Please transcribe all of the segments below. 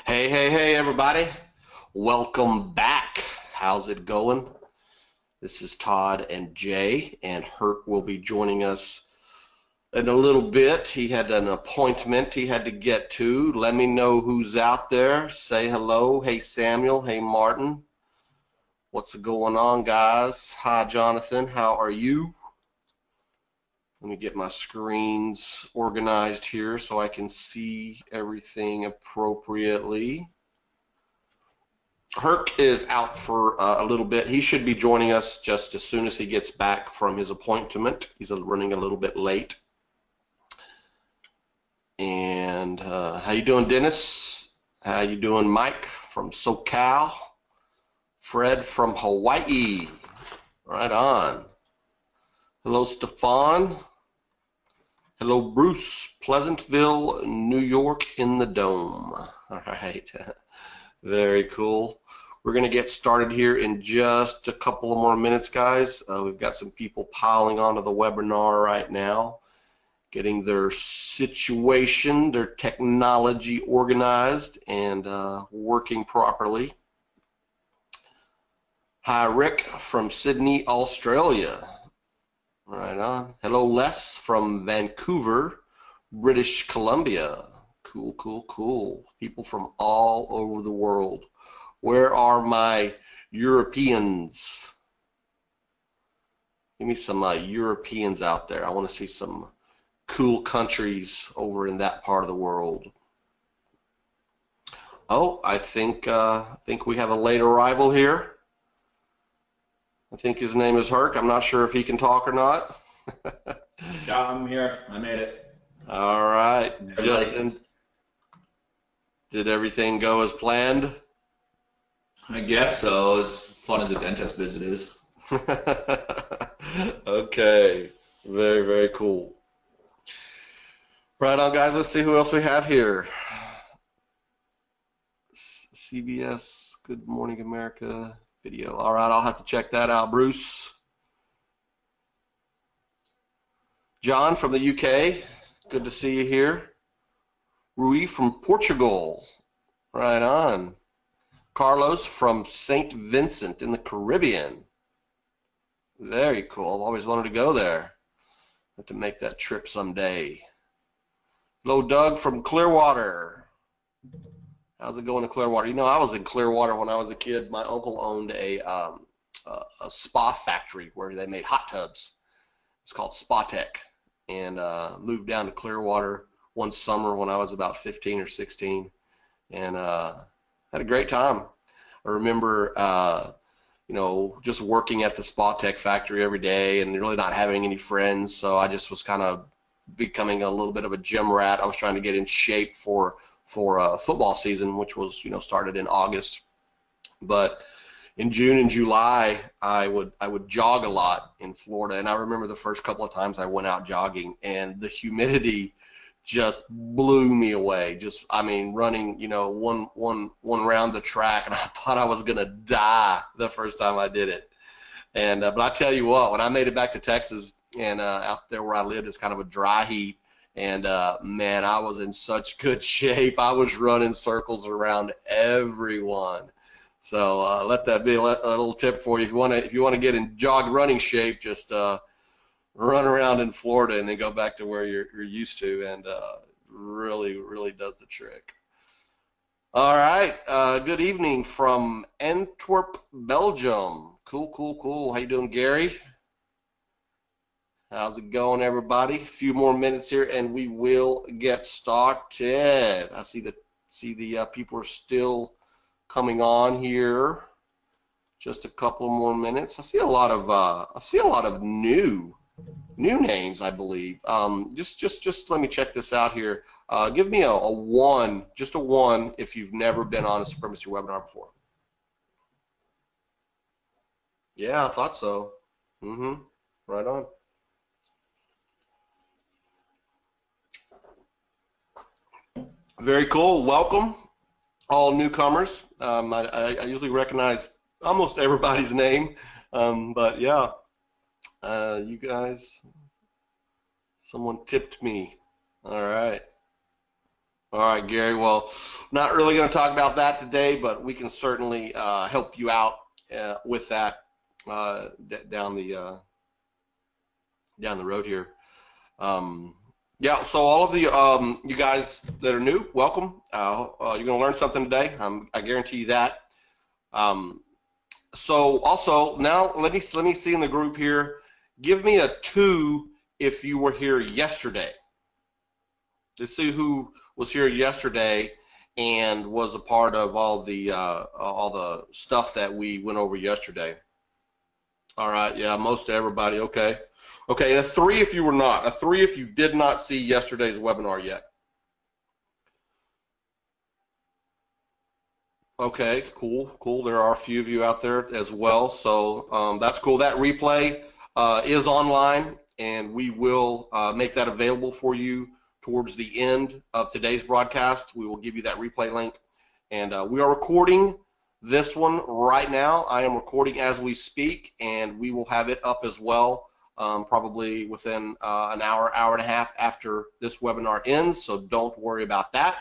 Hey, hey, hey, everybody. Welcome back. How's it going? This is Todd and Jay, and Herc will be joining us in a little bit. He had an appointment he had to get to. Let me know who's out there. Say hello. Hey, Samuel. Hey, Martin. What's going on, guys? Hi, Jonathan. How are you? Let me get my screens organized here so I can see everything appropriately. Herc is out for a little bit. He should be joining us just as soon as he gets back from his appointment. He's running a little bit late. And how you doing, Dennis? How you doing, Mike from SoCal? Fred from Hawaii. Right on. Hello, Stefan. Hello, Bruce. Pleasantville, New York in the Dome. All right. Very cool. We're going to get started here in just a couple of more minutes, guys. We've got some people piling onto the webinar right now, getting their situation, their technology organized and working properly. Hi, Rick from Sydney, Australia. Right on. Hello, Les from Vancouver, British Columbia. Cool, cool, cool. People from all over the world. Where are my Europeans? Give me some Europeans out there. I want to see some cool countries over in that part of the world. Oh, I think we have a late arrival here. I think his name is Herc. I'm not sure if he can talk or not. Yeah, I'm here. I made it. All right, Everybody. Justin. Did everything go as planned? I guess so. As fun as a dentist visit is. Okay, very, very cool. Right on, guys. Let's see who else we have here. CBS, Good Morning America video. All right, I'll have to check that out, Bruce. John from the UK, good to see you here. Rui from Portugal, right on. Carlos from St. Vincent in the Caribbean. Very cool. I've always wanted to go there. Have to make that trip someday. Hello, Doug from Clearwater. How's it going to Clearwater? You know, I was in Clearwater when I was a kid. My uncle owned a spa factory where they made hot tubs. It's called Spa Tech, and moved down to Clearwater one summer when I was about 15 or 16, and had a great time. I remember, you know, just working at the Spa Tech factory every day and really not having any friends, so I just was kind of becoming a little bit of a gym rat. I was trying to get in shape for football season, which was, you know, started in August. But in June and July, I would jog a lot in Florida, and I remember the first couple of times I went out jogging, and the humidity just blew me away. Just, I mean, running, you know, one round the track, and I thought I was gonna die the first time I did it. And but I tell you what, when I made it back to Texas, and out there where I lived, it's kind of a dry heat. And man, I was in such good shape. I was running circles around everyone. So let that be a little tip for you. If you want to get in running shape, just run around in Florida and then go back to where you're used to, and really does the trick. All right. Good evening from Antwerp, Belgium. Cool, cool, cool. How you doing, Gary? How's it going, everybody? A few more minutes here, and we will get started. I see the people are still coming on here. Just a couple more minutes. I see a lot of new names, I believe. Just let me check this out here. Give me a one, just a one, if you've never been on a Supremacy webinar before. Yeah, I thought so. Right on. Very cool. Welcome, all newcomers. I usually recognize almost everybody's name, but yeah, you guys, someone tipped me. All right. All right, Gary. Well, not really going to talk about that today, but we can certainly help you out with that down the road here. Yeah. So all of the you guys that are new, welcome. You're going to learn something today. I guarantee you that. Um, so also now let me see in the group here. Give me a 2 if you were here yesterday. Let's see who was here yesterday and was a part of all the stuff that we went over yesterday. All right, yeah, most everybody. Okay, okay, and a 3 if you were not. A 3 if you did not see yesterday's webinar yet. Okay, cool, cool. There are a few of you out there as well, so that's cool. That replay is online, and we will make that available for you towards the end of today's broadcast. We will give you that replay link, and we are recording this one right now. I am recording as we speak, and we will have it up as well probably within an hour, hour and a half after this webinar ends, so don't worry about that.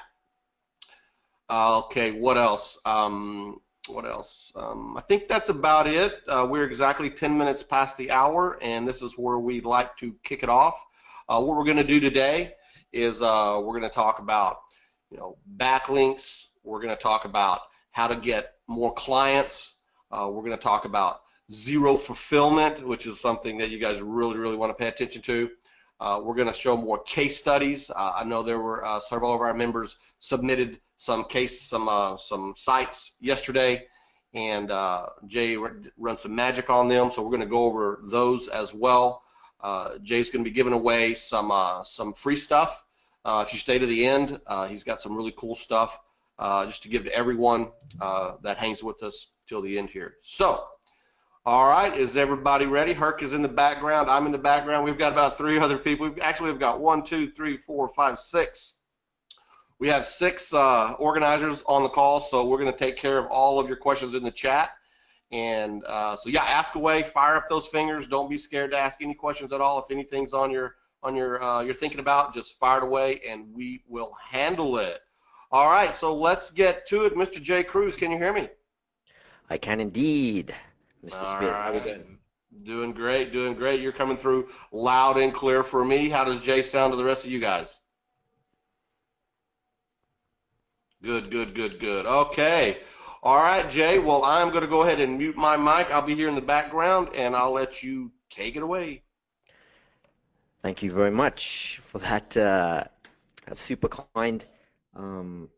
Okay, what else? What else? I think that's about it. We're exactly 10 minutes past the hour, and this is where we'd like to kick it off. What we're going to do today is we're going to talk about, backlinks. We're going to talk about how to get more clients. We're going to talk about zero fulfillment, which is something that you guys really, really want to pay attention to. We're going to show more case studies. I know there were several of our members submitted some sites yesterday, and Jay run some magic on them, so we're going to go over those as well. Jay's going to be giving away some free stuff. If you stay to the end, he's got some really cool stuff just to give to everyone that hangs with us till the end here. So, all right, is everybody ready? Herc is in the background. I'm in the background. We've got about 3 other people. We've got 1, 2, 3, 4, 5, 6. We have 6 organizers on the call, so we're going to take care of all of your questions in the chat. And so yeah, ask away, fire up those fingers. Don't be scared to ask any questions at all. If anything's on your you're thinking about, just fire it away, and we will handle it. All right, so let's get to it. Mr. J. Cruiz, can you hear me? I can indeed, Mr. Spears. Right. How are we doing? Doing great, doing great. You're coming through loud and clear for me. How does Jay sound to the rest of you guys? Good, good, good, good. Okay. All right, Jay. Well, I'm going to go ahead and mute my mic. I'll be here in the background, and I'll let you take it away. Thank you very much for that super kind and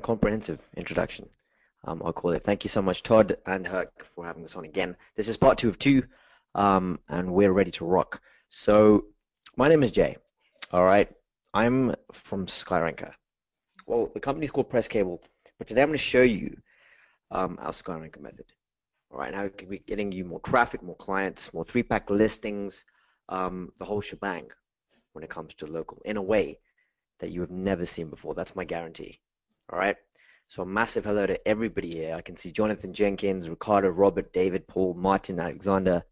comprehensive introduction. I'll call it. Thank you so much, Todd and Herc, for having us on again. This is part 2 of 2, and we're ready to rock. So, my name is Jay. All right. I'm from SkyRanker. Well, the company's called Press Cable, but today I'm going to show you our SkyRanker method. All right, now it can be getting you more traffic, more clients, more 3-pack listings, the whole shebang when it comes to local in a way that you have never seen before. That's my guarantee. All right. So a massive hello to everybody here. I can see Jonathan Jenkins, Ricardo, Robert, David, Paul, Martin, Alexander.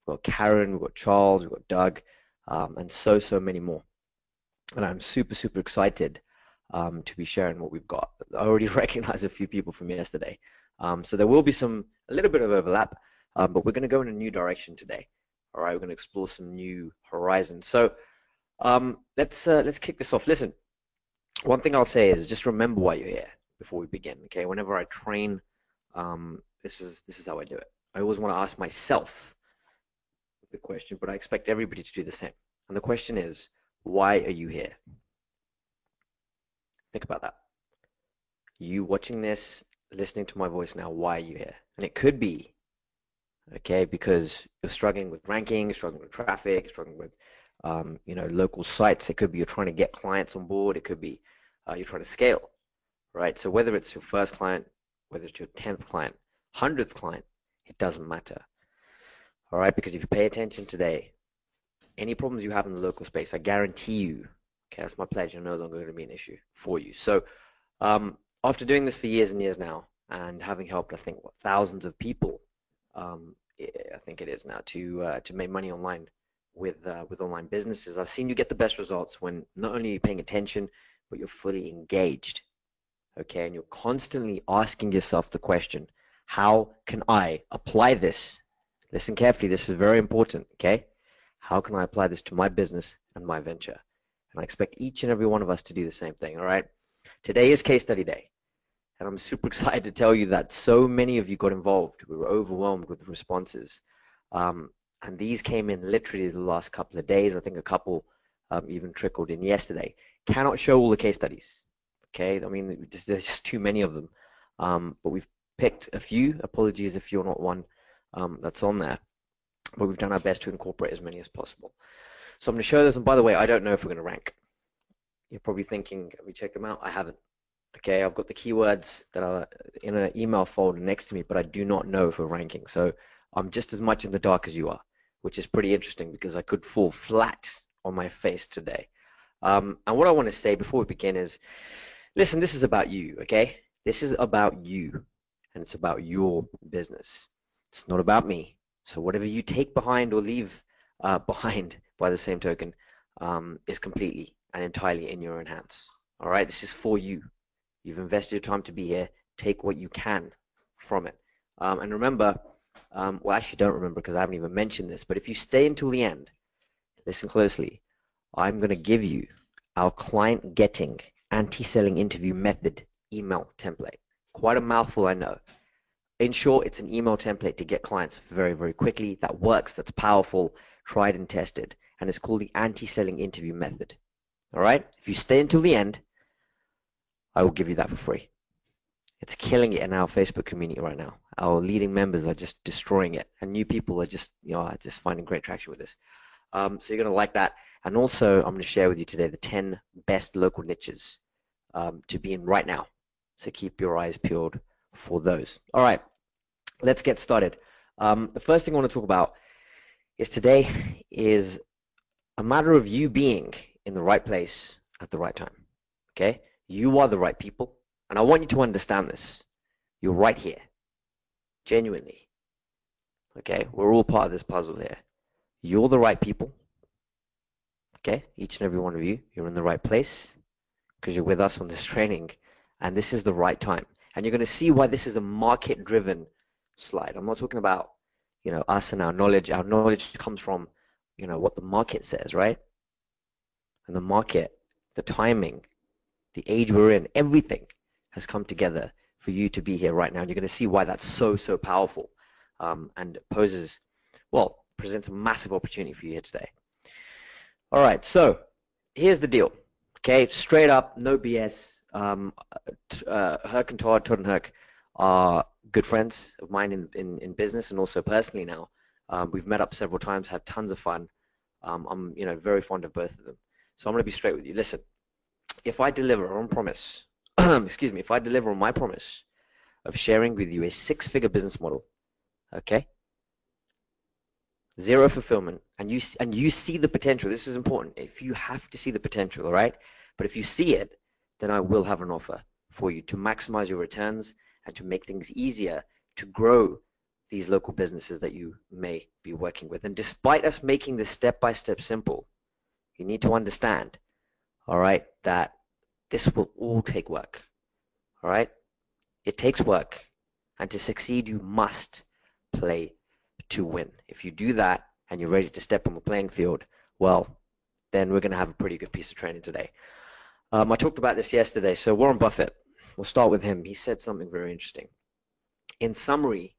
We've got Karen, we've got Charles, we've got Doug, and so many more. And I'm super excited to be sharing what we've got. I already recognize a few people from yesterday. So there will be a little bit of overlap, but we're going to go in a new direction today. All right, we're going to explore some new horizons. So let's kick this off. Listen, one thing I'll say is just remember why you're here before we begin. Okay, whenever I train, this is how I do it. I always want to ask myself the question, but I expect everybody to do the same. And the question is, why are you here? Think about that. You watching this, listening to my voice now, why are you here? And it could be, okay, because you're struggling with ranking, struggling with traffic, struggling with local sites. It could be you're trying to get clients on board. It could be you're trying to scale, right? So whether it's your first client, whether it's your 10th client, 100th client, it doesn't matter. All right, because if you pay attention today, any problems you have in the local space, I guarantee you, okay, that's my pledge, are no longer going to be an issue for you. So after doing this for years and years now, and having helped, I think, thousands of people, I think it is now, to make money online with online businesses, I've seen you get the best results when not only are you paying attention, but you're fully engaged. Okay, and you're constantly asking yourself the question, how can I apply this? Listen carefully, this is very important, okay? How can I apply this to my business and my venture? And I expect each and every one of us to do the same thing, all right? Today is case study day, and I'm super excited to tell you that so many of you got involved. We were overwhelmed with the responses. And these came in literally the last couple of days. I think a couple even trickled in yesterday. Cannot show all the case studies, okay? I mean, there's just too many of them. But we've picked a few. Apologies if you're not one that's on there. But we've done our best to incorporate as many as possible. So I'm going to show this. And by the way, I don't know if we're going to rank. You're probably thinking, have we checked them out? I haven't. Okay, I've got the keywords that are in an email folder next to me, but I do not know if we're ranking. So I'm just as much in the dark as you are, which is pretty interesting because I could fall flat on my face today. And what I want to say before we begin is, listen, this is about you, okay? This is about you, and it's about your business. It's not about me. So whatever you take behind or leave behind by the same token is completely and entirely in your own hands. All right, this is for you. You've invested your time to be here. Take what you can from it. And remember, well, actually don't remember because I haven't even mentioned this, but if you stay until the end, listen closely, I'm going to give you our client getting anti-selling interview method email template. Quite a mouthful, I know. In short, it's an email template to get clients very, very quickly. That works, that's powerful, tried and tested, and it's called the anti-selling interview method. All right? If you stay until the end, I will give you that for free. It's killing it in our Facebook community right now. Our leading members are just destroying it, and new people are just, just finding great traction with this. So you're going to like that. And also, I'm going to share with you today the 10 best local niches to be in right now. So keep your eyes peeled for those. All right, let's get started. The first thing I want to talk about is today is a matter of you being in the right place at the right time. Okay? You are the right people. And I want you to understand this. You're right here. Genuinely. Okay? We're all part of this puzzle here. You're the right people. Okay? Each and every one of you. You're in the right place because you're with us on this training. And this is the right time. And you're going to see why this is a market-driven slide. I'm not talking about, us and our knowledge. Our knowledge comes from, what the market says, right? And the market, the timing, the age we're in, everything has come together for you to be here right now. And you're going to see why that's so, so powerful and presents a massive opportunity for you here today. All right, so here's the deal. Okay, straight up, no BS. Herc and Todd and Herc are good friends of mine in business and also personally now. We've met up several times, had tons of fun. I'm very fond of both of them. So I'm going to be straight with you. Listen, if I deliver on promise, if I deliver on my promise of sharing with you a 6-figure business model, okay, zero fulfillment, and you see the potential. This is important. If you have to see the potential, all right, but if you see it, then I will have an offer for you to maximize your returns and to make things easier to grow these local businesses that you may be working with. And despite us making this step-by-step simple, you need to understand, all right, that this will all take work, all right? It takes work, and to succeed, you must play to win. If you do that and you're ready to step on the playing field, well, then we're going to have a pretty good piece of training today. I talked about this yesterday. So Warren Buffett, we'll start with him. He said something very interesting. In summary,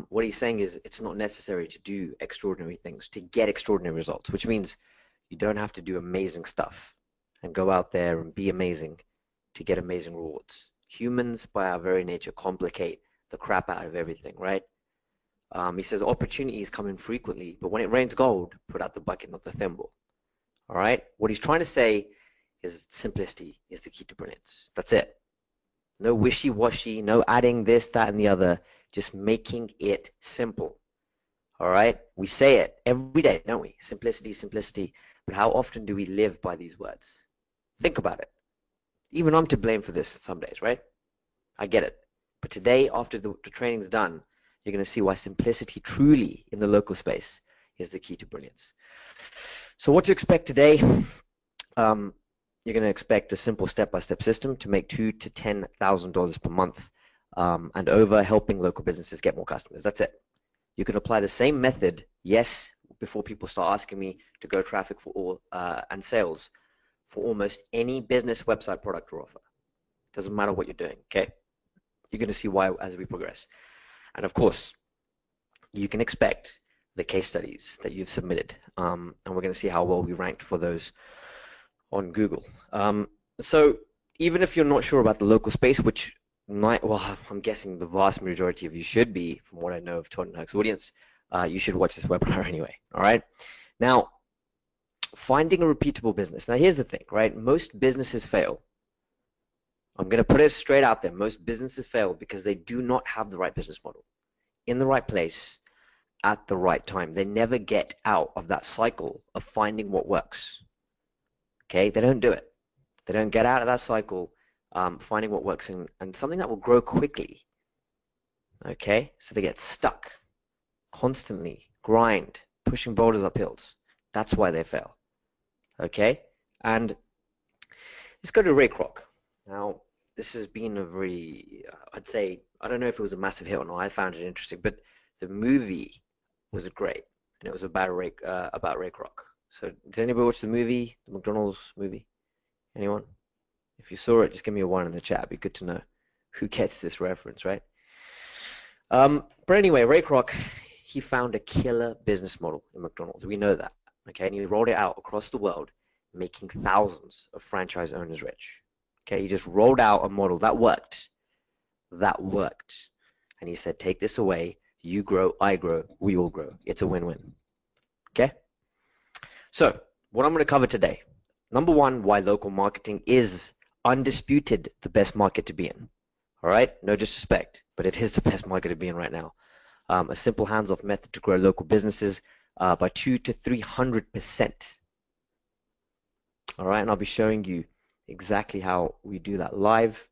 what he's saying is it's not necessary to do extraordinary things to get extraordinary results, which means you don't have to do amazing stuff and go out there and be amazing to get amazing rewards. Humans, by our very nature, complicate the crap out of everything, right? He says opportunities come in frequently, but when it rains gold, put out the bucket, not the thimble. All right? What he's trying to say is simplicity is the key to brilliance. That's it. No wishy-washy, no adding this, that, and the other. Just making it simple. All right? We say it every day, don't we? Simplicity, simplicity. But how often do we live by these words? Think about it. Even I'm to blame for this some days, right? I get it. But today, after the training's done, you're going to see why simplicity truly in the local space is the key to brilliance. So what to expect today? you're going to expect a simple step-by-step system to make $2,000 to $10,000 per month, and over helping local businesses get more customers. That's it. You can apply the same method, yes, before people start asking me to go traffic for all and sales for almost any business website, product, or offer. Doesn't matter what you're doing, okay? You're going to see why as we progress. And of course, you can expect the case studies that you've submitted, and we're going to see how well we ranked for those on Google. So even if you're not sure about the local space, which might, well, I'm guessing the vast majority of you should be, from what I know of Todd and Herc's audience, you should watch this webinar anyway, all right? Now, finding a repeatable business. Now, here's the thing, right? Most businesses fail. I'm going to put it straight out there. Most businesses fail because they do not have the right business model in the right place at the right time. They never get out of that cycle of finding what works. Okay, they don't do it. They don't get out of that cycle, finding what works and something that will grow quickly. Okay, so they get stuck, constantly grind, pushing boulders up hills. That's why they fail. Okay, and let's go to Ray Kroc. Now, this has been a very, I'd say, I don't know if it was a massive hit or not. I found it interesting, but the movie was great, and it was about Ray Kroc. So, did anybody watch the movie, the McDonald's movie? Anyone? If you saw it, just give me a 1 in the chat. It'd be good to know who gets this reference, right? But anyway, Ray Kroc, he found a killer business model in McDonald's. We know that, okay? And he rolled it out across the world, making thousands of franchise owners rich. Okay, he just rolled out a model that worked. That worked. And he said, take this away. You grow, I grow, we all grow. It's a win-win. Okay? So, what I'm going to cover today. Number one, why local marketing is undisputed the best market to be in. All right? No disrespect, but it is the best market to be in right now. A simple hands-off method to grow local businesses by 200 to 300%. All right? And I'll be showing you exactly how we do that live.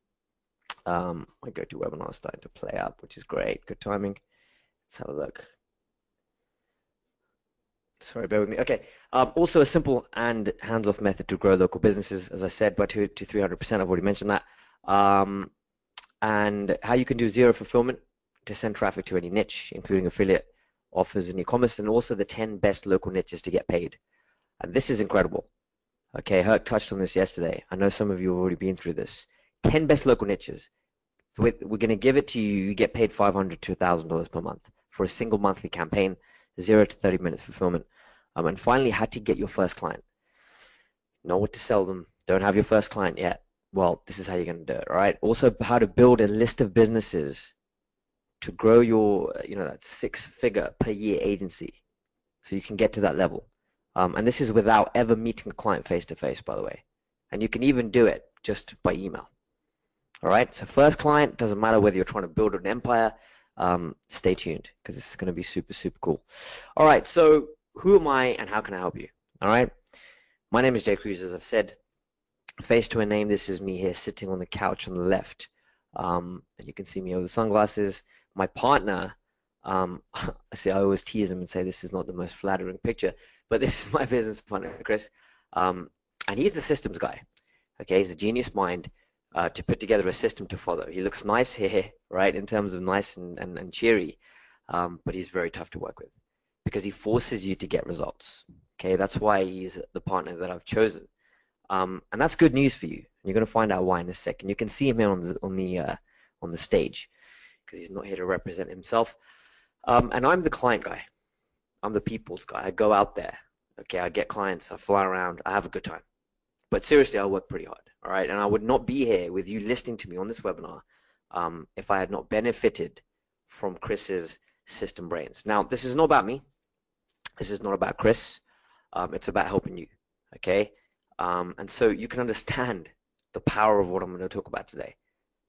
My GoToWebinar is starting to play up, which is great. Good timing. Let's have a look. Sorry, bear with me. Okay. Also, a simple and hands-off method to grow local businesses, as I said, by 200 to 300%. I've already mentioned that. And how you can do zero fulfillment to send traffic to any niche, including affiliate offers and e-commerce, and also the 10 best local niches to get paid. And this is incredible. Okay, Herc touched on this yesterday. I know some of you have already been through this. 10 best local niches. We're going to give it to you. You get paid $500 to $1,000 per month for a single monthly campaign, 0 to 30 minutes fulfillment. And finally, how to get your first client. Know what to sell them. Don't have your first client yet. Well, this is how you're going to do it, all right? Also, how to build a list of businesses to grow your, that 6-figure per year agency so you can get to that level. And this is without ever meeting a client face-to-face, by the way. And you can even do it just by email. All right, so first client, doesn't matter whether you're trying to build an empire. Stay tuned because this is going to be super, super cool. All right, so who am I and how can I help you? All right, my name is Jay Cruiz, as I've said. Face to a name, this is me here sitting on the couch on the left. And you can see me over the sunglasses. My partner, I always tease him and say this is not the most flattering picture, but this is my business partner, Chris. And he's the systems guy. Okay, he's a genius mind to put together a system to follow. He looks nice here, right, in terms of nice and cheery, but he's very tough to work with because he forces you to get results. Okay, that's why he's the partner that I've chosen. And that's good news for you. You're going to find out why in a second. You can see him here on the stage because he's not here to represent himself. And I'm the client guy. I'm the people's guy. I go out there. Okay, I get clients. I fly around. I have a good time. But seriously, I work pretty hard. All right, and I would not be here with you listening to me on this webinar if I had not benefited from Chris's system brains. Now, this is not about me. This is not about Chris. It's about helping you. Okay. And so you can understand the power of what I'm going to talk about today.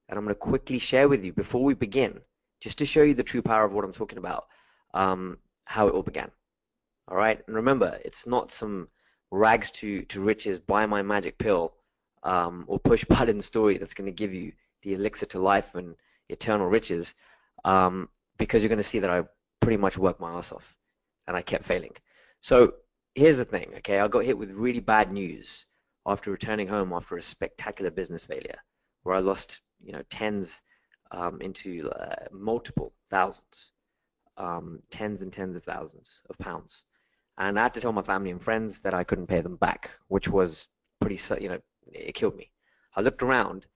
And I'm going to quickly share with you before we begin, just to show you the true power of what I'm talking about, how it all began. All right. And remember, it's not some rags to riches, buy my magic pill, or push button story that's going to give you the elixir to life and eternal riches, because you're going to see that I pretty much worked my ass off and I kept failing. So here's the thing, okay? I got hit with really bad news after returning home after a spectacular business failure, where I lost, tens into multiple thousands, tens and tens of thousands of pounds. And I had to tell my family and friends that I couldn't pay them back, which was pretty, it killed me. I looked around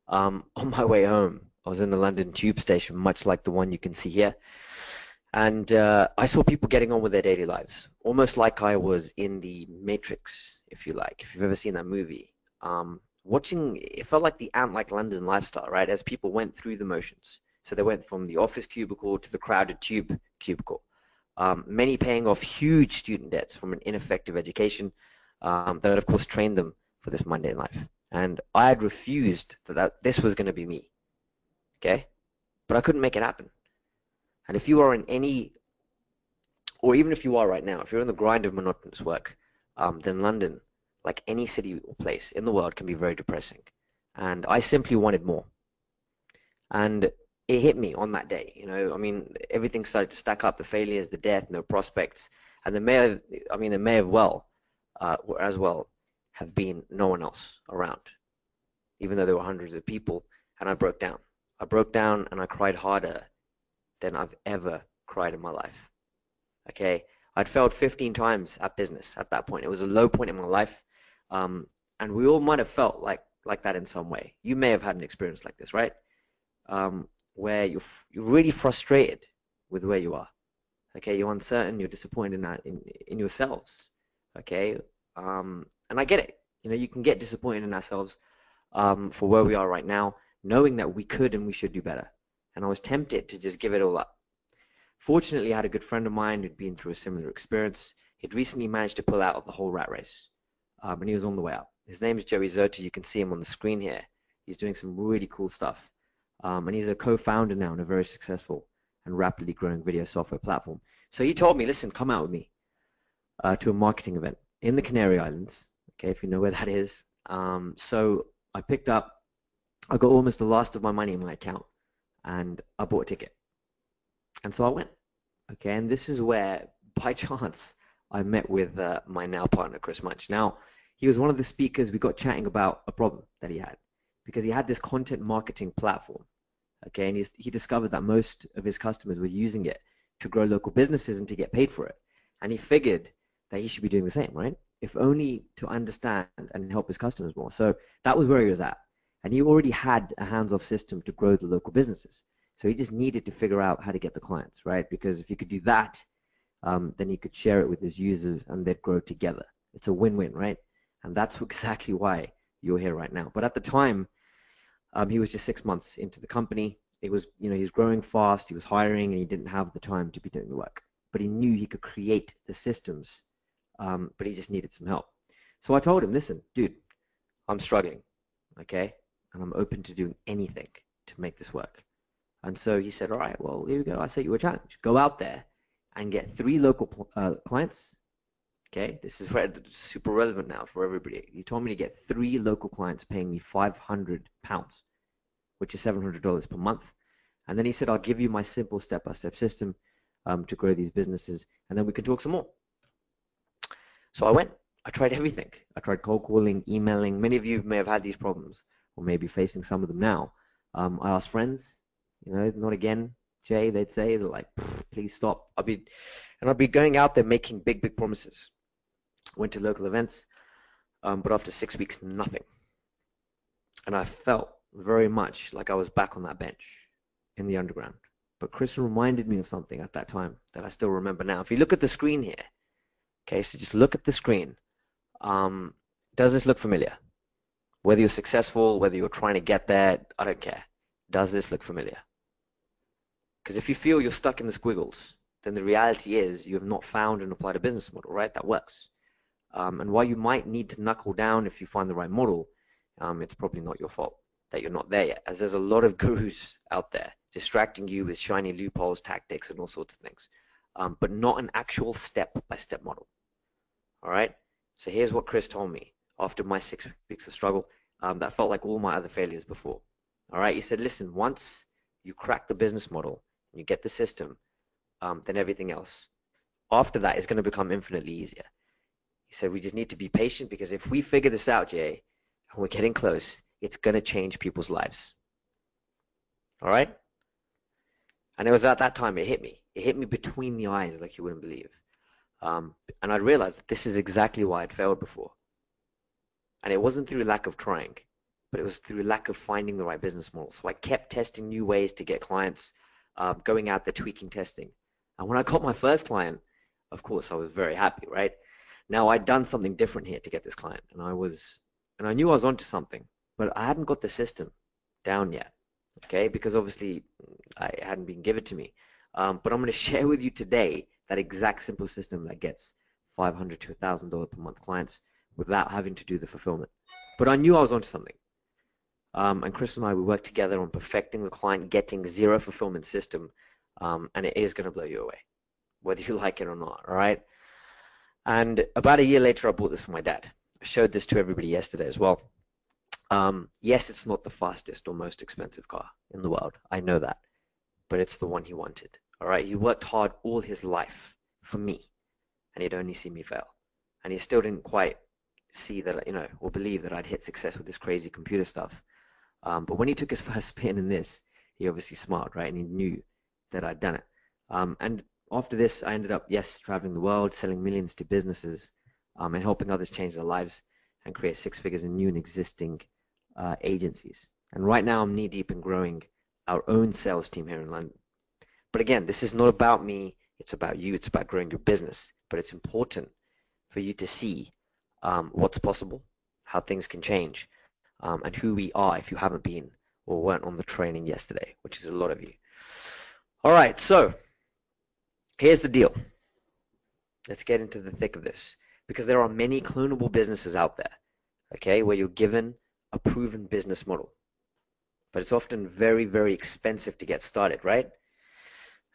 on my way home. I was in the London tube station, much like the one you can see here. And I saw people getting on with their daily lives, almost like I was in the Matrix, if you like, if you've ever seen that movie. Watching, it felt like the ant-like London lifestyle, right? As people went through the motions. So they went from the office cubicle to the crowded tube cubicle. Many paying off huge student debts from an ineffective education that, of course, trained them for this mundane life. And I had refused that this was going to be me, okay? But I couldn't make it happen. And if you are in any, or even if you are right now, if you're in the grind of monotonous work, then London, like any city or place in the world, can be very depressing. And I simply wanted more. And it hit me on that day. I mean, everything started to stack up: the failures, the death, no prospects, and there may have well, as well, have been no one else around, even though there were hundreds of people. And I broke down. I broke down, and I cried harder than I've ever cried in my life. Okay, I'd failed 15 times at business at that point. It was a low point in my life, and we all might have felt like that in some way. You may have had an experience like this, right? Where you're really frustrated with where you are. Okay, you're uncertain, you're disappointed in yourselves. Okay, and I get it. You can get disappointed in ourselves for where we are right now, knowing that we could and we should do better. And I was tempted to just give it all up. Fortunately, I had a good friend of mine who'd been through a similar experience. He'd recently managed to pull out of the whole rat race, and he was on the way out. His name is Joey Zota. You can see him on the screen here. He's doing some really cool stuff. And he's a co-founder now in a very successful and rapidly growing video software platform. So he told me, listen, come out with me to a marketing event in the Canary Islands, okay, if you know where that is. So I got almost the last of my money in my account, and I bought a ticket. And so I went, okay, and this is where, by chance, I met with my now partner, Chris Munch. Now, he was one of the speakers. We got chatting about a problem that he had, because he had this content marketing platform, okay, and he discovered that most of his customers were using it to grow local businesses and to get paid for it. And he figured that he should be doing the same, right? If only to understand and help his customers more. So that was where he was at. And he already had a hands-off system to grow the local businesses. So he just needed to figure out how to get the clients, right? Because if he could do that, then he could share it with his users and they'd grow together. It's a win-win, right? And that's exactly why you're here right now. But at the time, he was just 6 months into the company. It was, he's growing fast, he was hiring, and he didn't have the time to be doing the work. But he knew he could create the systems, but he just needed some help. So I told him, listen, dude, I'm struggling, okay? And I'm open to doing anything to make this work. And so he said, all right, well, here we go. I set you a challenge. Go out there and get 3 local clients. Okay, this is where it's super relevant now for everybody. He told me to get 3 local clients paying me £500, which is $700 per month. And then he said, I'll give you my simple step-by-step system to grow these businesses, and then we can talk some more. So I went. I tried everything. I tried cold calling, emailing. Many of you may have had these problems, or maybe facing some of them now. I asked friends, not again, Jay. They'd say, they're like, please stop. I'd be going out there making big promises. Went to local events, but after 6 weeks, nothing. And I felt very much like I was back on that bench in the underground. But Chris reminded me of something at that time that I still remember now. If you look at the screen here, okay, so just look at the screen. Does this look familiar? Whether you're successful, whether you're trying to get there, I don't care. Does this look familiar? Because if you feel you're stuck in the squiggles, then the reality is you have not found and applied a business model, right? That works. And while you might need to knuckle down if you find the right model, it's probably not your fault that you're not there yet, as there's a lot of gurus out there distracting you with shiny loopholes, tactics, and all sorts of things, but not an actual step-by-step model. All right? So here's what Chris told me after my 6 weeks of struggle that felt like all my other failures before. All right? He said, listen, once you crack the business model and you get the system, then everything else after that is going to become infinitely easier. He said, we just need to be patient because if we figure this out, Jay, and we're getting close, it's going to change people's lives. All right? And it was at that time it hit me. It hit me between the eyes like you wouldn't believe. And I realized that this is exactly why I'd failed before. And it wasn't through lack of trying, but it was through lack of finding the right business model. So I kept testing new ways to get clients, going out there, tweaking, testing. And when I got my first client, of course, I was very happy, right? Now I'd done something different here to get this client, and I knew I was onto something, but I hadn't got the system down yet, okay? Because obviously it hadn't been given to me. But I'm going to share with you today that exact simple system that gets $500 to $1,000 per month clients without having to do the fulfillment. But I knew I was onto something. And Chris and I, we worked together on perfecting the client getting zero fulfillment system. And it is going to blow you away, whether you like it or not, all right? And about a year later, I bought this for my dad. I showed this to everybody yesterday as well. Yes, it's not the fastest or most expensive car in the world. I know that. But it's the one he wanted, all right? He worked hard all his life for me, and he'd only see me fail. And he still didn't quite see that, or believe that I'd hit success with this crazy computer stuff. But when he took his first spin in this, he obviously smiled, right? And he knew that I'd done it. And after this, I ended up, yes, traveling the world, selling millions to businesses, and helping others change their lives and create six figures in new and existing agencies. And right now, I'm knee-deep in growing our own sales team here in London. But again, this is not about me. It's about you. It's about growing your business. But it's important for you to see what's possible, how things can change, and who we are if you haven't been or weren't on the training yesterday, which is a lot of you. All right, so here's the deal. Let's get into the thick of this, because there are many clonable businesses out there, okay, where you're given a proven business model. But it's often very, very expensive to get started, right?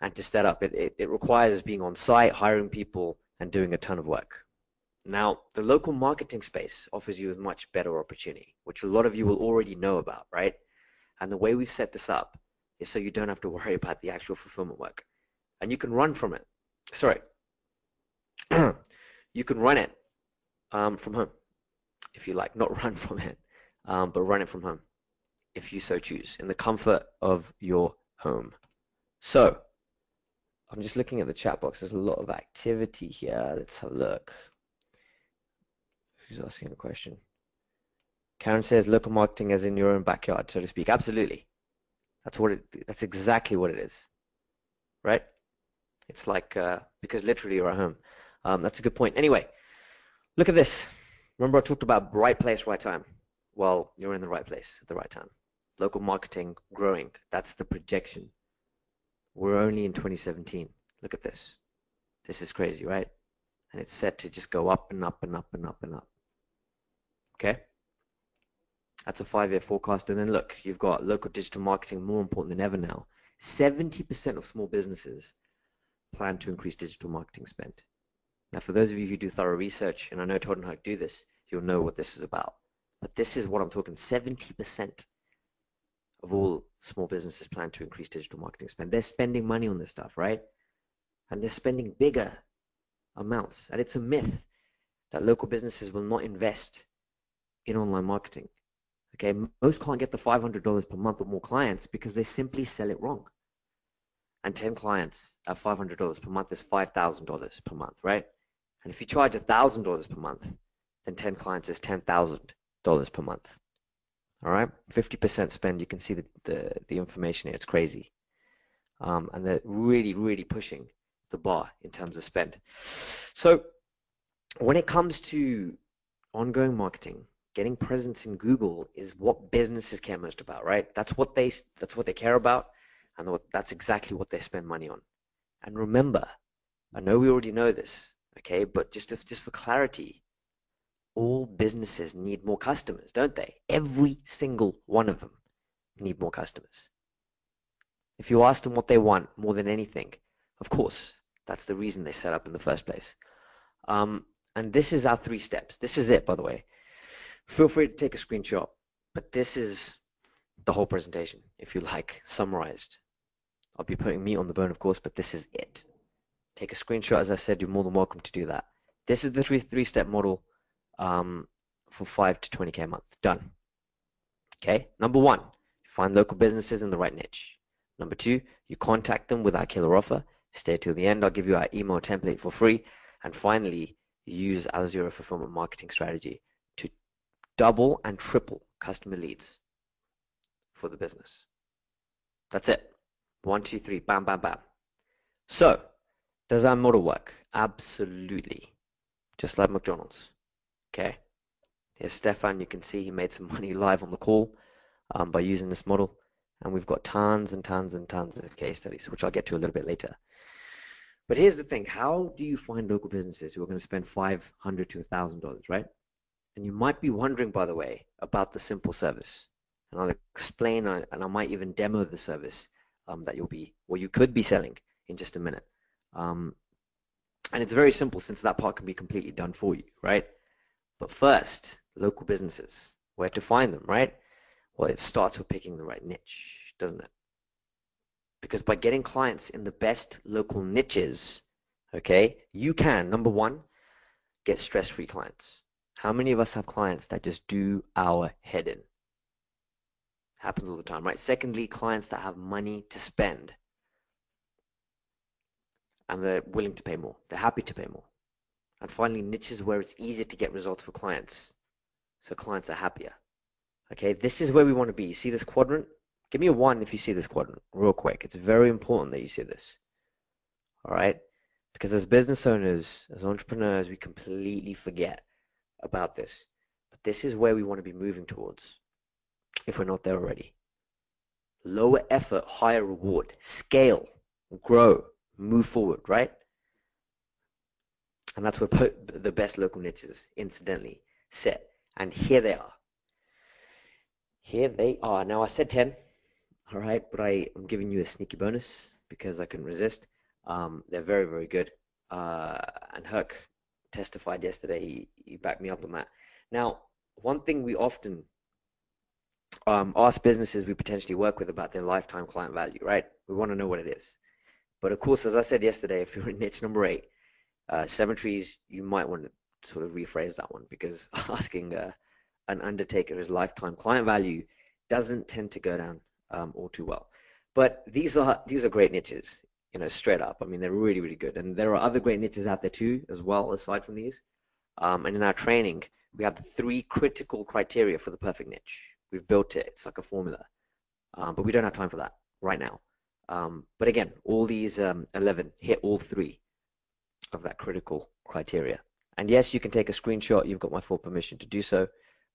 And to set up, it requires being on site, hiring people, and doing a ton of work. Now, the local marketing space offers you a much better opportunity, which a lot of you will already know about, right? And the way we've set this up is so you don't have to worry about the actual fulfillment work. And you can run from it. Sorry. You can run it from home, if you like. Not run from it, but run it from home, if you so choose, in the comfort of your home. So, I'm just looking at the chat box. There's a lot of activity here. Let's have a look. Who's asking a question? Karen says local marketing as in your own backyard, so to speak. Absolutely. That's exactly what it is. Right? It's like because literally you're at home. That's a good point. Anyway, look at this. Remember I talked about right place, right time. Well, you're in the right place at the right time. Local marketing growing. That's the projection. We're only in 2017. Look at this. This is crazy, right? And it's set to just go up and up and up and up and up. Okay? That's a 5-year forecast. And then look, you've got local digital marketing more important than ever now. 70% of small businesses plan to increase digital marketing spend. Now, for those of you who do thorough research, and I know Todd and Huck do this, you'll know what this is about. But this is what I'm talking, 70% of all small businesses plan to increase digital marketing spend. They're spending money on this stuff, right? And they're spending bigger amounts. And it's a myth that local businesses will not invest in online marketing. Okay, most can't get the $500 per month or more clients because they simply sell it wrong. And 10 clients at $500 per month is $5,000 per month, right? And if you charge $1,000 per month, then 10 clients is $10,000 per month. All right, 50% spend. You can see the information here. It's crazy, and they're really pushing the bar in terms of spend. So when it comes to ongoing marketing, getting presence in Google is what businesses care most about, right? That's what they care about, and that's exactly what they spend money on. And remember, I know we already know this, okay, but just for clarity, all businesses need more customers, don't they? Every single one of them need more customers. If you ask them what they want more than anything, of course, that's the reason they set up in the first place. And this is our 3 steps. This is it, by the way. Feel free to take a screenshot, but this is the whole presentation, if you like, summarized. I'll be putting meat on the bone, of course, but this is it. Take a screenshot, as I said, you're more than welcome to do that. This is the three-step model for 5 to 20K a month. Done. Okay. Number one, find local businesses in the right niche. Number two, you contact them with our killer offer. Stay till the end. I'll give you our email template for free. And finally, use our zero fulfillment marketing strategy to double and triple customer leads for the business. That's it. 1, 2, 3, bam, bam, bam. So, does our model work? Absolutely. Just like McDonald's. Okay. Here's Stefan. You can see he made some money live on the call by using this model. And we've got tons and tons and tons of case studies, which I'll get to a little bit later. But here's the thing. How do you find local businesses who are going to spend $500 to $1,000, right? And you might be wondering, by the way, about the simple service. And I'll explain, and I might even demo the service that you could be selling in just a minute. And it's very simple since that part can be completely done for you, right? But first, local businesses, where to find them, right? Well, it starts with picking the right niche, doesn't it? Because by getting clients in the best local niches, okay, you can, number one, get stress-free clients. How many of us have clients that just do our head in? Happens all the time, right? Secondly, clients that have money to spend. And they're willing to pay more. They're happy to pay more. And finally, niches where it's easier to get results for clients. So clients are happier. Okay, this is where we want to be. You see this quadrant? Give me a 1 if you see this quadrant, real quick. It's very important that you see this. All right? Because as business owners, as entrepreneurs, we completely forget about this. But this is where we want to be moving towards, if we're not there already. Lower effort, higher reward. Scale, grow, move forward, right? And that's where the best local niches, incidentally, sit. And here they are. Here they are. Now, I said 10, all right, but I am giving you a sneaky bonus because I couldn't resist. They're very, very good. And Herc testified yesterday. He backed me up on that. Now, one thing we often ask businesses we potentially work with about their lifetime client value, right? We want to know what it is. But of course, as I said yesterday, if you're in niche number 8, cemeteries, you might want to sort of rephrase that one because asking an undertaker his lifetime client value doesn't tend to go down all too well. But these are great niches, you know, straight up. I mean, they're really, really good. And there are other great niches out there too, as well, aside from these. And in our training, we have the 3 critical criteria for the perfect niche. We've built it. It's like a formula. But we don't have time for that right now. But again, all these 11 hit all 3 of that critical criteria. And yes, you can take a screenshot. You've got my full permission to do so.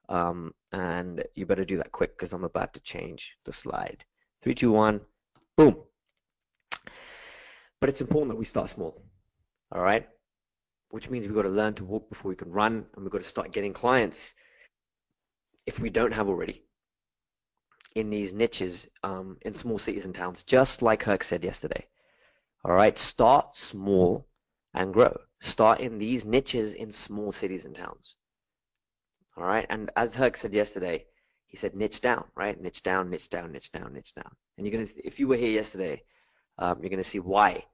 And you better do that quick because I'm about to change the slide. 3, 2, 1, boom. But it's important that we start small, all right? Which means we've got to learn to walk before we can run, and we've got to start getting clients if we don't have already in these niches in small cities and towns, just like Herc said yesterday. All right, start small and grow. Start in these niches in small cities and towns. All right, and as Herc said yesterday, he said niche down, right? Niche down, niche down, niche down, niche down. And you're gonna, if you were here yesterday, you're gonna see why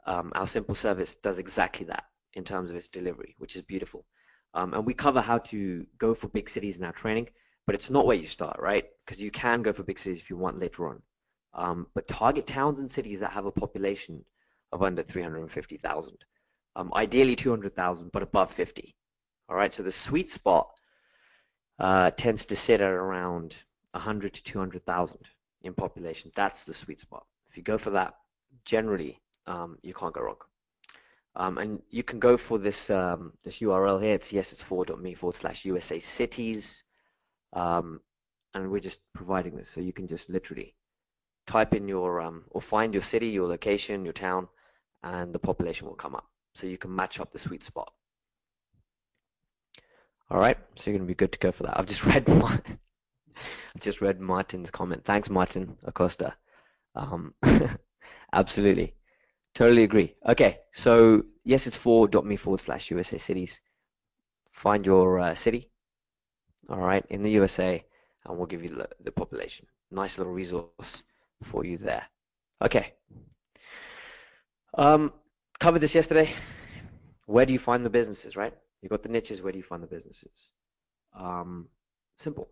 our simple service does exactly that in terms of its delivery, which is beautiful. And we cover how to go for big cities in our training, but it's not where you start, right? Because you can go for big cities if you want later on. But target towns and cities that have a population of under 350,000. Ideally 200,000, but above 50. All right, so the sweet spot tends to sit at around 100 to 200,000 in population. That's the sweet spot. If you go for that, generally, you can't go wrong. And you can go for this this URL here. It's yes4.me/USA cities. And we're just providing this. So you can just literally type in your, or find your city, your location, your town, and the population will come up. So you can match up the sweet spot. All right, so you're going to be good to go for that. I've just read Martin's comment. Thanks, Martin Acosta. Absolutely. Totally agree. Okay, so yes, it's for.me/USA cities. Find your city, all right, in the USA, and we'll give you the population. Nice little resource for you there. Okay. Covered this yesterday. where do you find the businesses, right? You got the niches, where do you find the businesses? Simple.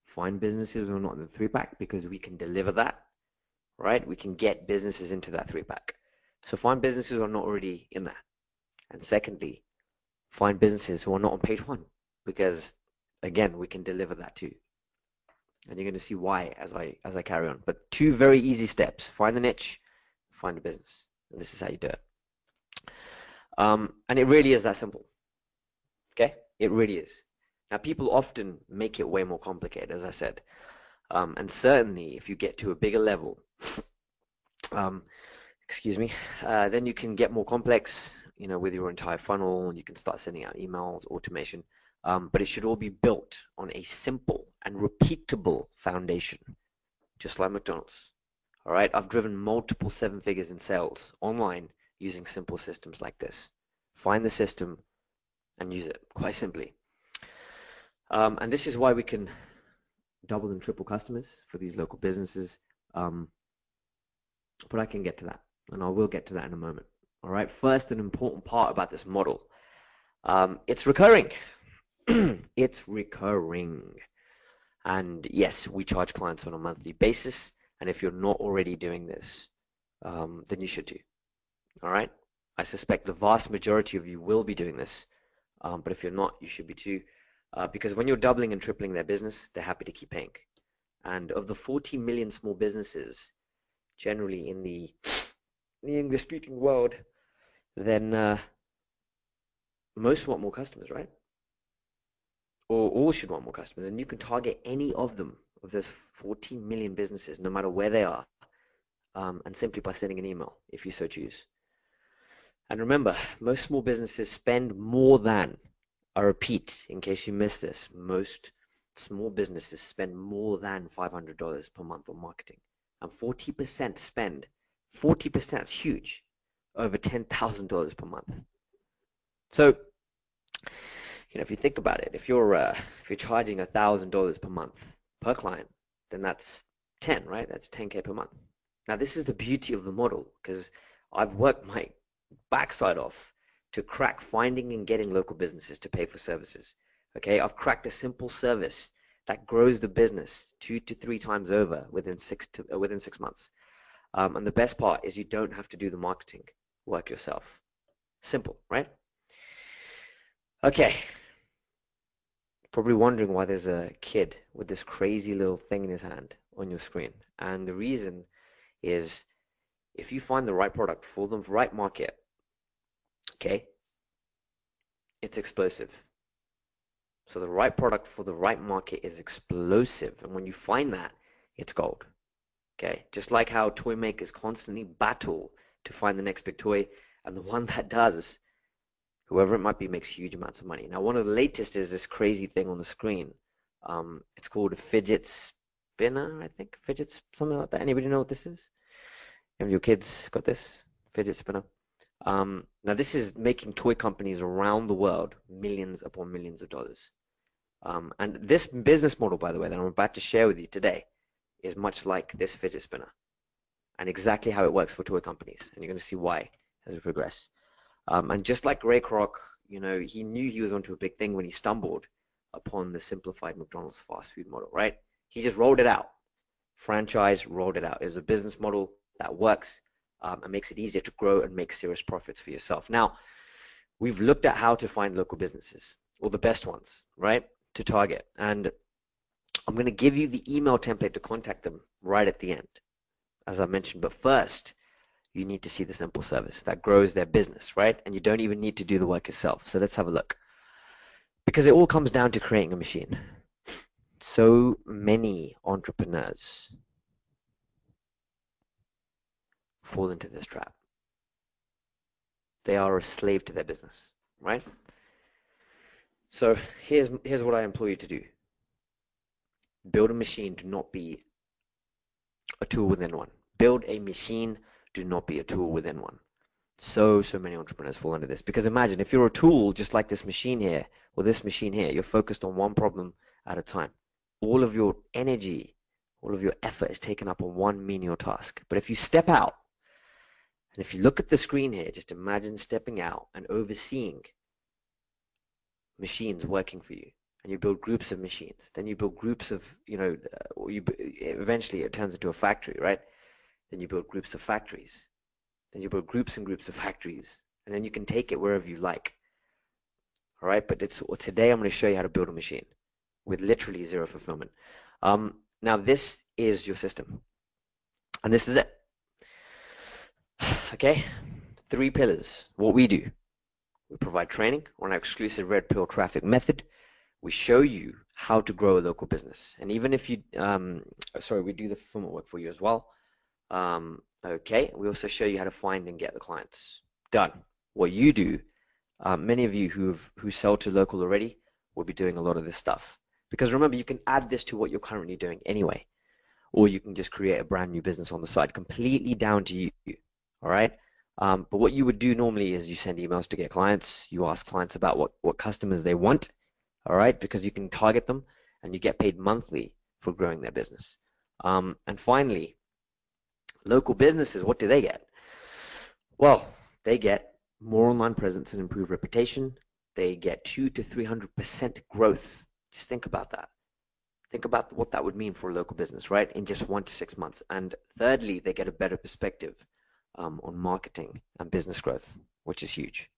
Find businesses who are not in the 3-pack because we can deliver that, right? We can get businesses into that 3-pack. So find businesses who are not already in that. And secondly, find businesses who are not on page 1 because, again, we can deliver that too. And you're going to see why as I carry on. But 2 very easy steps. Find the niche, find a business. And this is how you do it. And it really is that simple. Okay? It really is. Now, people often make it way more complicated, as I said. And certainly, if you get to a bigger level, excuse me, then you can get more complex, with your entire funnel, and you can start sending out emails, automation. But it should all be built on a simple and repeatable foundation, just like McDonald's. All right, I've driven multiple 7 figures in sales online using simple systems like this. Find the system and use it, quite simply. And this is why we can double and triple customers for these local businesses. But I can get to that, and I will get to that in a moment. All right, first, an important part about this model. It's recurring. It's recurring. And yes, we charge clients on a monthly basis. And if you're not already doing this, then you should do. All right. I suspect the vast majority of you will be doing this. But if you're not, you should be too. Because when you're doubling and tripling their business, they're happy to keep paying. And of the 40 million small businesses, generally in the English-speaking world, then most want more customers, right? Or all should want more customers, and you can target any of them, of those 14 million businesses, no matter where they are, and simply by sending an email, if you so choose. And remember, most small businesses spend more than, I repeat, in case you missed this, most small businesses spend more than $500 per month on marketing, and 40% spend, 40% is huge, over $10,000 per month. So, if you think about it, if you're charging $1,000 per month per client, then that's 10, right? That's 10K per month. Now, this is the beauty of the model, because I've worked my backside off to crack finding and getting local businesses to pay for services. Okay, I've cracked a simple service that grows the business 2 to 3 times over within 6 months. And the best part is you don't have to do the marketing work yourself. Simple, right? Okay. Probably wondering why there's a kid with this crazy little thing in his hand on your screen. And the reason is if you find the right product for the right market, okay, it's explosive. So the right product for the right market is explosive. And when you find that, it's gold. Okay, just like how toy makers constantly battle to find the next big toy, and the one that does, whoever it might be, makes huge amounts of money. Now, one of the latest is this crazy thing on the screen. It's called a fidget spinner, I think. Something like that. Anybody know what this is? Have your kids got this? Fidget spinner. Now, this is making toy companies around the world millions upon millions of dollars. And this business model, by the way, that I'm about to share with you today is much like this fidget spinner and exactly how it works for toy companies. And you're going to see why as we progress. And just like Ray Kroc, he knew he was onto a big thing when he stumbled upon the simplified McDonald's fast food model, right? He just rolled it out. Franchise, rolled it out. It's a business model that works and makes it easier to grow and make serious profits for yourself. Now, we've looked at how to find local businesses, or the best ones, right, to target. And I'm going to give you the email template to contact them right at the end, as I mentioned. But first, you need to see the simple service that grows their business, right? And you don't even need to do the work yourself. So let's have a look. Because it all comes down to creating a machine. So many entrepreneurs fall into this trap. They are a slave to their business, right? So here's what I implore you to do. Build a machine, do not be a tool within one. Build a machine, do not be a tool within one. So many entrepreneurs fall into this. Because imagine, if you're a tool, just like this machine here, or this machine here, you're focused on one problem at a time. All of your energy, all of your effort is taken up on one menial task. But if you step out And if you look at the screen here, just imagine stepping out and overseeing machines working for you. And you build groups of machines. Then you build groups of, eventually it turns into a factory, right? Then you build groups of factories. Then you build groups and groups of factories. And then you can take it wherever you like. All right, but today I'm going to show you how to build a machine with literally zero fulfillment. Now this is your system. And this is it. Okay, 3 pillars. What we do. We provide training on our exclusive red pill traffic method. We show you how to grow a local business. And even if you, we do the fulfillment work for you as well. Okay, we also show you how to find and get the clients. Done. What you do, many of you who sell to local already will be doing a lot of this stuff. Because remember, you can add this to what you're currently doing anyway. Or you can just create a brand new business on the side, completely down to you. All right? But what you would do normally is you send emails to get clients. You ask clients about what customers they want. All right? Because you can target them and you get paid monthly for growing their business. And finally, local businesses, what do they get? Well, they get more online presence and improved reputation. They get 200 to 300% growth. Just think about that. Think about what that would mean for a local business, right? In just 1 to 6 months. And thirdly, they get a better perspective on marketing and business growth, which is huge.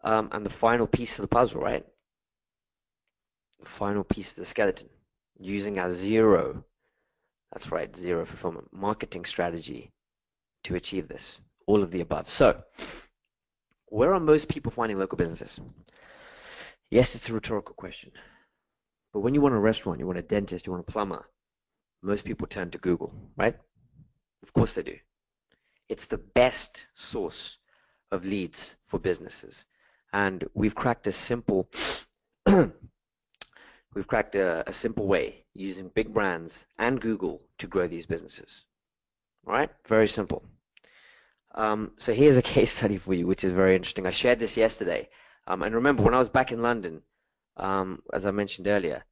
And the final piece of the puzzle, right? The final piece of the skeleton, using our zero, that's right, zero fulfillment marketing strategy to achieve this, all of the above. So, where are most people finding local businesses? Yes, it's a rhetorical question. But when you want a restaurant, you want a dentist, you want a plumber, most people turn to Google, right? Of course they do. It's the best source of leads for businesses. And we've cracked a simple way using big brands and Google to grow these businesses. All right? Very simple. So here's a case study for you, which is very interesting. I shared this yesterday. And remember, when I was back in London, as I mentioned earlier,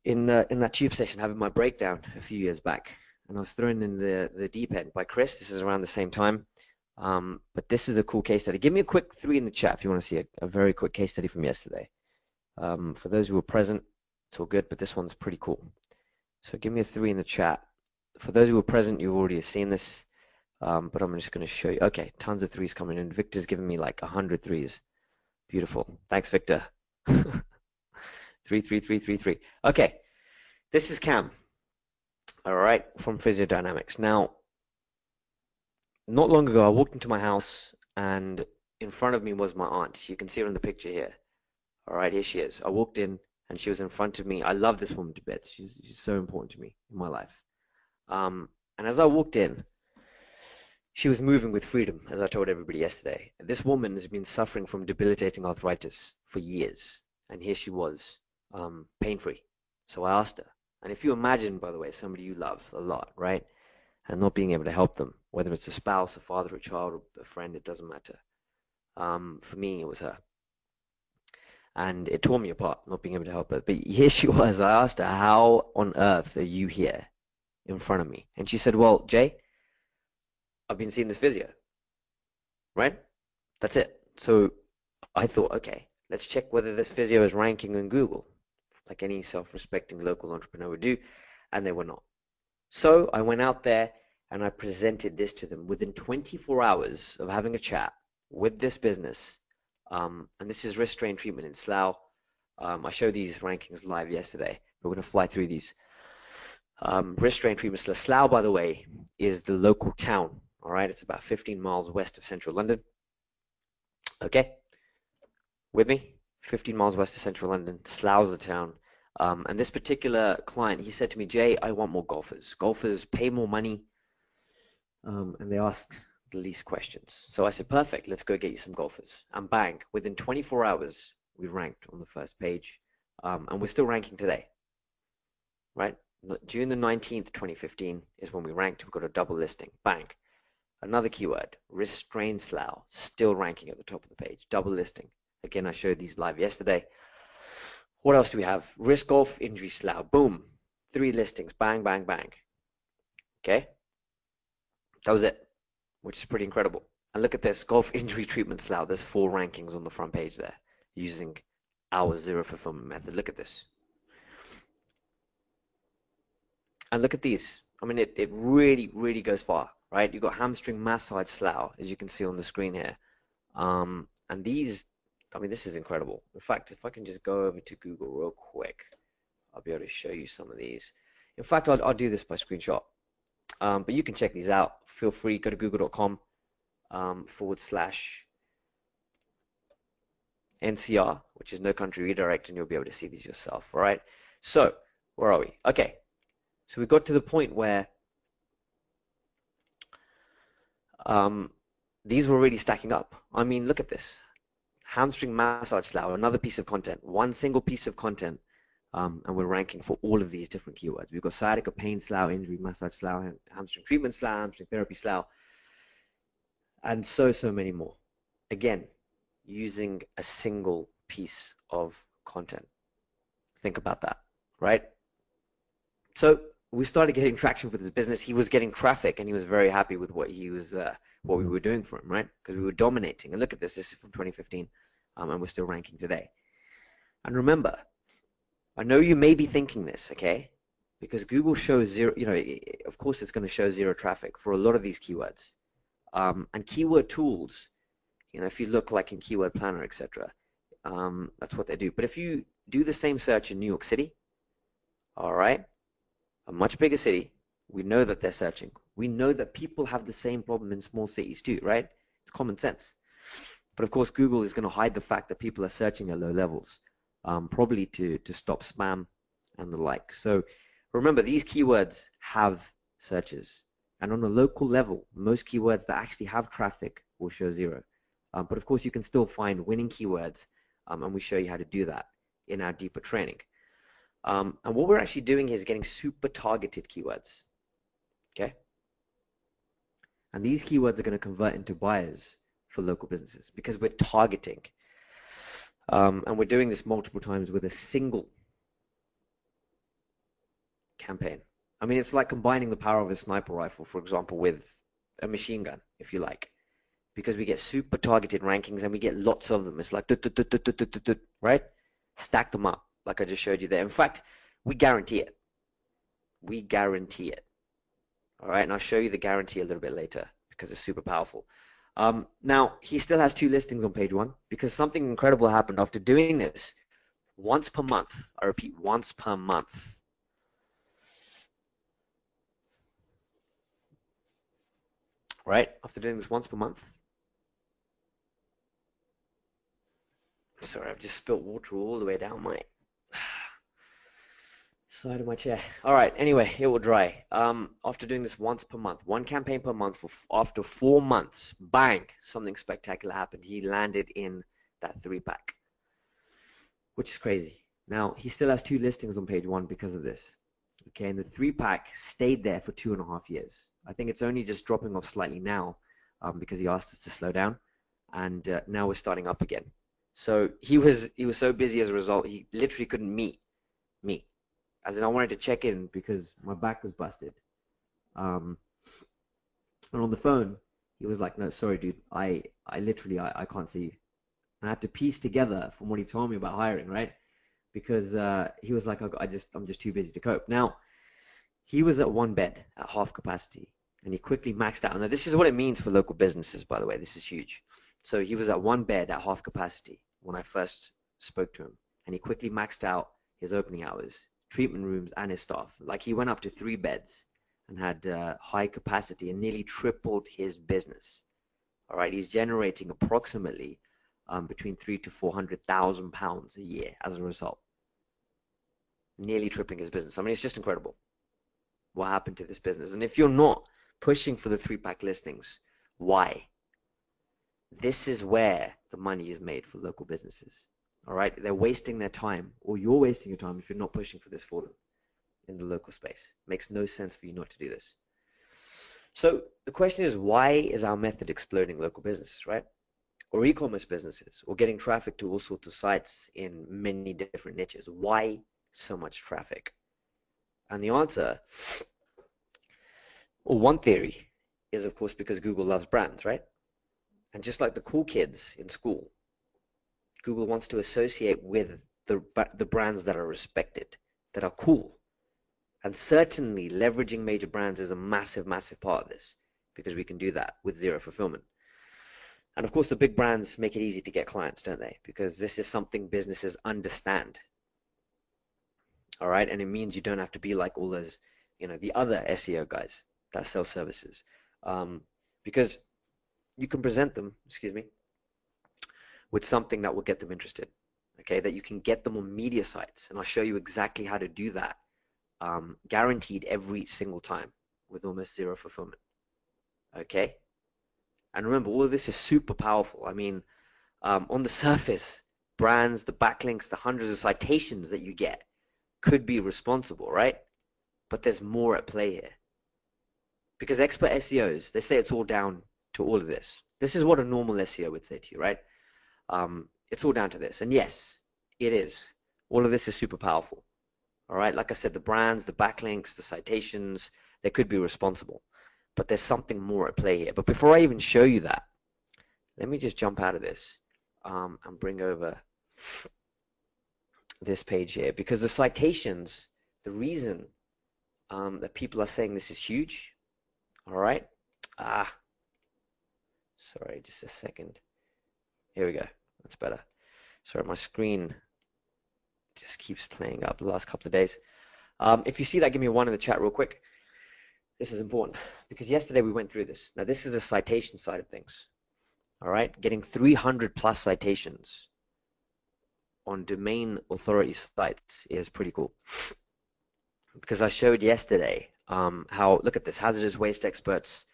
in that tube station, having my breakdown a few years back, and I was thrown in the deep end by Chris. This is around the same time. But this is a cool case study. Give me a quick 3 in the chat if you want to see a very quick case study from yesterday. For those who were present, it's all good, but this one's pretty cool. So give me a 3 in the chat. For those who were present, you've already seen this, but I'm just going to show you. Okay, tons of 3s coming in. Victor's giving me like 100 3s. Beautiful. Thanks, Victor. 3, 3, 3, 3, 3. Okay, this is Cam. All right, from Physiodynamics. Now, not long ago, I walked into my house, and in front of me was my aunt. You can see her in the picture here. All right, here she is. I walked in, and she was in front of me. I love this woman to bits. She's so important to me in my life. And as I walked in, she was moving with freedom, as I told everybody yesterday. This woman has been suffering from debilitating arthritis for years, and here she was, pain-free. So I asked her. And if you imagine, by the way, somebody you love a lot, right, and not being able to help them, whether it's a spouse, a father, a child, or a friend, it doesn't matter. For me, it was her. And it tore me apart, not being able to help her. But here she was. I asked her, how on earth are you here in front of me? And she said, well, Jay, I've been seeing this physio, right? That's it. So I thought, okay, let's check whether this physio is ranking on Google, like any self-respecting local entrepreneur would do, and they were not. So I went out there and I presented this to them within 24 hours of having a chat with this business. And this is wrist strain treatment in Slough. I showed these rankings live yesterday. We're going to fly through these. Wrist strain treatment. Slough, by the way, is the local town. All right, it's about 15 miles west of central London. Okay, with me? 15 miles west of central London. Slough's the town. And this particular client, he said to me, Jay, I want more golfers. Golfers pay more money, and they ask the least questions. So I said, perfect, let's go get you some golfers. And bang, within 24 hours, we ranked on the first page. And we're still ranking today, right? June the 19th, 2015 is when we ranked. We got a double listing. Bang. Another keyword, wrist strain Slough, still ranking at the top of the page. Double listing. Again, I showed these live yesterday. What else do we have? Wrist golf injury Slough. Boom. 3 listings. Bang, bang, bang. Okay. That was it, which is pretty incredible. And look at this, golf injury treatment slough. There's 4 rankings on the front page there using our zero fulfillment method. Look at this. And look at these. I mean, it really, really goes far, right? You've got hamstring massage slough, as you can see on the screen here. And these, I mean, this is incredible. In fact, if I can just go over to Google real quick, I'll be able to show you some of these. In fact, I'll do this by screenshot. But you can check these out. Feel free, go to google.com /NCR, which is no country redirect, and you'll be able to see these yourself. All right. So where are we? Okay. So we got to the point where these were really stacking up. I mean, look at this. Hamstring massage slough, another piece of content, one single piece of content, and we're ranking for all of these different keywords. We've got sciatica pain slough, injury massage slough, hamstring treatment slough, hamstring therapy slough, and so many more. Again, using a single piece of content. Think about that, right? So we started getting traction for this business. He was getting traffic, and he was very happy with what he was, what we were doing for him, right? Because we were dominating. And look at this. This is from 2015, and we're still ranking today. And remember, I know you may be thinking this, okay? Because Google shows zero. You know, of course, it's going to show zero traffic for a lot of these keywords. And keyword tools, you know, if you look like in Keyword Planner, etc., that's what they do. But if you do the same search in New York City, all right, a much bigger city, we know that they're searching. We know that people have the same problem in small cities too, right? It's common sense. But of course, Google is going to hide the fact that people are searching at low levels, probably to stop spam and the like. So remember, these keywords have searches. And on a local level, most keywords that actually have traffic will show zero. But of course, you can still find winning keywords, and we show you how to do that in our deeper training. And what we're actually doing is getting super targeted keywords, okay? And these keywords are going to convert into buyers for local businesses because we're targeting. And we're doing this multiple times with a single campaign. I mean, it's like combining the power of a sniper rifle, for example, with a machine gun, if you like, because we get super targeted rankings and we get lots of them. It's like, right? Stack them up, like I just showed you there. In fact, we guarantee it. We guarantee it. All right, and I'll show you the guarantee a little bit later because it's super powerful. Now, he still has 2 listings on page 1 because something incredible happened after doing this once per month. I repeat, once per month. Right? After doing this once per month. Sorry, I've just spilled water all the way down my side of my chair. All right, anyway, it will dry. After doing this once per month, 1 campaign per month, after 4 months, bang, something spectacular happened. He landed in that 3-pack, which is crazy. Now, he still has 2 listings on page 1 because of this. Okay, and the 3-pack stayed there for 2.5 years. I think it's only just dropping off slightly now because he asked us to slow down, and now we're starting up again. So he was so busy as a result, he literally couldn't meet me. As in, I wanted to check in because my back was busted. And on the phone, he was like, "No, sorry, dude, I literally can't see you." And I had to piece together from what he told me about hiring, right? Because he was like, I'm just too busy to cope. Now, he was at 1 bed at half capacity, and he quickly maxed out. Now, this is what it means for local businesses, by the way. This is huge. So he was at 1 bed at half capacity when I first spoke to him, and he quickly maxed out his opening hours, treatment rooms, and his staff. Like, he went up to 3 beds and had high capacity and nearly tripled his business. All right, he's generating approximately between 300,000 to 400,000 pounds a year as a result. Nearly tripling his business. I mean, it's just incredible what happened to this business. And if you're not pushing for the 3-pack listings, why? This is where the money is made for local businesses. All right, they're wasting their time, or you're wasting your time if you're not pushing for this for them in the local space. Makes no sense for you not to do this. So the question is, why is our method exploding local businesses, right? Or e-commerce businesses, or getting traffic to all sorts of sites in many different niches? Why so much traffic? And the answer, or one theory, is, of course, because Google loves brands, right? And just like the cool kids in school, Google wants to associate with the brands that are respected, that are cool. And certainly leveraging major brands is a massive, massive part of this, because we can do that with zero fulfillment. And of course, the big brands make it easy to get clients, don't they? Because this is something businesses understand. All right. And it means you don't have to be like all those, the other SEO guys that sell services. Because you can present them, excuse me, with something that will get them interested. Okay. That you can get them on media sites. And I'll show you exactly how to do that. Guaranteed every single time with almost zero fulfillment. Okay. And remember, all of this is super powerful. I mean, on the surface, brands, the backlinks, the hundreds of citations that you get could be responsible, right? But there's more at play here. Because expert SEOs, they say it's all down to all of this. This is what a normal SEO would say to you, right? It's all down to this. And yes, it is. All of this is super powerful. All right, like I said, the brands, the backlinks, the citations, they could be responsible. But there's something more at play here. But before I even show you that, let me just jump out of this and bring over this page here. Because the citations, the reason that people are saying this is huge, all right? Sorry, just a second. Here we go. That's better. Sorry, my screen just keeps playing up the last couple of days. If you see that, give me a 1 in the chat real quick. This is important because yesterday we went through this. Now, this is a citation side of things. All right, getting 300 plus citations on domain authority sites is pretty cool. Because I showed yesterday how, look at this, hazardous waste experts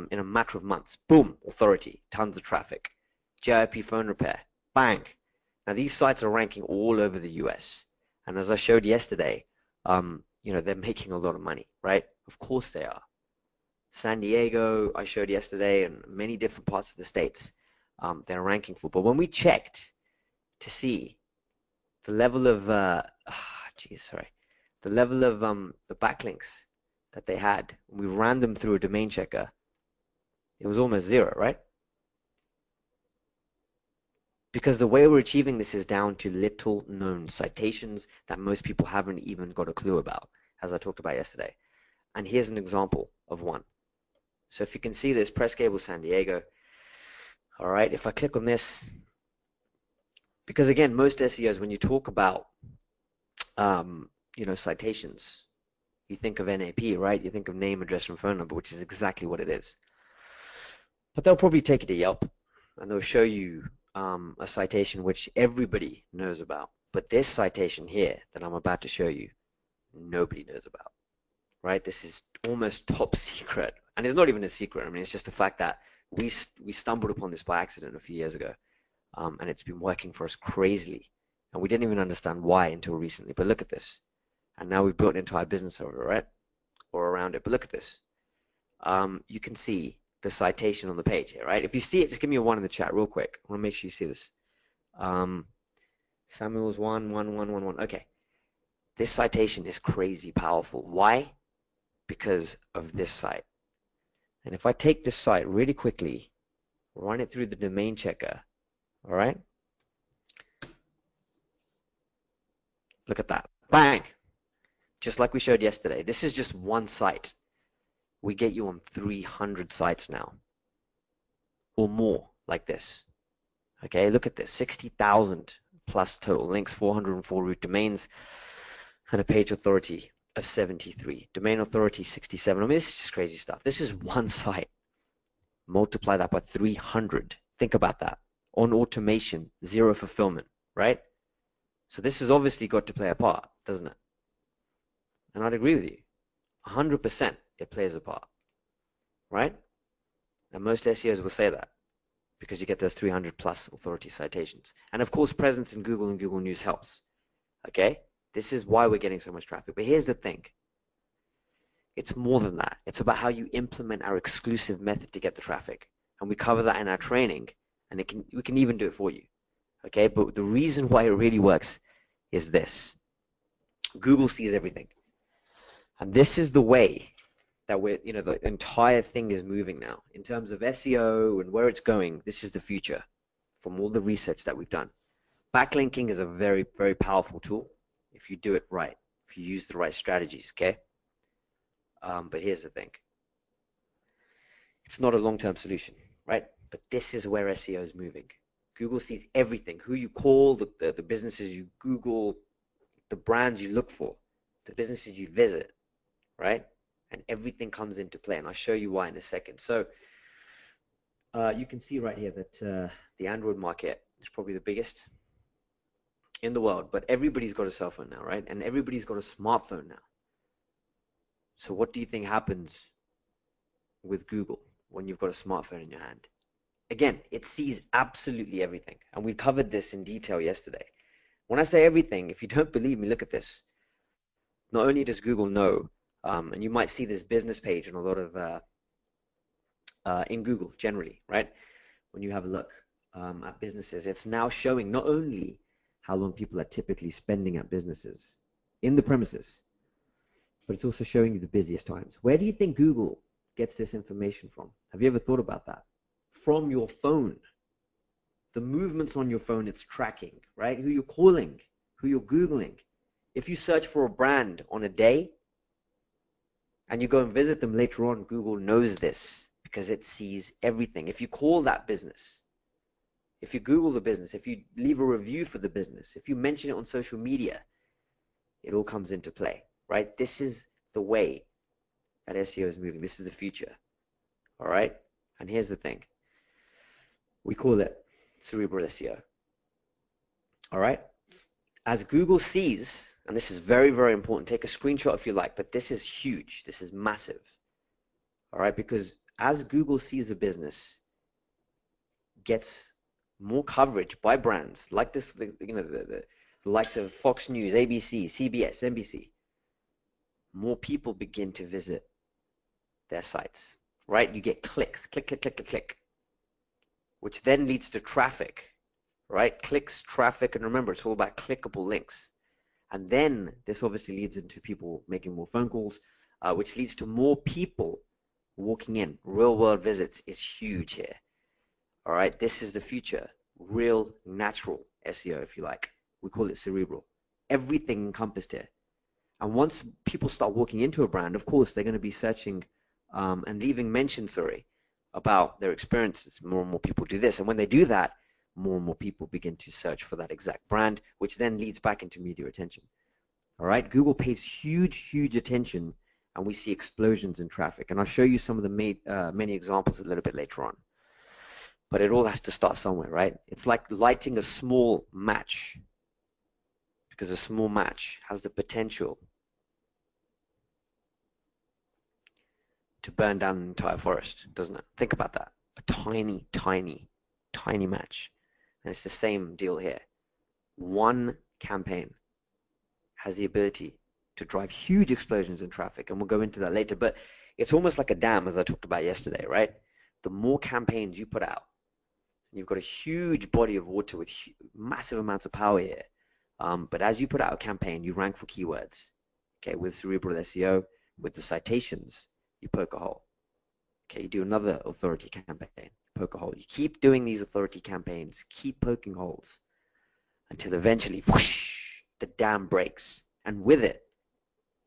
in a matter of months. Boom, authority, tons of traffic. JIP phone repair, bang. Now, these sites are ranking all over the US. And as I showed yesterday, they're making a lot of money, right? Of course they are. San Diego, I showed yesterday, and many different parts of the states, they're ranking for. But when we checked to see the level of, the level of the backlinks that they had, we ran them through a domain checker, it was almost zero, right? Because the way we're achieving this is down to little known citations that most people haven't even got a clue about, as I talked about yesterday. And here's an example of one. So if you can see this, Press Cable San Diego. All right, if I click on this, because again, most SEOs, when you talk about, citations, you think of NAP, right? You think of name, address, and phone number, which is exactly what it is. But they'll probably take it to Yelp, and they'll show you a citation which everybody knows about. But this citation here that I'm about to show you, nobody knows about, right? This is almost top secret. And it's not even a secret. I mean, it's just the fact that we stumbled upon this by accident a few years ago. And it's been working for us crazily. And we didn't even understand why until recently. But look at this. And now we've built an entire business over it, right? Or around it. But look at this. You can see the citation on the page here, right? If you see it, just give me a 1 in the chat real quick. I want to make sure you see this. Samuel's 11111. Okay. This citation is crazy powerful. Why? Because of this site. And if I take this site really quickly, run it through the domain checker, all right? Look at that. Bang! Just like we showed yesterday. This is just one site. We get you on 300 sites now. Or more, like this. Okay, look at this. 60,000 plus total links, 404 root domains, and a page authority of 73. Domain authority 67. I mean, this is just crazy stuff. This is one site. Multiply that by 300. Think about that. On automation, zero fulfillment, right? So this has obviously got to play a part, doesn't it? And I'd agree with you. 100% it plays a part, right? And most SEOs will say that because you get those 300 plus authority citations. And of course, presence in Google and Google News helps, okay? This is why we're getting so much traffic. But here's the thing. It's more than that. It's about how you implement our exclusive method to get the traffic. And we cover that in our training, and we can even do it for you. Okay, but the reason why it really works is this. Google sees everything. And this is the way that the entire thing is moving now in terms of SEO and where it's going. This is the future from all the research that we've done. Backlinking is a very, very powerful tool if you do it right, if you use the right strategies, okay? But here's the thing. It's not a long-term solution, right? But this is where SEO is moving. Google sees everything, who you call, the businesses you Google, the brands you look for, the businesses you visit, right? And everything comes into play. And I'll show you why in a second. So you can see right here that the Android market is probably the biggest in the world, but everybody's got a cell phone now, right? And everybody's got a smartphone now. So what do you think happens with Google when you've got a smartphone in your hand? Again, it sees absolutely everything. And we covered this in detail yesterday. When I say everything, if you don't believe me, look at this. Not only does Google know, and you might see this business page in a lot of, in Google generally, right? When you have a look at businesses, it's now showing not only how long people are typically spending at businesses in the premises, but it's also showing you the busiest times. Where do you think Google gets this information from? Have you ever thought about that? From your phone. The movements on your phone, it's tracking, right? Who you're calling, who you're Googling. If you search for a brand on a day and you go and visit them later on, Google knows this because it sees everything. If you call that business, if you Google the business, if you leave a review for the business, if you mention it on social media, it all comes into play, right? This is the way that SEO is moving. This is the future, all right? And here's the thing. We call it cerebral SEO, all right? As Google sees, and this is very, very important, take a screenshot if you like, but this is huge. This is massive, all right? Because as Google sees a business gets more coverage by brands like this, the likes of Fox News, ABC, CBS, NBC, more people begin to visit their sites, right? You get clicks, click, click, click, click, click, which then leads to traffic, right? Clicks, traffic, and remember, it's all about clickable links. And then this obviously leads into people making more phone calls, which leads to more people walking in. Real world visits is huge here. All right, this is the future. Real, natural SEO, if you like. We call it cerebral. Everything encompassed here. And once people start walking into a brand, of course, they're going to be searching and leaving mentions, about their experiences. More and more people do this. And when they do that, more and more people begin to search for that exact brand, which then leads back into media attention. All right, Google pays huge, huge attention, and we see explosions in traffic. And I'll show you some of the many examples a little bit later on. But it all has to start somewhere, right? It's like lighting a small match, because a small match has the potential to burn down an entire forest, doesn't it? Think about that. A tiny, tiny, tiny match. And it's the same deal here. One campaign has the ability to drive huge explosions in traffic, and we'll go into that later. But it's almost like a dam, as I talked about yesterday, right? The more campaigns you put out, you've got a huge body of water with massive amounts of power here. But as you put out a campaign, you rank for keywords. Okay, with cerebral SEO, with the citations, you poke a hole. Okay, you do another authority campaign, poke a hole. You keep doing these authority campaigns, keep poking holes until eventually, whoosh, the dam breaks. And with it,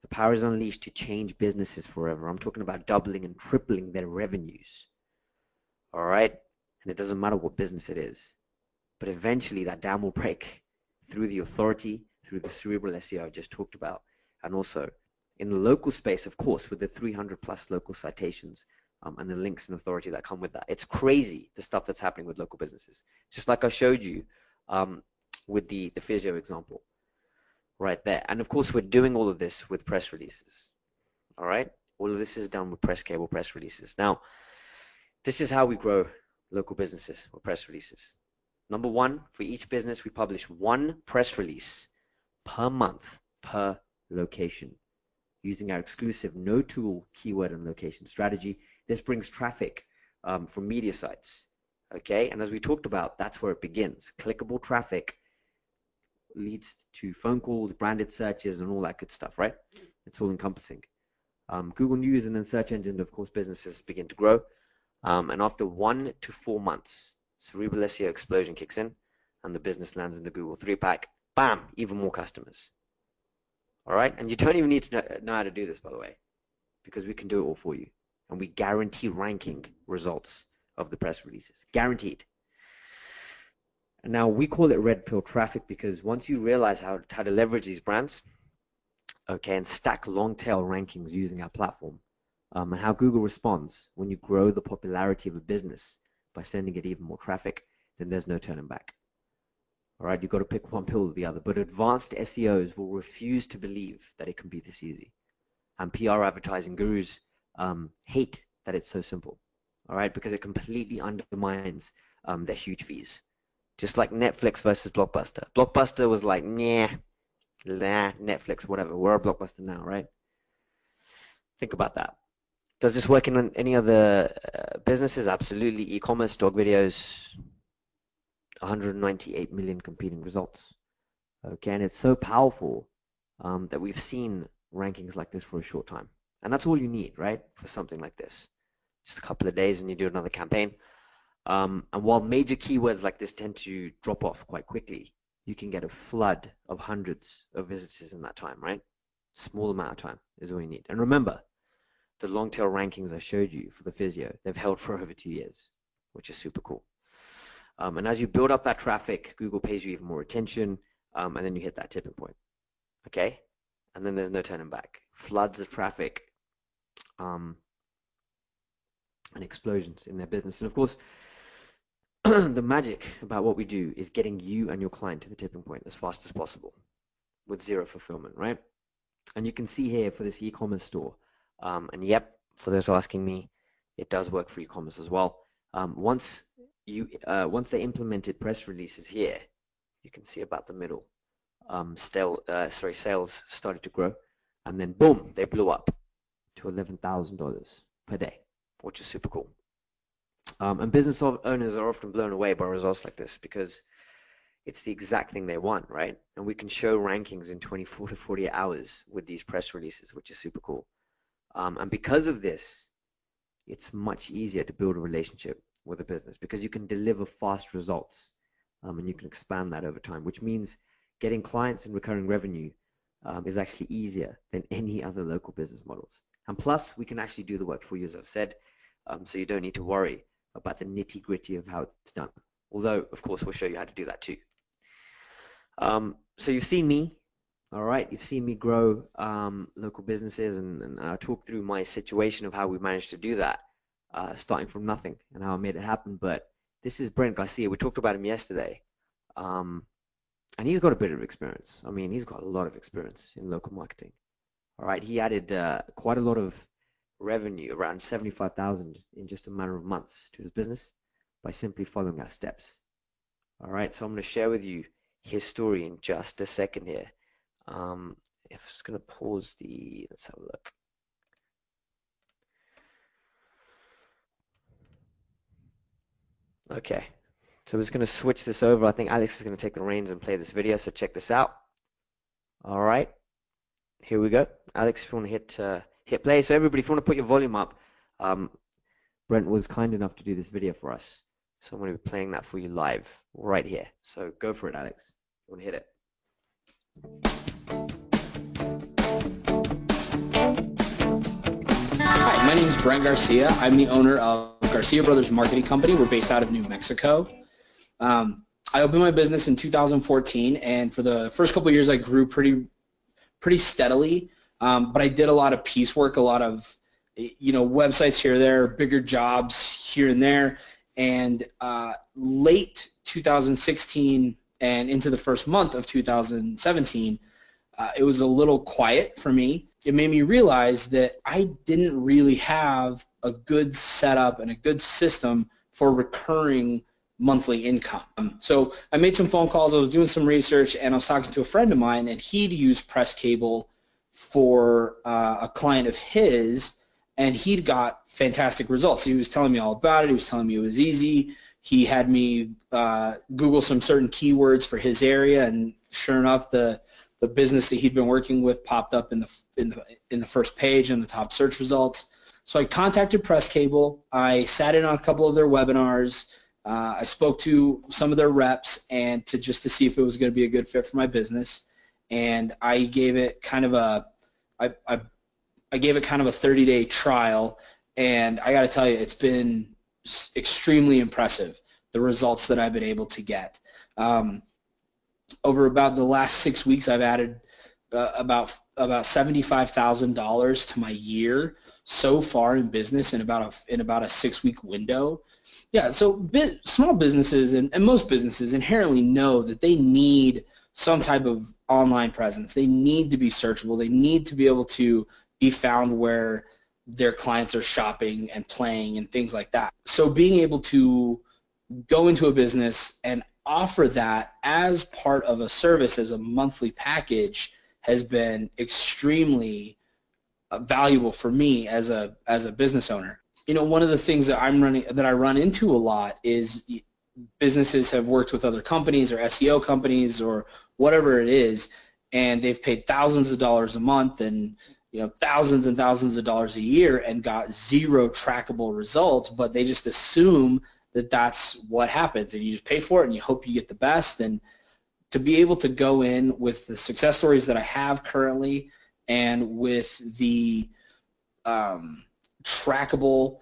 the power is unleashed to change businesses forever. I'm talking about doubling and tripling their revenues. All right? And it doesn't matter what business it is. But eventually that dam will break through the authority, through the cerebral SEO I just talked about, and also in the local space, of course, with the 300 plus local citations and the links and authority that come with that. It's crazy, the stuff that's happening with local businesses. Just like I showed you with the physio example right there. And of course, we're doing all of this with press releases. All right? All of this is done with press cable, press releases. Now, this is how we grow local businesses with press releases. Number one, for each business, we publish one press release per month per location using our exclusive no tool keyword and location strategy. This brings traffic from media sites. Okay, and as we talked about, that's where it begins. Clickable traffic leads to phone calls, branded searches, and all that good stuff, right? It's all encompassing. Google News, and then search engines, of course, businesses begin to grow. And after 1 to 4 months, cerebral SEO explosion kicks in, and the business lands in the Google 3-pack. Bam! Even more customers. All right? And you don't even need to know how to do this, by the way, because we can do it all for you. And we guarantee ranking results of the press releases. Guaranteed. And now we call it red pill traffic because once you realize how to leverage these brands, okay, and stack long tail rankings using our platform, and how Google responds when you grow the popularity of a business by sending it even more traffic, then there's no turning back. All right, you've got to pick one pill or the other. But advanced SEOs will refuse to believe that it can be this easy. And PR advertising gurus hate that it's so simple. All right, because it completely undermines their huge fees. Just like Netflix versus Blockbuster. Blockbuster was like, nah, Netflix, whatever. We're a Blockbuster now, right? Think about that. Does this work in any other businesses? Absolutely. E-commerce, dog videos, 198 million competing results. Okay, and it's so powerful that we've seen rankings like this for a short time. And that's all you need, right, for something like this. Just a couple of days and you do another campaign. And while major keywords like this tend to drop off quite quickly, you can get a flood of hundreds of visitors in that time, right? Small amount of time is all you need. And remember, the long tail rankings I showed you for the physio, they've held for over 2 years, which is super cool. And as you build up that traffic, Google pays you even more attention, and then you hit that tipping point, okay? And then there's no turning back. Floods of traffic and explosions in their business. And of course, the magic about what we do is getting you and your client to the tipping point as fast as possible with zero fulfillment, right? And you can see here for this e-commerce store, and yep, for those asking me, it does work for e-commerce as well. Once they implemented press releases here, you can see about the middle, sales started to grow, and then boom, they blew up to $11,000 per day, which is super cool. And business owners are often blown away by results like this because it's the exact thing they want, right? And we can show rankings in 24 to 48 hours with these press releases, which is super cool. And because of this, it's much easier to build a relationship with a business because you can deliver fast results, and you can expand that over time, which means getting clients and recurring revenue is actually easier than any other local business models. And plus, we can actually do the work for you, as I've said, so you don't need to worry about the nitty-gritty of how it's done. Although, of course, we'll show you how to do that too. So you've seen me, all right? You've seen me grow local businesses, and I talked through my situation of how we managed to do that, starting from nothing and how I made it happen. But this is Brent Garcia. We talked about him yesterday, and he's got a bit of experience. I mean, he's got a lot of experience in local marketing. All right, he added quite a lot of revenue, around 75,000 in just a matter of months to his business by simply following our steps. All right, so I'm going to share with you his story in just a second here. If I'm just going to pause let's have a look. Okay, so we're just going to switch this over. I think Alex is going to take the reins and play this video, so check this out. All right, here we go. Alex, if you want to hit play. So everybody, if you want to put your volume up, Brent was kind enough to do this video for us. So I'm going to be playing that for you live right here. So go for it, Alex. You want to hit it? Hi, my name is Brent Garcia. I'm the owner of Garcia Brothers Marketing Company. We're based out of New Mexico. I opened my business in 2014, and for the first couple of years, I grew pretty steadily. But I did a lot of piecework, a lot of websites here or there, bigger jobs here and there. And late 2016 and into the first month of 2017, it was a little quiet for me. It made me realize that I didn't really have a good setup and a good system for recurring monthly income. So I made some phone calls, I was doing some research, and I was talking to a friend of mine, and he'd used Press Cable for a client of his, and he'd got fantastic results. He was telling me all about it. He was telling me it was easy. He had me Google some certain keywords for his area, and sure enough, the the business that he'd been working with popped up in the first page in the top search results. So I contacted Press Cable. I sat in on a couple of their webinars. I spoke to some of their reps and just to see if it was going to be a good fit for my business. And I gave it kind of a 30-day trial, and I got to tell you, it's been extremely impressive, the results that I've been able to get. Over about the last 6 weeks, I've added about $75,000 to my year so far in business in about a 6-week window. Yeah, so small businesses and most businesses inherently know that they need some type of online presence. They need to be searchable. They need to be able to be found where their clients are shopping and playing and things like that. So being able to go into a business and offer that as part of a service, as a monthly package, has been extremely valuable for me as a business owner. You know, one of the things that I run into a lot is businesses have worked with other companies or SEO companies or whatever it is, and they've paid thousands of dollars a month and thousands and thousands of dollars a year and got zero trackable results, but they just assume that that's what happens, and you just pay for it and you hope you get the best. And to be able to go in with the success stories that I have currently and with the trackable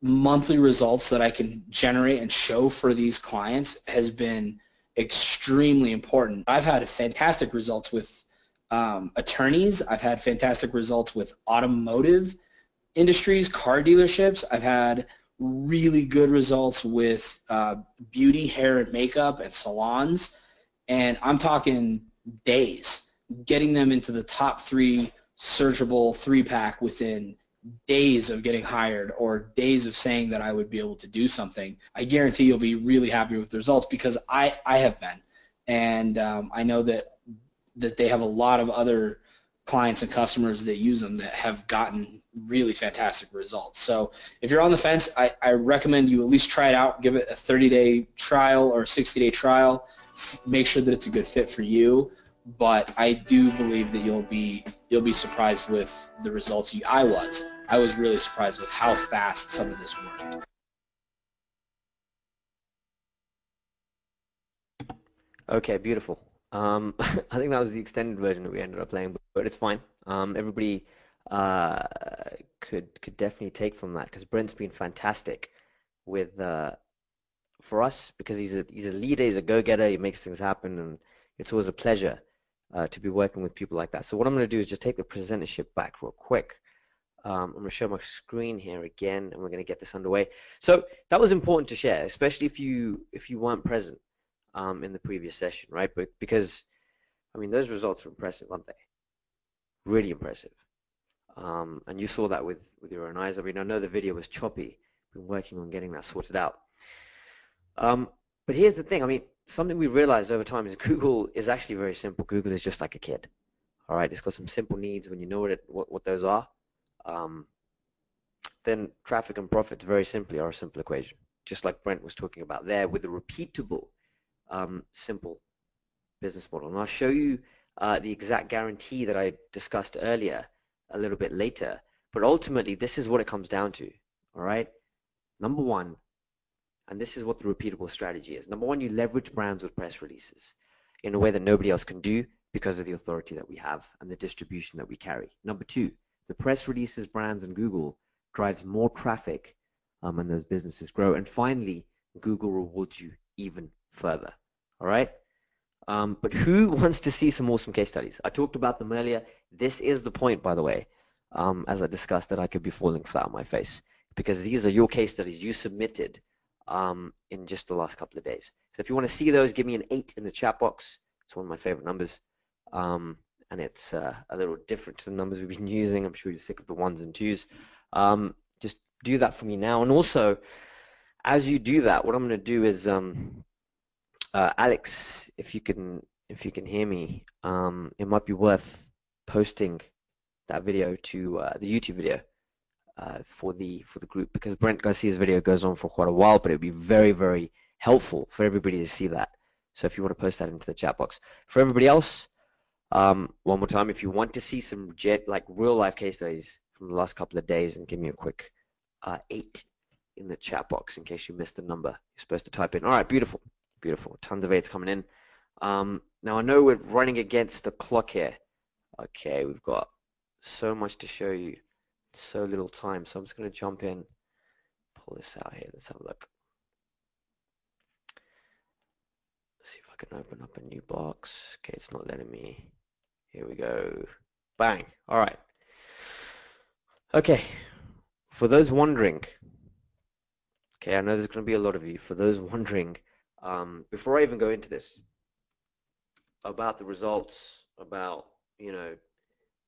monthly results that I can generate and show for these clients has been extremely important. I've had fantastic results with attorneys. I've had fantastic results with automotive industries, car dealerships. I've had really good results with beauty, hair, and makeup and salons. And I'm talking days, getting them into the top 3 searchable 3-pack within days of getting hired or days of saying that I would be able to do something. I guarantee you'll be really happy with the results because I have been. And I know that they have a lot of other clients and customers that use them that have gotten really fantastic results. So if you're on the fence, I recommend you at least try it out. Give it a 30-day trial or a 60-day trial. Make sure that it's a good fit for you. But I do believe that you'll be surprised with the results. I was really surprised with how fast some of this worked. Okay, beautiful. I think that was the extended version that we ended up playing, but it's fine. Everybody could definitely take from that because Brent's been fantastic with for us because he's a leader, he's a go-getter, he makes things happen, and it's always a pleasure to be working with people like that. So what I'm going to do is just take the presentership back real quick. I'm going to share my screen here again, and we're going to get this underway. So that was important to share, especially if you weren't present in the previous session, right? But because, I mean, those results are impressive, aren't they? Really impressive. And you saw that with your own eyes. I mean, I know the video was choppy. Been working on getting that sorted out. But here's the thing. I mean, something we realized over time is Google is actually very simple. Google is just like a kid. All right, it's got some simple needs. When you know what those are, then traffic and profits very simply are a simple equation. Just like Brent was talking about there with a repeatable, simple business model. And I'll show you the exact guarantee that I discussed earlier a little bit later. But ultimately, this is what it comes down to. All right, number one. And this is what the repeatable strategy is. Number one, you leverage brands with press releases in a way that nobody else can do because of the authority that we have and the distribution that we carry. Number two, the press releases, brands, and Google drives more traffic and those businesses grow. And finally, Google rewards you even further. All right? But who wants to see some awesome case studies? I talked about them earlier. This is the point, by the way, as I discussed, that I could be falling flat on my face because these are your case studies you submitted in just the last couple of days. So if you want to see those, give me an 8 in the chat box. It's one of my favorite numbers. And it's a little different to the numbers we've been using. I'm sure you're sick of the 1s and 2s. Just do that for me now. And also, as you do that, what I'm going to do is, Alex, if you can hear me, it might be worth posting that video to the YouTube video. For the group, because Brent Garcia's video goes on for quite a while, but it'd be very, very helpful for everybody to see that. So if you want to post that into the chat box. For everybody else, One more time, if you want to see some like real life case studies from the last couple of days, and give me a quick 8 in the chat box in case you missed the number you're supposed to type in. All right, beautiful, beautiful. Tons of 8s coming in. Now I know we're running against the clock here. Okay, we've got so much to show you, so little time. So I'm just going to jump in, pull this out here. Let's have a look. Let's see if I can open up a new box. Okay, it's not letting me. Here we go. Bang. All right. Okay. For those wondering, okay, I know there's going to be a lot of you. For those wondering, before I even go into this, about the results, about,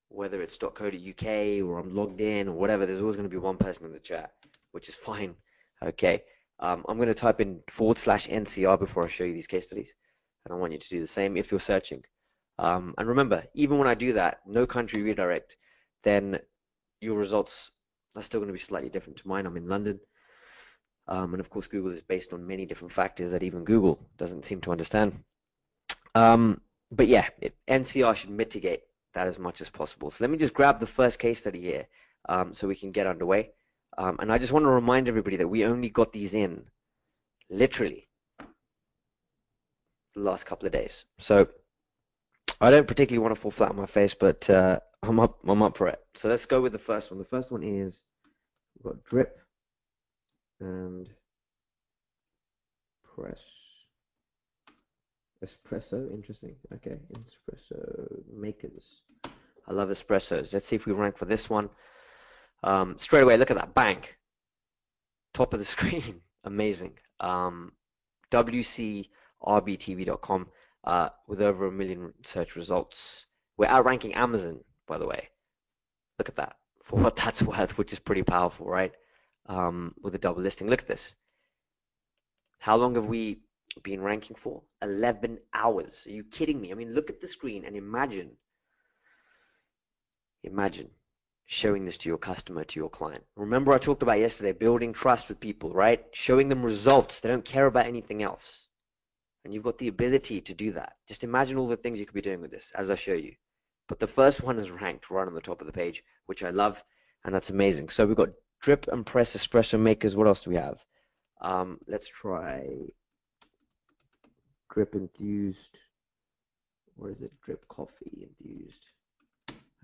whether it's .co.uk or I'm logged in or whatever, there's always going to be one person in the chat, which is fine. Okay. I'm going to type in /NCR before I show you these case studies. And I want you to do the same if you're searching. And remember, even when I do that, no country redirect, then your results are still going to be slightly different to mine. I'm in London. And of course, Google is based on many different factors that even Google doesn't seem to understand. But yeah, NCR should mitigate that as much as possible. So let me just grab the first case study here so we can get underway. And I just want to remind everybody that we only got these in literally the last couple of days. So I don't particularly want to fall flat on my face, but I'm up for it. So let's go with the first one. The first one is, we've got drip and press. Espresso, interesting. Okay, espresso makers. I love espressos. Let's see if we rank for this one. Straight away, look at that, bang. Top of the screen, amazing. WCRBTV.com with over 1 million search results. We're outranking Amazon, by the way. Look at that, for what that's worth, which is pretty powerful, right? With a double listing. Look at this. How long have we been ranking for? 11 hours. Are you kidding me? I mean, look at the screen and imagine showing this to your customer, to your client. Remember I talked about yesterday, building trust with people, right? Showing them results. They don't care about anything else. And you've got the ability to do that. Just imagine all the things you could be doing with this as I show you. But the first one is ranked right on the top of the page, which I love, and that's amazing. So we've got drip and press espresso makers. What else do we have? Let's try drip enthused. What is it? Drip coffee enthused.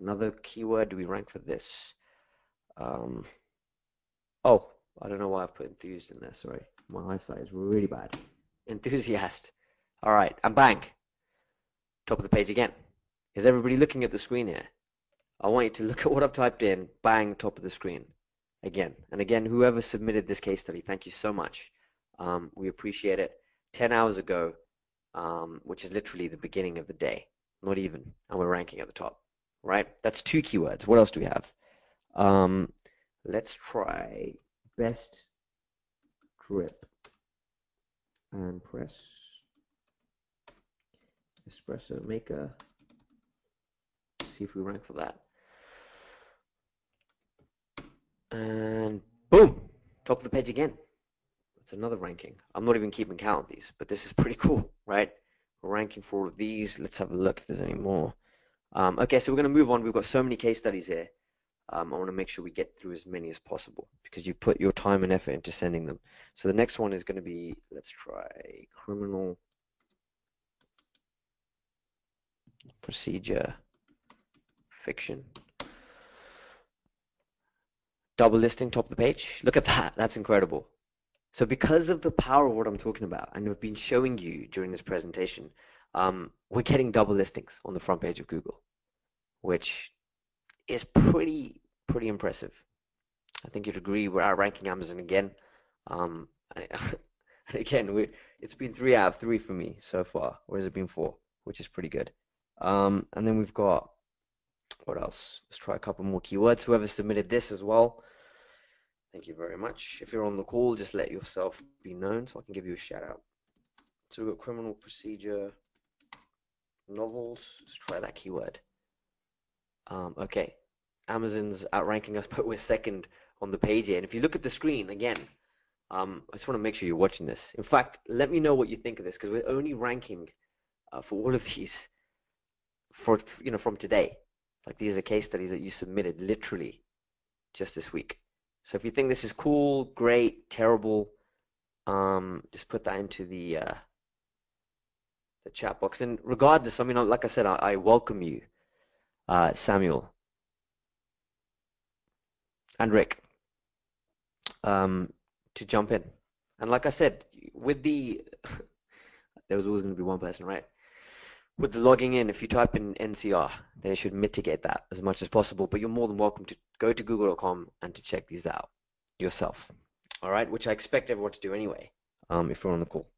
Another keyword. Do we rank for this? Oh, I don't know why I've put enthused in there. Sorry, my eyesight is really bad. Enthusiast. All right, and bang. Top of the page again. Is everybody looking at the screen here? I want you to look at what I've typed in. Bang, top of the screen. Again and again, whoever submitted this case study, thank you so much. We appreciate it. 10 hours ago, which is literally the beginning of the day, not even, and we're ranking at the top, right? That's 2 keywords. What else do we have? Let's try best drip and press espresso maker. See if we rank for that. And boom, top of the page again. That's another ranking. I'm not even keeping count of these, but this is pretty cool, right? We're ranking for all of these. Let's have a look if there's any more. Okay, so we're going to move on. We've got so many case studies here. I want to make sure we get through as many as possible because you put your time and effort into sending them. So the next one is going to be, let's try criminal procedure fiction. Double listing, top of the page. Look at that. That's incredible. So because of the power of what I'm talking about, and I've been showing you during this presentation, we're getting double listings on the front page of Google, which is pretty impressive. I think you'd agree we're outranking Amazon again. And again, it's been 3 out of 3 for me so far, or has it been 4, which is pretty good. And then we've got, what else? Let's try a couple more keywords. Whoever submitted this as well, thank you very much. If you're on the call, just let yourself be known so I can give you a shout out. So we've got criminal procedure novels. Let's try that keyword. Okay, Amazon's outranking us, but we're second on the page here. And if you look at the screen again, I just want to make sure you're watching this. In fact, let me know what you think of this because we're only ranking for all of these for from today. Like these are case studies that you submitted literally just this week. So if you think this is cool, great, terrible, just put that into the chat box. And regardless, I mean, like I said, I welcome you, Samuel and Rick, to jump in. And like I said, with the there was always going to be one person, right? With the logging in, if you type in NCR, they should mitigate that as much as possible. But you're more than welcome to go to google.com and to check these out yourself. All right, which I expect everyone to do anyway, if you're on the call.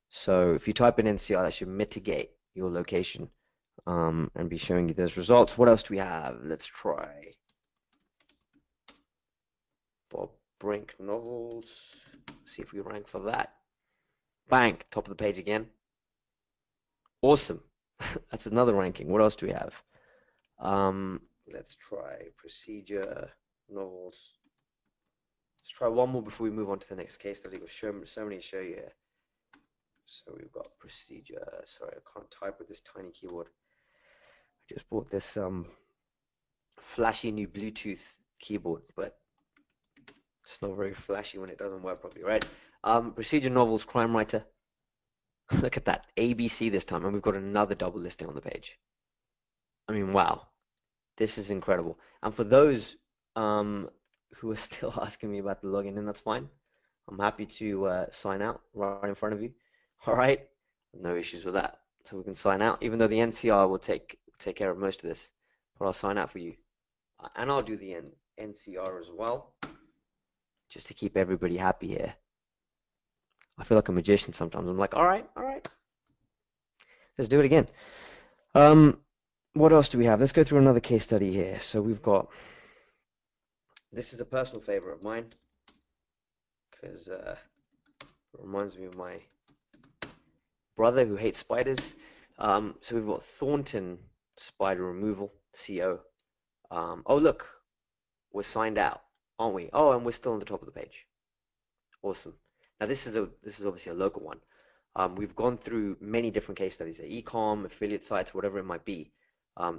So if you type in NCR, that should mitigate your location and be showing you those results. What else do we have? Let's try Bob Brink novels. See if we rank for that. Bang, top of the page again. Awesome. That's another ranking. What else do we have? Let's try procedure novels. Let's try one more before we move on to the next case study. We'll show so many to show you here. So we've got procedure. Sorry, I can't type with this tiny keyboard. I just bought this flashy new Bluetooth keyboard, but it's not very flashy when it doesn't work properly, right? Procedure novels, crime writer. Look at that, ABC this time, and we've got another double listing on the page. I mean, wow, this is incredible. And for those who are still asking me about the login, and that's fine. I'm happy to sign out right in front of you. All right, no issues with that. So we can sign out, even though the NCR will take care of most of this. But I'll sign out for you, and I'll do the NCR as well, just to keep everybody happy here. I feel like a magician sometimes. I'm like, all right, let's do it again. What else do we have? Let's go through another case study here. So we've got, this is a personal favorite of mine, because it reminds me of my brother who hates spiders. So we've got Thornton Spider Removal, CO. Oh, look, we're signed out, aren't we? Oh, and we're still on the top of the page. Awesome. Now this is obviously a local one. We've gone through many different case studies, e-com, affiliate sites, whatever it might be.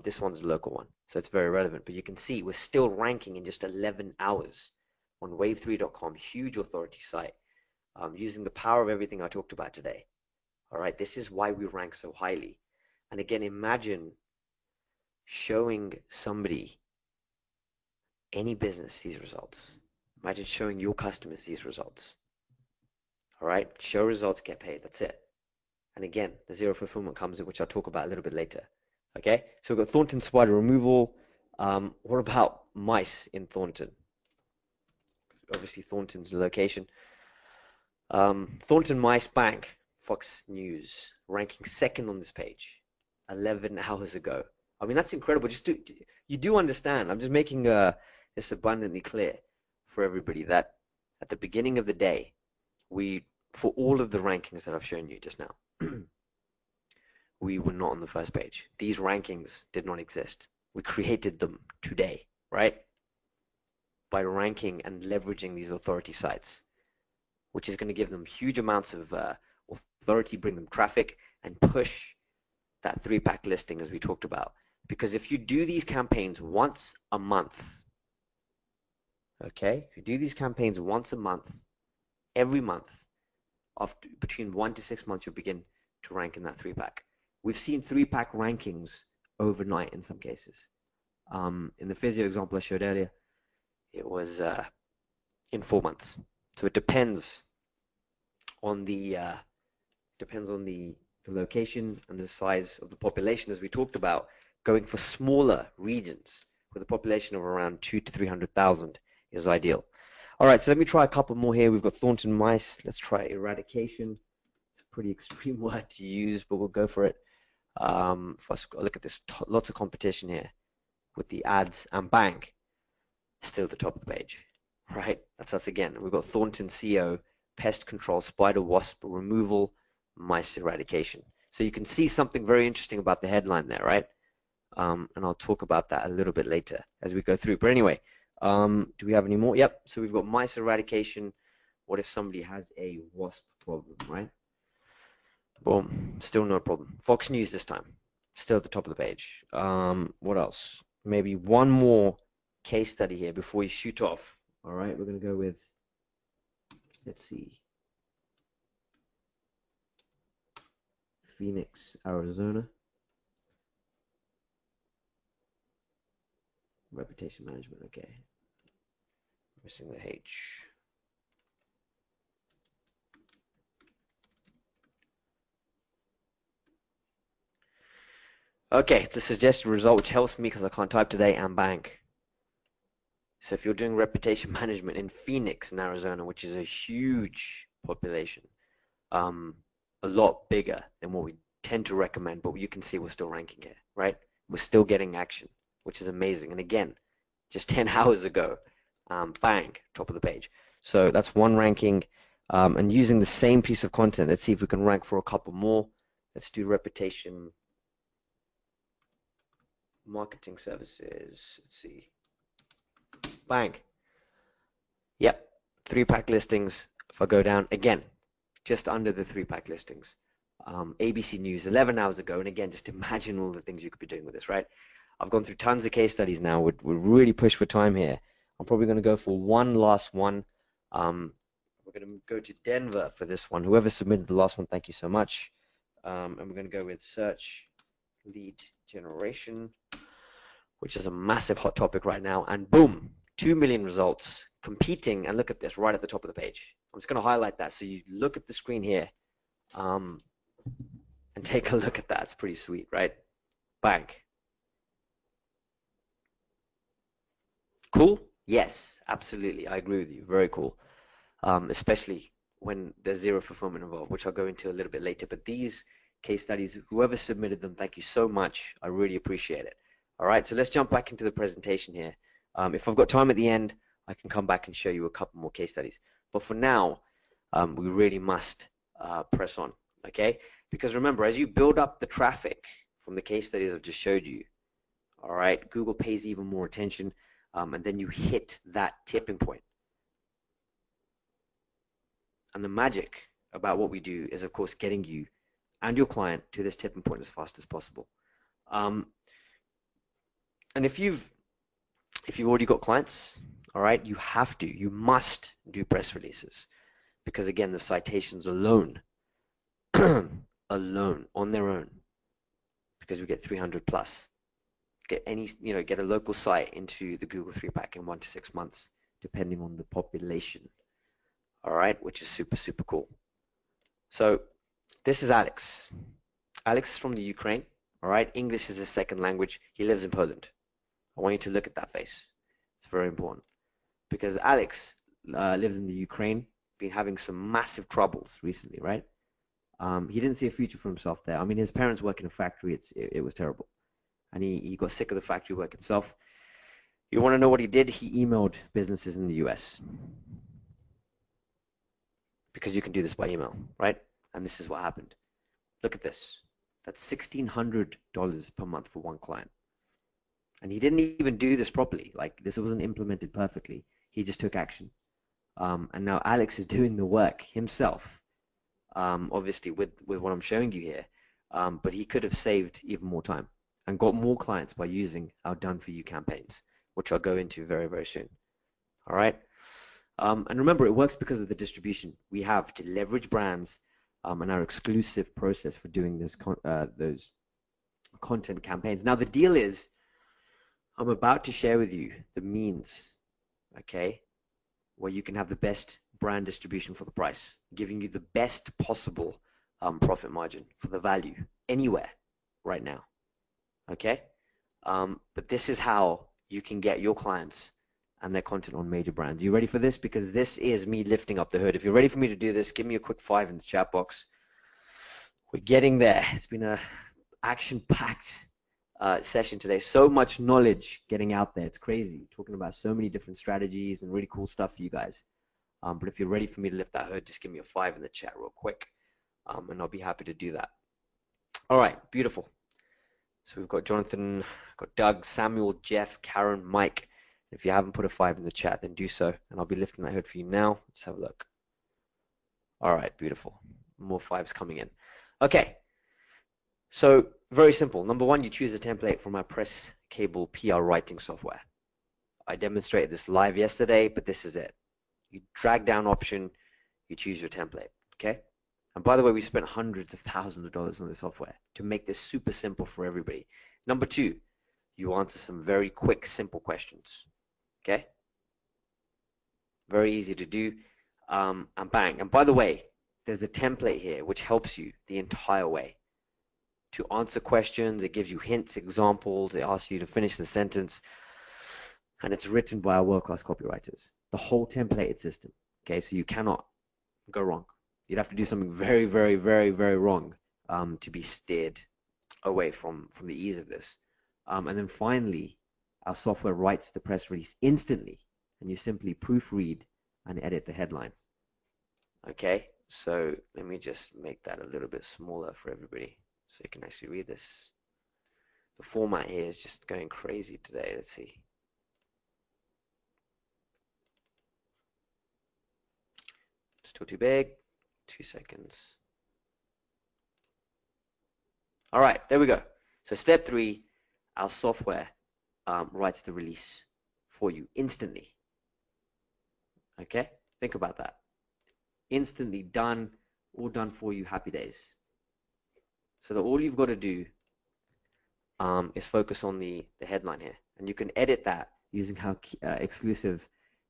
This one's a local one, so it's very relevant. But you can see we're still ranking in just 11 hours on wave3.com, huge authority site, using the power of everything I talked about today. All right, this is why we rank so highly. And again, imagine showing somebody, any business, these results. Imagine showing your customers these results. All right, show results, get paid. That's it. And again, the zero fulfillment comes in, which I'll talk about a little bit later. Okay, so we've got Thornton Spider Removal. What about mice in Thornton? Obviously, Thornton's the location. Thornton Mice Bank, Fox News, ranking second on this page, 11 hours ago. I mean, that's incredible. You do understand. I'm just making this abundantly clear for everybody that at the beginning of the day, for all of the rankings that I've shown you just now, we were not on the first page. These rankings did not exist. We created them today, right? By ranking and leveraging these authority sites, which is going to give them huge amounts of authority, bring them traffic, and push that 3-pack listing as we talked about. Because if you do these campaigns once a month, okay, if you do these campaigns once a month, every month, after between 1 to 6 months, you'll begin to rank in that 3-pack. We've seen 3-pack rankings overnight in some cases. In the physio example I showed earlier, it was in 4 months. So it depends on the location and the size of the population, as we talked about. Going for smaller regions with a population of around 200,000 to 300,000 is ideal. All right, so let me try a couple more here. We've got Thornton Mice. Let's try eradication. It's a pretty extreme word to use, but we'll go for it. First, look at this. Lots of competition here with the ads, and bang, still at the top of the page. Right, that's us again. We've got Thornton CO, pest control, spider wasp removal, mice eradication. So you can see something very interesting about the headline there, right? And I'll talk about that a little bit later as we go through. But anyway, do we have any more? Yep. So we've got mice eradication. What if somebody has a wasp problem, right? Boom. Still no problem. Fox News this time. Still at the top of the page. What else? Maybe one more case study here before we shoot off. All right, we're going to go with, let's see, Phoenix, Arizona. Reputation management, okay. Missing the H. Okay, it's a suggested result which helps me because I can't type today, and bank. So if you're doing reputation management in Phoenix in Arizona, which is a huge population, a lot bigger than what we tend to recommend, but you can see we're still ranking here, right? We're still getting action, which is amazing. And again, just 10 hours ago, bang, top of the page. So that's one ranking, and using the same piece of content. Let's see if we can rank for a couple more. Let's do reputation marketing services. Let's see. Bang. Yep. 3-pack listings. If I go down again, just under the 3-pack listings. ABC News 11 hours ago. And again, just imagine all the things you could be doing with this, right? I've gone through tons of case studies now. We're really pushed for time here. I'm probably going to go for one last one. We're going to go to Denver for this one. Whoever submitted the last one, thank you so much. And we're going to go with search lead generation, which is a massive hot topic right now. And boom, 2 million results competing. And look at this right at the top of the page. I'm just going to highlight that so you look at the screen here and take a look at that. It's pretty sweet, right? Bang. Cool? Yes, absolutely. I agree with you. Very cool. Especially when there's zero fulfillment involved, which I'll go into a little bit later. But these case studies, whoever submitted them, thank you so much. I really appreciate it. All right, so let's jump back into the presentation here. If I've got time at the end, I can come back and show you a couple more case studies. But for now, we really must press on, okay? Because remember, as you build up the traffic from the case studies I've just showed you, all right, Google pays even more attention, and then you hit that tipping point. And the magic about what we do is, of course, getting you and your client to this tipping point as fast as possible. And if you've already got clients, all right, you must do press releases, because again, the citations alone, on their own, because we get 300 plus, get a local site into the Google 3-pack in 1 to 6 months, depending on the population. All right, which is super, super cool. So this is Alex. Alex is from the Ukraine. All right, English is his second language. He lives in Poland. I want you to look at that face. It's very important, because Alex lives in the Ukraine, been having some massive troubles recently, right? He didn't see a future for himself there. I mean, his parents work in a factory. It was terrible. And he got sick of the factory work himself. You want to know what he did? He emailed businesses in the US. Because you can do this by email, right? And this is what happened. Look at this. That's $1,600 per month for one client. And he didn't even do this properly. Like, this wasn't implemented perfectly. He just took action. And now Alex is doing the work himself, obviously with what I'm showing you here. But he could have saved even more time and got more clients by using our Done For You campaigns, which I'll go into very, very soon. All right. And remember, it works because of the distribution we have to leverage brands, and our exclusive process for doing those content campaigns. Now, the deal is, I'm about to share with you the means, okay, where you can have the best brand distribution for the price, giving you the best possible profit margin for the value anywhere right now, okay? But this is how you can get your clients and their content on major brands. You ready for this? Because this is me lifting up the hood. If you're ready for me to do this, give me a quick 5 in the chat box. We're getting there. It's been a action-packed session today. So much knowledge getting out there. It's crazy. Talking about so many different strategies and really cool stuff for you guys. But if you're ready for me to lift that hood, just give me a 5 in the chat real quick, and I'll be happy to do that. All right, beautiful. So we've got Jonathan, got Doug, Samuel, Jeff, Karen, Mike. If you haven't put a 5 in the chat, then do so, and I'll be lifting that hood for you now. Let's have a look. All right, beautiful. More 5s coming in. Okay. So very simple. Number one, you choose a template for my press cable PR writing software. I demonstrated this live yesterday, but this is it. You drag down option, you choose your template, okay? And by the way, we spent hundreds of thousands of dollars on this software to make this super simple for everybody. Number two, you answer some very quick, simple questions, okay? Very easy to do, and bang. And by the way, there's a template here which helps you the entire way to answer questions. It gives you hints, examples. It asks you to finish the sentence, and it's written by our world-class copywriters. The whole templated system, okay? So you cannot go wrong. You'd have to do something very, very, very, very wrong to be steered away from the ease of this. And then finally, our software writes the press release instantly, and you simply proofread and edit the headline. Okay, so let me just make that a little bit smaller for everybody so you can actually read this. The format here is just going crazy today. Let's see. Still too big. 2 seconds. All right, there we go. So step 3, our software writes the release for you instantly. Okay, think about that. Instantly done, all done for you, happy days. So that all you've got to do is focus on the headline here. And you can edit that using our exclusive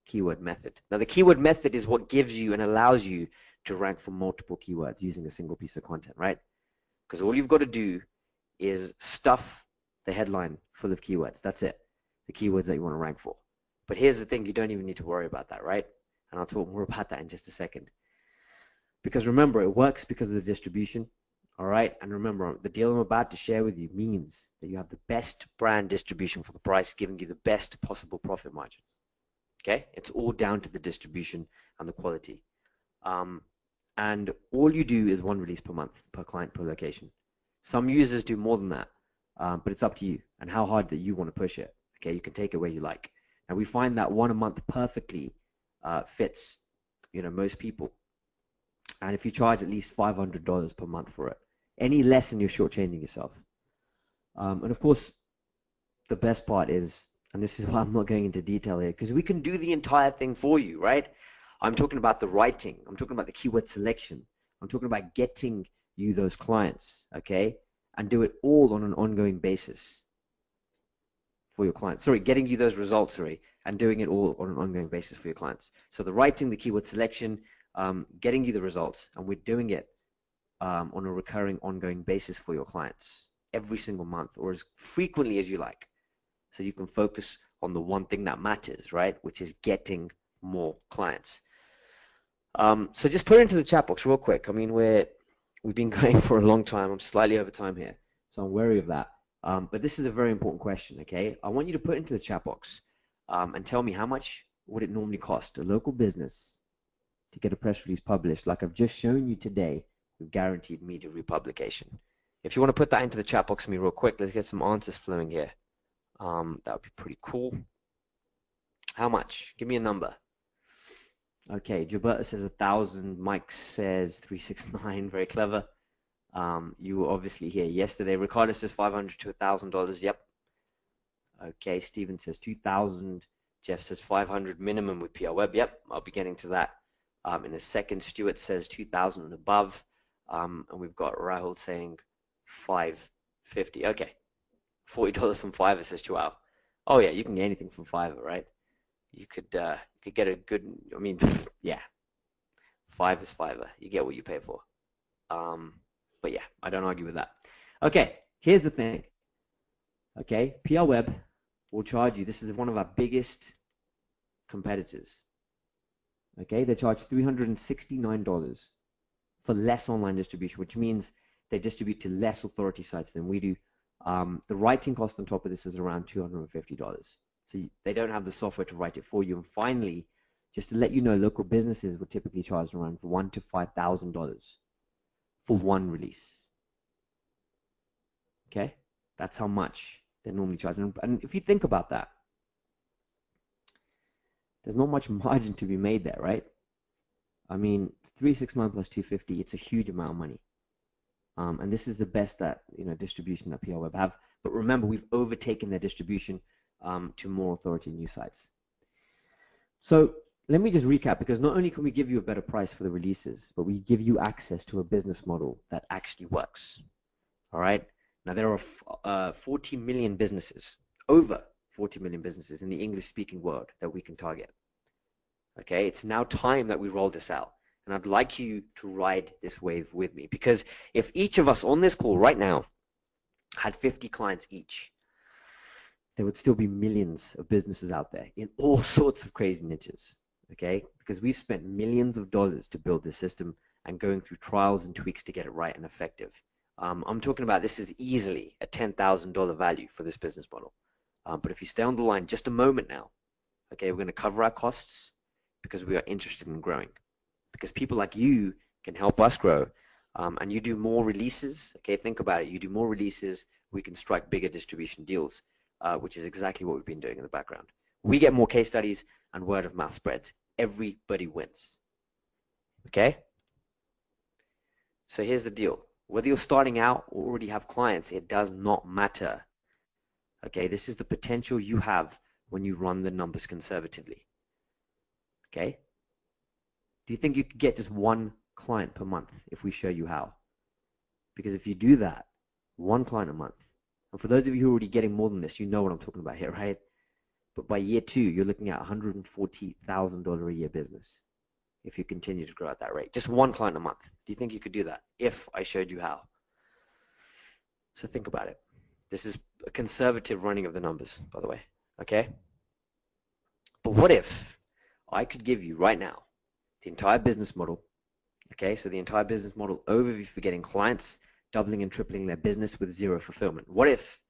keyword method. Now the keyword method is what gives you and allows you to rank for multiple keywords using a single piece of content, right? Because all you've got to do is stuff the headline full of keywords. That's it. The keywords that you want to rank for. But here's the thing, you don't even need to worry about that, right? And I'll talk more about that in just a second. Because remember, it works because of the distribution, all right? And remember, the deal I'm about to share with you means that you have the best brand distribution for the price, giving you the best possible profit margin. Okay? It's all down to the distribution and the quality. And all you do is 1 release per month, per client, per location. Some users do more than that, but it's up to you and how hard that you want to push it. Okay, you can take it where you like. And we find that 1 a month perfectly fits, most people. And if you charge at least $500 per month for it, any less and you're shortchanging yourself. And of course, the best part is, and this is why I'm not going into detail here, because we can do the entire thing for you, right? I'm talking about the writing. I'm talking about the keyword selection. I'm talking about getting you those clients, okay? And do it all on an ongoing basis for your clients. Sorry, getting you those results, sorry, and doing it all on an ongoing basis for your clients. So the writing, the keyword selection, getting you the results, and we're doing it on a recurring, ongoing basis for your clients every single month or as frequently as you like. So you can focus on the one thing that matters, right? Which is getting more clients. So just put it into the chat box real quick. I mean, we've been going for a long time. I'm slightly over time here, so I'm wary of that. But this is a very important question, okay? I want you to put into the chat box and tell me how much would it normally cost a local business to get a press release published like I've just shown you today with guaranteed media republication. If you want to put that into the chat box for me real quick, let's get some answers flowing here. That would be pretty cool. How much? Give me a number. Okay, Gilberto says 1,000. Mike says 369. Very clever. You were obviously here yesterday. Ricardo says $500 to $1,000. Yep. Okay, Steven says 2,000. Jeff says 500 minimum with PR Web. Yep, I'll be getting to that in a second. Stuart says 2,000 and above. And we've got Rahul saying 550. Okay, $40 from Fiverr, says Chuao. Oh yeah, you can get anything from Fiverr, right? You could get a good, I mean, yeah, Fiverr is Fiverr. You get what you pay for. But yeah, I don't argue with that. Okay, here's the thing. Okay, PR Web will charge you. This is one of our biggest competitors. Okay, they charge $369 for less online distribution, which means they distribute to less authority sites than we do. The writing cost on top of this is around $250. So they don't have the software to write it for you. And finally, just to let you know, local businesses would typically charge around $1,000 to $5,000 for 1 release. Okay, that's how much they normally charge. And if you think about that, there's not much margin to be made there, right? I mean, 369 plus 250, it's a huge amount of money. And this is the best that distribution that PRWeb have. But remember, we've overtaken their distribution to more authority news sites. So let me just recap, because not only can we give you a better price for the releases, but we give you access to a business model that actually works. All right. Now, there are 40 million businesses, over 40 million businesses in the English-speaking world that we can target. Okay. It's now time that we roll this out. And I'd like you to ride this wave with me, because if each of us on this call right now had 50 clients each, there would still be millions of businesses out there in all sorts of crazy niches. Okay, because we've spent millions of dollars to build this system and going through trials and tweaks to get it right and effective. I'm talking about this is easily a $10,000 value for this business model. But if you stay on the line just a moment now, okay, we're going to cover our costs because we are interested in growing. Because people like you can help us grow, and you do more releases. Okay, think about it. You do more releases, we can strike bigger distribution deals, which is exactly what we've been doing in the background. We get more case studies and word of mouth spreads. Everybody wins. Okay? So here's the deal. Whether you're starting out or already have clients, it does not matter. Okay? This is the potential you have when you run the numbers conservatively. Okay? Do you think you could get just one client per month if we show you how? Because if you do that, one client a month, and for those of you who are already getting more than this, you know what I'm talking about here, right? But by year 2, you're looking at $140,000 a year business if you continue to grow at that rate. Just one client a month. Do you think you could do that if I showed you how? So think about it. This is a conservative running of the numbers, by the way, okay? But what if I could give you right now the entire business model, okay? So the entire business model overview for getting clients, doubling and tripling their business with zero fulfillment. What if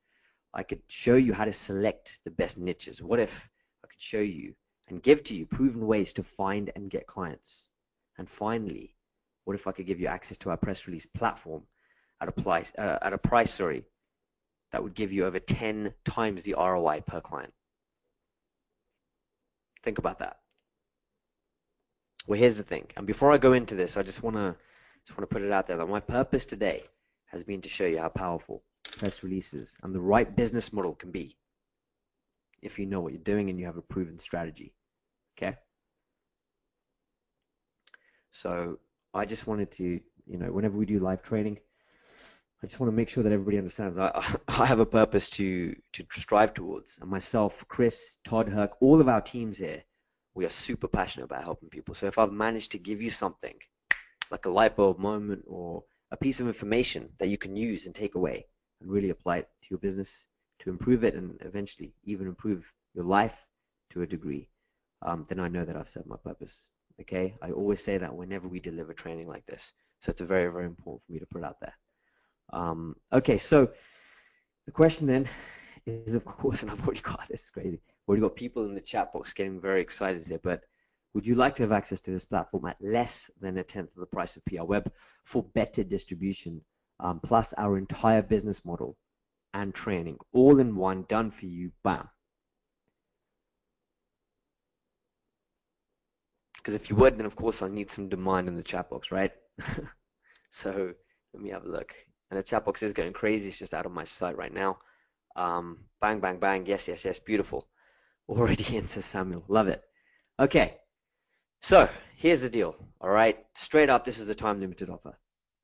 I could show you how to select the best niches? What if I could show you and give to you proven ways to find and get clients? And finally, what if I could give you access to our press release platform at a price, that would give you over 10 times the ROI per client? Think about that. Well, here's the thing. And before I go into this, I just want to put it out there that my purpose today has been to show you how powerful press releases and the right business model can be if you know what you're doing and you have a proven strategy. Okay? So I just wanted to, whenever we do live training, I just want to make sure that everybody understands I have a purpose to strive towards. And myself, Chris, Todd, Herc, all of our teams here, we are super passionate about helping people. So if I've managed to give you something like a light bulb moment or a piece of information that you can use and take away and really apply it to your business to improve it and eventually even improve your life to a degree, then I know that I've served my purpose. Okay? I always say that whenever we deliver training like this. So it's very, very important for me to put out there. Okay, so the question then is, of course, and I've already got this, is crazy. I've already got people in the chat box getting very excited here, but would you like to have access to this platform at less than 1/10 of the price of PRWeb for better distribution, plus our entire business model and training, all in one, done for you, bam. Because if you would, then of course I need some demand in the chat box, right? So let me have a look. And the chat box is going crazy. It's just out of my sight right now. Bang, bang, bang. Yes, yes, yes. Beautiful. Already into Samuel. Love it. Okay. So here's the deal. All right. Straight up, this is a time limited offer.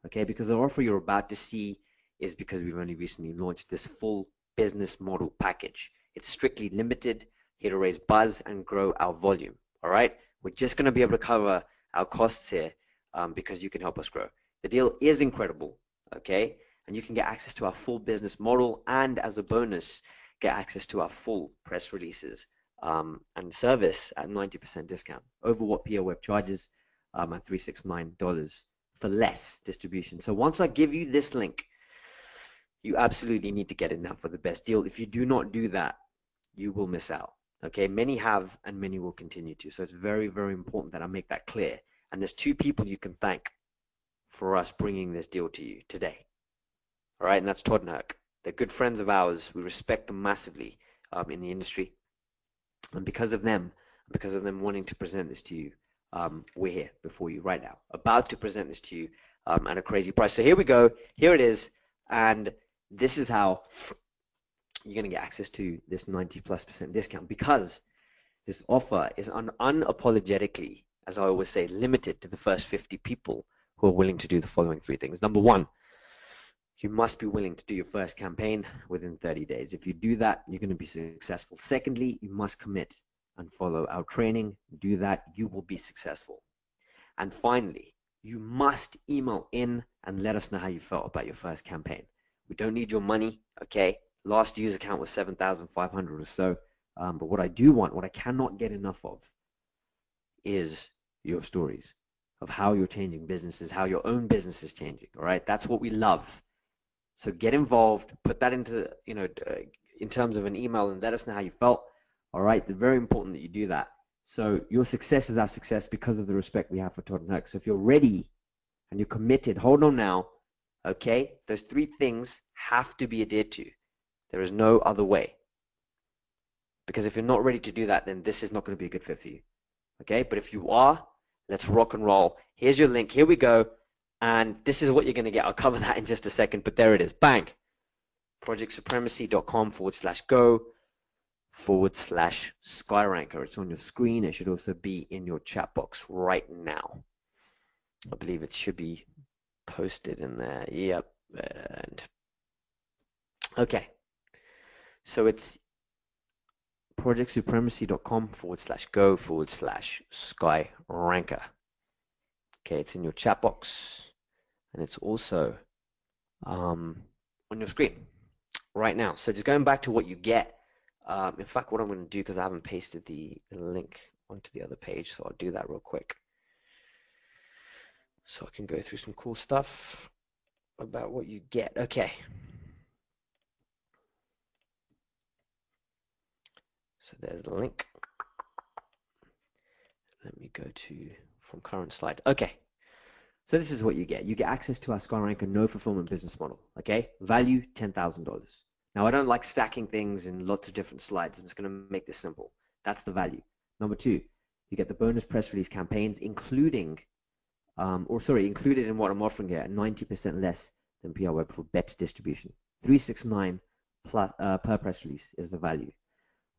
Okay. Because the offer you're about to see is because we've only recently launched this full business model package. It's strictly limited, here to raise buzz and grow our volume. All right. We're just going to be able to cover our costs here because you can help us grow. The deal is incredible. Okay, and you can get access to our full business model, and as a bonus, get access to our full press releases and service at 90% discount over what PRWeb charges at $369 for less distribution. So once I give you this link, you absolutely need to get it now for the best deal. If you do not do that, you will miss out. Okay, many have and many will continue to. So it's very, very important that I make that clear. And there's 2 people you can thank for us bringing this deal to you today. All right, and that's Todd and Herc. They're good friends of ours. We respect them massively in the industry. And because of them wanting to present this to you, we're here before you right now, about to present this to you and a crazy price. So here we go. Here it is. And this is how you're going to get access to this 90+% discount, because this offer is unapologetically, as I always say, limited to the first 50 people who are willing to do the following 3 things. Number 1, you must be willing to do your first campaign within 30 days. If you do that, you're going to be successful. Secondly, you must commit and follow our training. Do that, you will be successful. And finally, you must email in and let us know how you felt about your first campaign. We don't need your money, okay? Last user count was 7,500 or so. But what I do want, what I cannot get enough of, is your stories of how you're changing businesses, how your own business is changing, all right? That's what we love. So get involved, put that into, in terms of an email, and let us know how you felt, all right? It's very important that you do that. So your success is our success because of the respect we have for Todd and Herc. So if you're ready and you're committed, hold on now, okay? Those 3 things have to be adhered to. There is no other way. Because if you're not ready to do that, then this is not going to be a good fit for you, okay? But if you are, let's rock and roll. Here's your link. Here we go. And this is what you're going to get. I'll cover that in just a second, but there it is. Bang. projectsupremacy.com/go/SkyRanker. It's on your screen. It should also be in your chat box right now. I believe it should be posted in there. Yep. And okay. So it's projectsupremacy.com/go/SkyRanker. Okay, it's in your chat box, and it's also on your screen right now. So just going back to what you get. In fact, what I'm going to do, because I haven't pasted the link onto the other page, so I'll do that real quick. So I can go through some cool stuff about what you get. Okay. So there's the link. Let me go to from current slide. Okay. So this is what you get. You get access to our SkyRanker no fulfillment business model. Okay. Value $10,000. Now I don't like stacking things in lots of different slides. I'm just going to make this simple. That's the value. Number 2, you get the bonus press release campaigns, included in what I'm offering here at 90% less than PR Web for better distribution. $369 plus per press release is the value.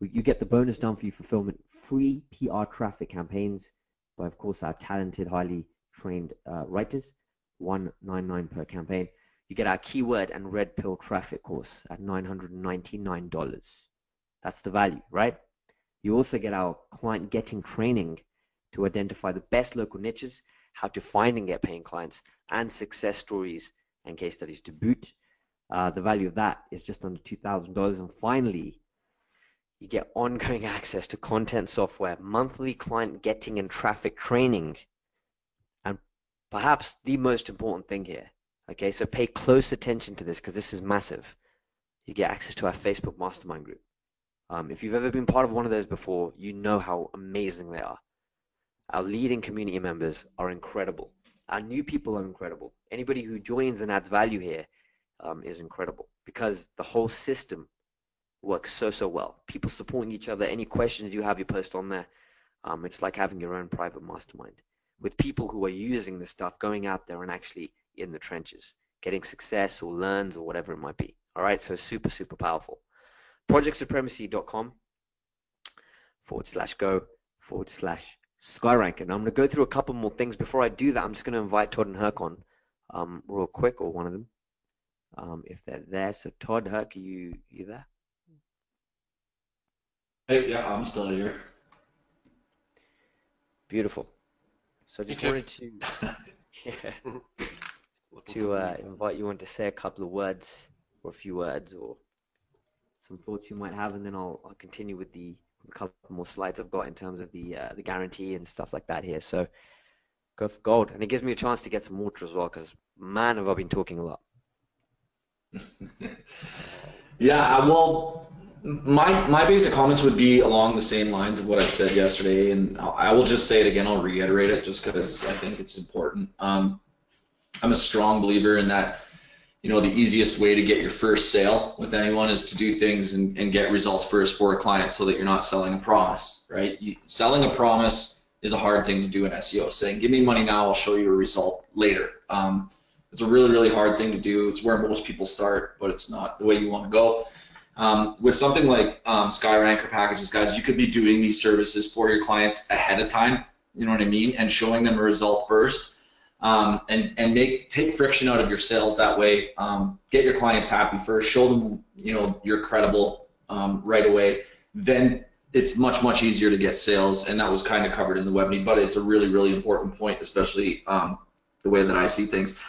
You get the bonus done for you fulfillment, free PR traffic campaigns by, of course, our talented, highly trained writers, $199 per campaign. You get our keyword and red pill traffic course at $999. That's the value, right? You also get our client getting training to identify the best local niches, how to find and get paying clients, and success stories and case studies to boot. The value of that is just under $2,000. And finally, you get ongoing access to content software, monthly client getting and traffic training, and perhaps the most important thing here. Okay, so pay close attention to this because this is massive. You get access to our Facebook mastermind group. If you've ever been part of one of those before, you know how amazing they are. Our leading community members are incredible. Our new people are incredible. Anybody who joins and adds value here is incredible because the whole system works so well. People supporting each other. Any questions you have, you post on there. It's like having your own private mastermind with people who are using the stuff, going out there and actually in the trenches, getting success or learns or whatever it might be. All right, so super powerful. projectsupremacy.com/go/SkyRanker. Now I'm going to go through a couple more things. Before I do that, I'm just going to invite Todd and Herc on real quick, or one of them, if they're there. So Todd, Herc, are you there? Hey, yeah, I'm still here. Beautiful. So I just wanted to invite you on to say a couple of words, or a few words, or some thoughts you might have, and then I'll continue with the couple more slides I've got in terms of the guarantee and stuff like that here. So go for gold, and it gives me a chance to get some water as well, because man, have I been talking a lot. Yeah, well, my basic comments would be along the same lines of what I said yesterday, and I will just say it again. I'll reiterate it just because I think it's important. I'm a strong believer in that. You know, the easiest way to get your first sale with anyone is to do things and get results first for a client, so that you're not selling a promise, right? Selling a promise is a hard thing to do in SEO. Saying, give me money now, I'll show you a result later. It's a really, really hard thing to do. It's where most people start, but it's not the way you want to go. With something like SkyRanker packages, guys, you could be doing these services for your clients ahead of time, you know what I mean, and showing them a result first, and take friction out of your sales that way. Get your clients happy first, show them, you know, you're credible right away. Then it's much, much easier to get sales, and that was kind of covered in the webinar, but it's a really, really important point, especially the way that I see things.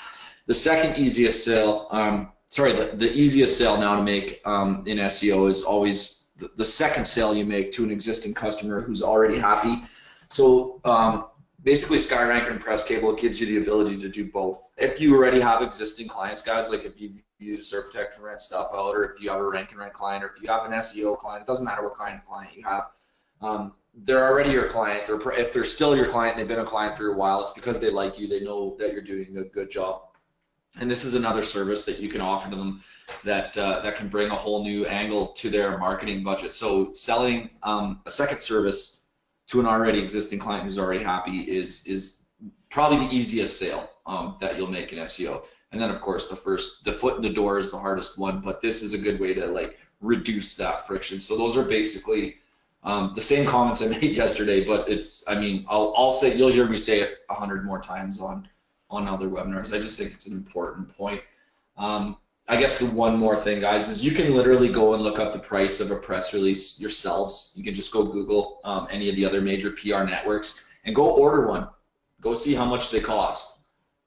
The second easiest sale, the easiest sale now to make in SEO is always the second sale you make to an existing customer who's already happy. So basically SkyRanker and Press Cable gives you the ability to do both. If you already have existing clients, guys, like if you use SERPTech to rent stuff out, or if you have a rank and rent client, or if you have an SEO client, it doesn't matter what kind of client you have. They're already your client. If they're still your client, they've been a client for a while, it's because they like you, they know that you're doing a good job. And this is another service that you can offer to them that can bring a whole new angle to their marketing budget. So selling a second service to an already existing client who's already happy is probably the easiest sale that you'll make in SEO. And then of course the foot in the door is the hardest one, but this is a good way to like reduce that friction. So those are basically the same comments I made yesterday, but it's, I mean, I'll say, you'll hear me say it 100 more times on other webinars. I just think it's an important point. I guess the one more thing, guys, is you can literally go and look up the price of a press release yourselves. You can just go Google any of the other major PR networks and go order one. Go see how much they cost.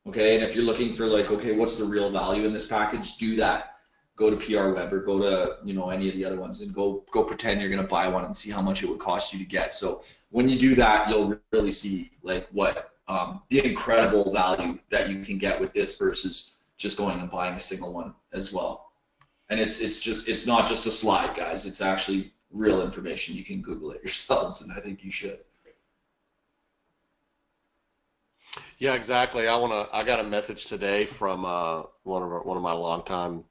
Okay, and if you're looking for like, okay, what's the real value in this package? Do that. Go to PR Web or go to, you know, any of the other ones and go pretend you're gonna buy one and see how much it would cost you to get. So when you do that, you'll really see like what the incredible value that you can get with this versus just going and buying a single one as well. And it's not just a slide, guys. It's actually real information. You can Google it yourselves, and I think you should. Yeah, exactly. I got a message today from one of my longtime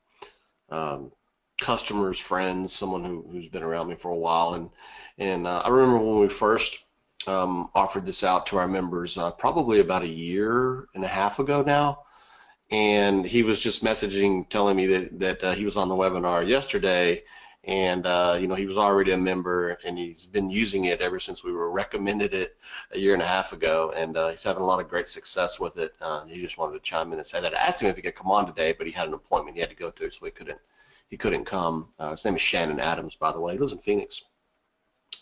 customers, friends, someone who's been around me for a while, and I remember when we first offered this out to our members probably about a year and a half ago now, and he was just messaging telling me that he was on the webinar yesterday, and you know, he was already a member and he's been using it ever since we were recommended it a year and a half ago, and he's having a lot of great success with it. He just wanted to chime in and say that. I asked him if he could come on today, but he had an appointment he had to go to, so he couldn't come. His name is Shannon Adams, by the way. He lives in Phoenix.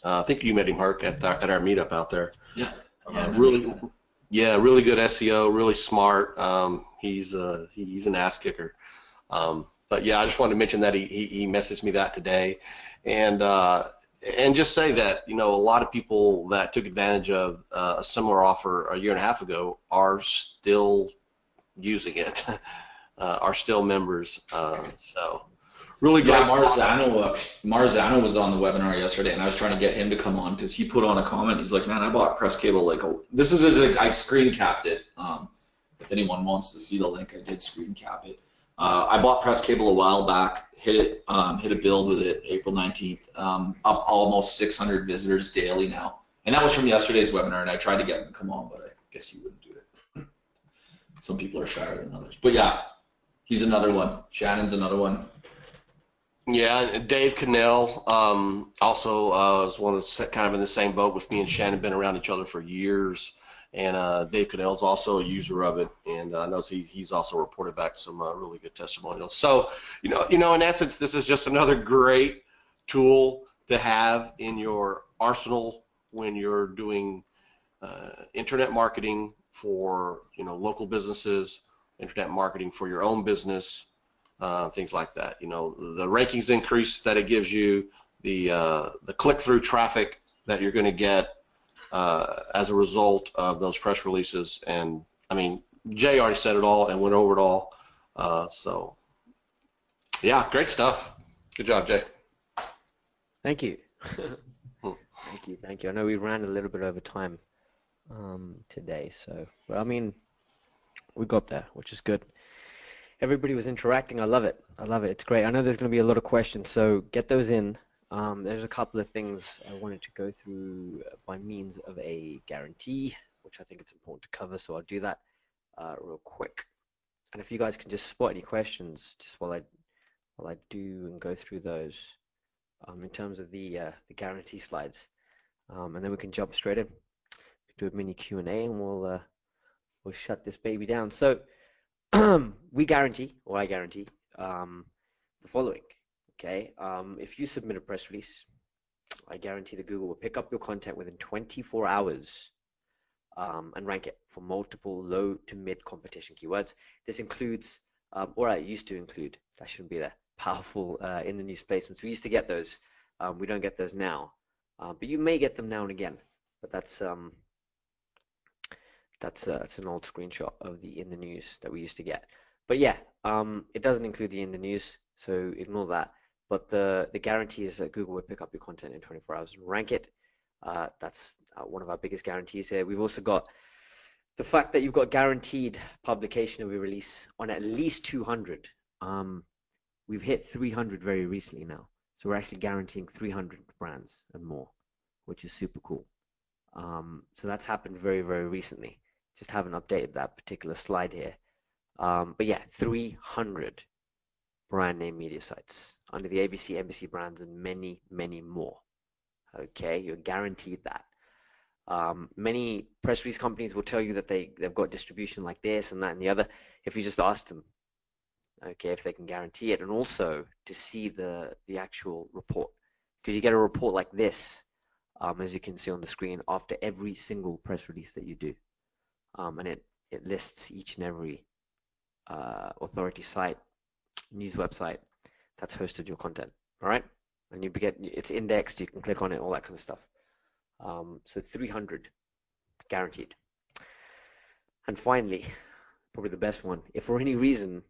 I think you met him, Herc, at our meetup out there. Yeah. Really good SEO, really smart. He's an ass kicker. But yeah, I just wanted to mention that he messaged me that today, and just say that, you know, a lot of people that took advantage of a similar offer a year and a half ago are still using it, are still members. So. Really great. Yeah, Marzano was on the webinar yesterday, and I was trying to get him to come on because he put on a comment. He's like, "Man, I bought Press Cable like this is as I screen capped it. If anyone wants to see the link, I did screen cap it. I bought Press Cable a while back. Hit a build with it April 19th. Up almost 600 visitors daily now, and that was from yesterday's webinar. And I tried to get him to come on, but I guess he wouldn't do it. Some people are shyer than others, but yeah, he's another one. Shannon's another one. Yeah, Dave Cannell also is one of kind of in the same boat with me and Shannon, been around each other for years, and Dave Cannell's also a user of it, and I know he's also reported back some really good testimonials. So, you know, in essence, this is just another great tool to have in your arsenal when you're doing internet marketing for, you know, local businesses, internet marketing for your own business. Things like that. You know, the rankings increase that it gives you, the click-through traffic that you're going to get as a result of those press releases. And I mean, Jay already said it all and went over it all. So yeah, great stuff. Good job, Jay. Thank you. Thank you. I know we ran a little bit over time today, so but I mean, we got there, which is good. Everybody was interacting. I love it. It's great. I know there's going to be a lot of questions, so get those in. There's a couple of things I wanted to go through by means of a guarantee, which I think it's important to cover, so I'll do that real quick. And if you guys can just spot any questions just while I do and go through those in terms of the guarantee slides, and then we can jump straight in. Do a mini Q&A, and we'll shut this baby down. So we guarantee, or I guarantee, the following. Okay, if you submit a press release, I guarantee that Google will pick up your content within 24 hours and rank it for multiple low to mid competition keywords. This includes, or it used to include, that shouldn't be there, powerful in the news placements. We used to get those. We don't get those now, but you may get them now and again. But that's an old screenshot of the in the news that we used to get. But yeah, it doesn't include the in the news, so ignore that. But the guarantee is that Google will pick up your content in 24 hours and rank it. That's one of our biggest guarantees here. We've also got the fact that you've got guaranteed publication of your release on at least 200. We've hit 300 very recently now. So we're actually guaranteeing 300 brands and more, which is super cool. So that's happened very, very recently. Just haven't updated that particular slide here. But yeah, 300 brand name media sites under the ABC, NBC brands, and many, many more. Okay, you're guaranteed that. Many press release companies will tell you that they've got distribution like this and that and the other. If you just ask them, okay, if they can guarantee it, and also to see the actual report, because you get a report like this, as you can see on the screen, after every single press release that you do, and it lists each and every authority site, news website that's hosted your content. All right, and it's indexed. You can click on it, all that kind of stuff. So 300 guaranteed. And finally, probably the best one, if for any reason,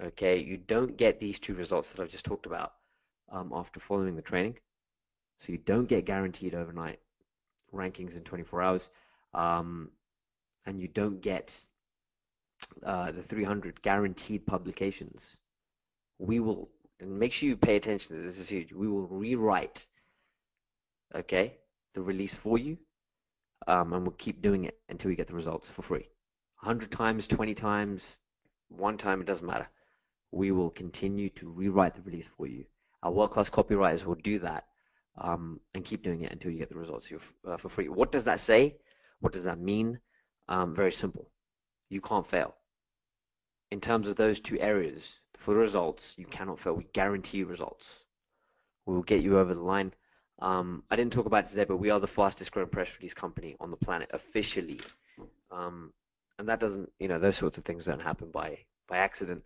okay, you don't get these two results that I've just talked about after following the training, so you don't get guaranteed overnight rankings in 24 hours, and you don't get the 300 guaranteed publications, we will, and make sure you pay attention to this, this is huge, we will rewrite, okay, the release for you, and we'll keep doing it until you get the results for free. 100 times, 20 times, one time, it doesn't matter. We will continue to rewrite the release for you. Our world-class copywriters will do that, and keep doing it until you get the results for free. What does that say? What does that mean? Very simple. You can't fail. In terms of those two areas, for the results, you cannot fail. We guarantee you results. We will get you over the line. I didn't talk about it today, but we are the fastest growing press release company on the planet officially. And that doesn't, those sorts of things don't happen by accident.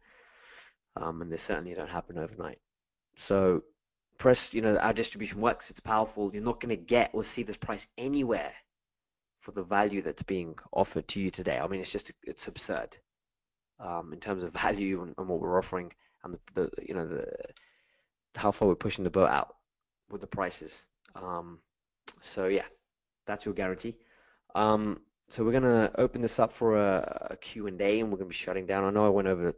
And they certainly don't happen overnight. So press, our distribution works. It's powerful. You're not going to get or see this price anywhere for the value that's being offered to you today. I mean, it's absurd in terms of value and what we're offering, and the how far we're pushing the boat out with the prices. So yeah, that's your guarantee. So we're gonna open this up for a Q&A, and we're gonna be shutting down. I know I went over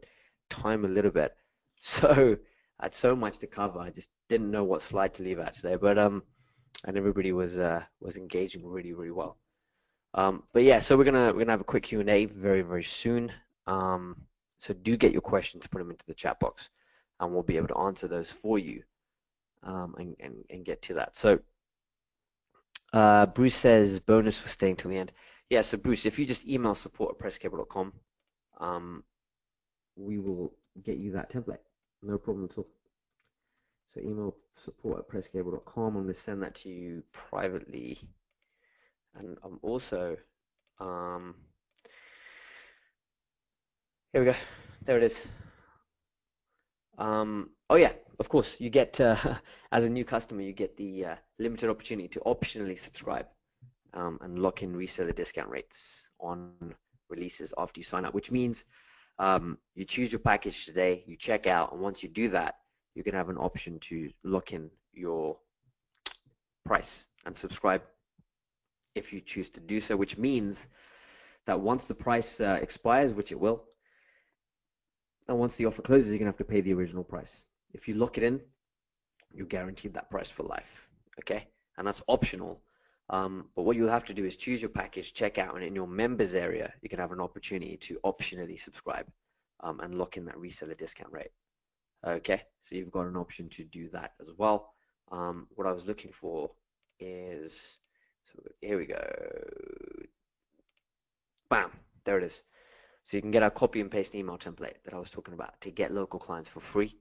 time a little bit, so I had so much to cover. I just didn't know what slide to leave out today, but and everybody was engaging really, really well. But yeah, so we're gonna have a quick Q&A very, very soon. So do get your questions, put them into the chat box, and we'll be able to answer those for you, and get to that. So Bruce says bonus for staying till the end. Yeah, so Bruce, if you just email support@presscable.com, we will get you that template. No problem at all. So email support@presscable.com. I'm going to send that to you privately. And I'm also, here we go. There it is. Oh yeah, of course, you get, as a new customer, you get the limited opportunity to optionally subscribe and lock in reseller discount rates on releases after you sign up, which means you choose your package today, you check out, and once you do that, you can have an option to lock in your price and subscribe if you choose to do so, which means that once the price expires, which it will, and once the offer closes, you're going to have to pay the original price. If you lock it in, you're guaranteed that price for life. Okay, and that's optional. But what you'll have to do is choose your package, check out, and in your members area, you can have an opportunity to optionally subscribe and lock in that reseller discount rate. Okay, so you've got an option to do that as well. What I was looking for is, so here we go. Bam, there it is. So you can get our copy and paste email template that I was talking about to get local clients for free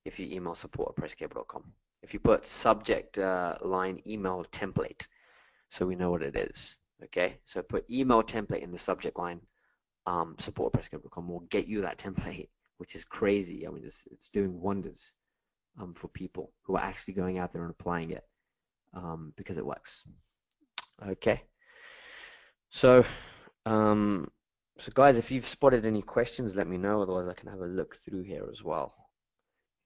if you email support@presscable.com. If you put subject line email template, so we know what it is. Okay, so put email template in the subject line, support@presscable.com will get you that template, which is crazy. I mean, it's doing wonders for people who are actually going out there and applying it because it works. Okay, so guys, if you've spotted any questions, let me know. Otherwise, I can have a look through here as well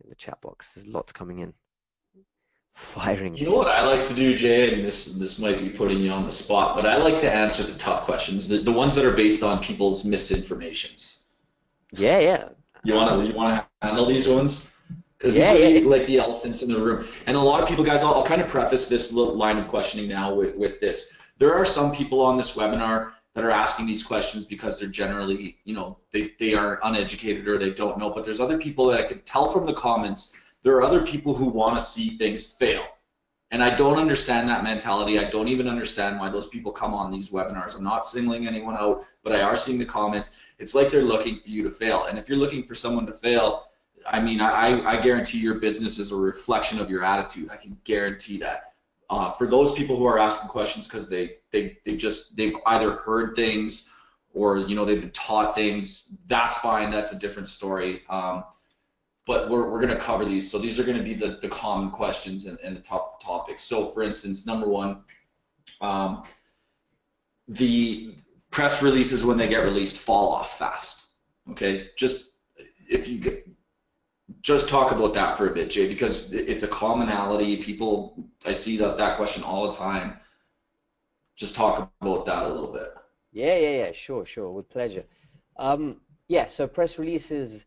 in the chat box. There's lots coming in. Firing. You know what I like to do, Jay, and this might be putting you on the spot, but I like to answer the tough questions, the ones that are based on people's misinformations. Yeah. You wanna handle these ones? Because Yeah, these are like the elephants in the room. And a lot of people, guys, I'll kind of preface this little line of questioning now with this. There are some people on this webinar that are asking these questions because they're generally, they are uneducated or they don't know. But there's other people that I could tell from the comments, there are other people who want to see things fail. And I don't understand that mentality. I don't even understand why those people come on these webinars. I'm not singling anyone out, but I are seeing the comments. It's like they're looking for you to fail. And if you're looking for someone to fail, I mean, I guarantee your business is a reflection of your attitude. I can guarantee that. For those people who are asking questions because they've either heard things or they've been taught things, that's fine. That's a different story. But we're going to cover these. So these are going to be the common questions and the tough topics. So for instance, number one, the press releases when they get released fall off fast. Okay, just talk about that for a bit, Jay, because it's a commonality. I see that question all the time. Just talk about that a little bit. Yeah, sure, with pleasure. So press releases,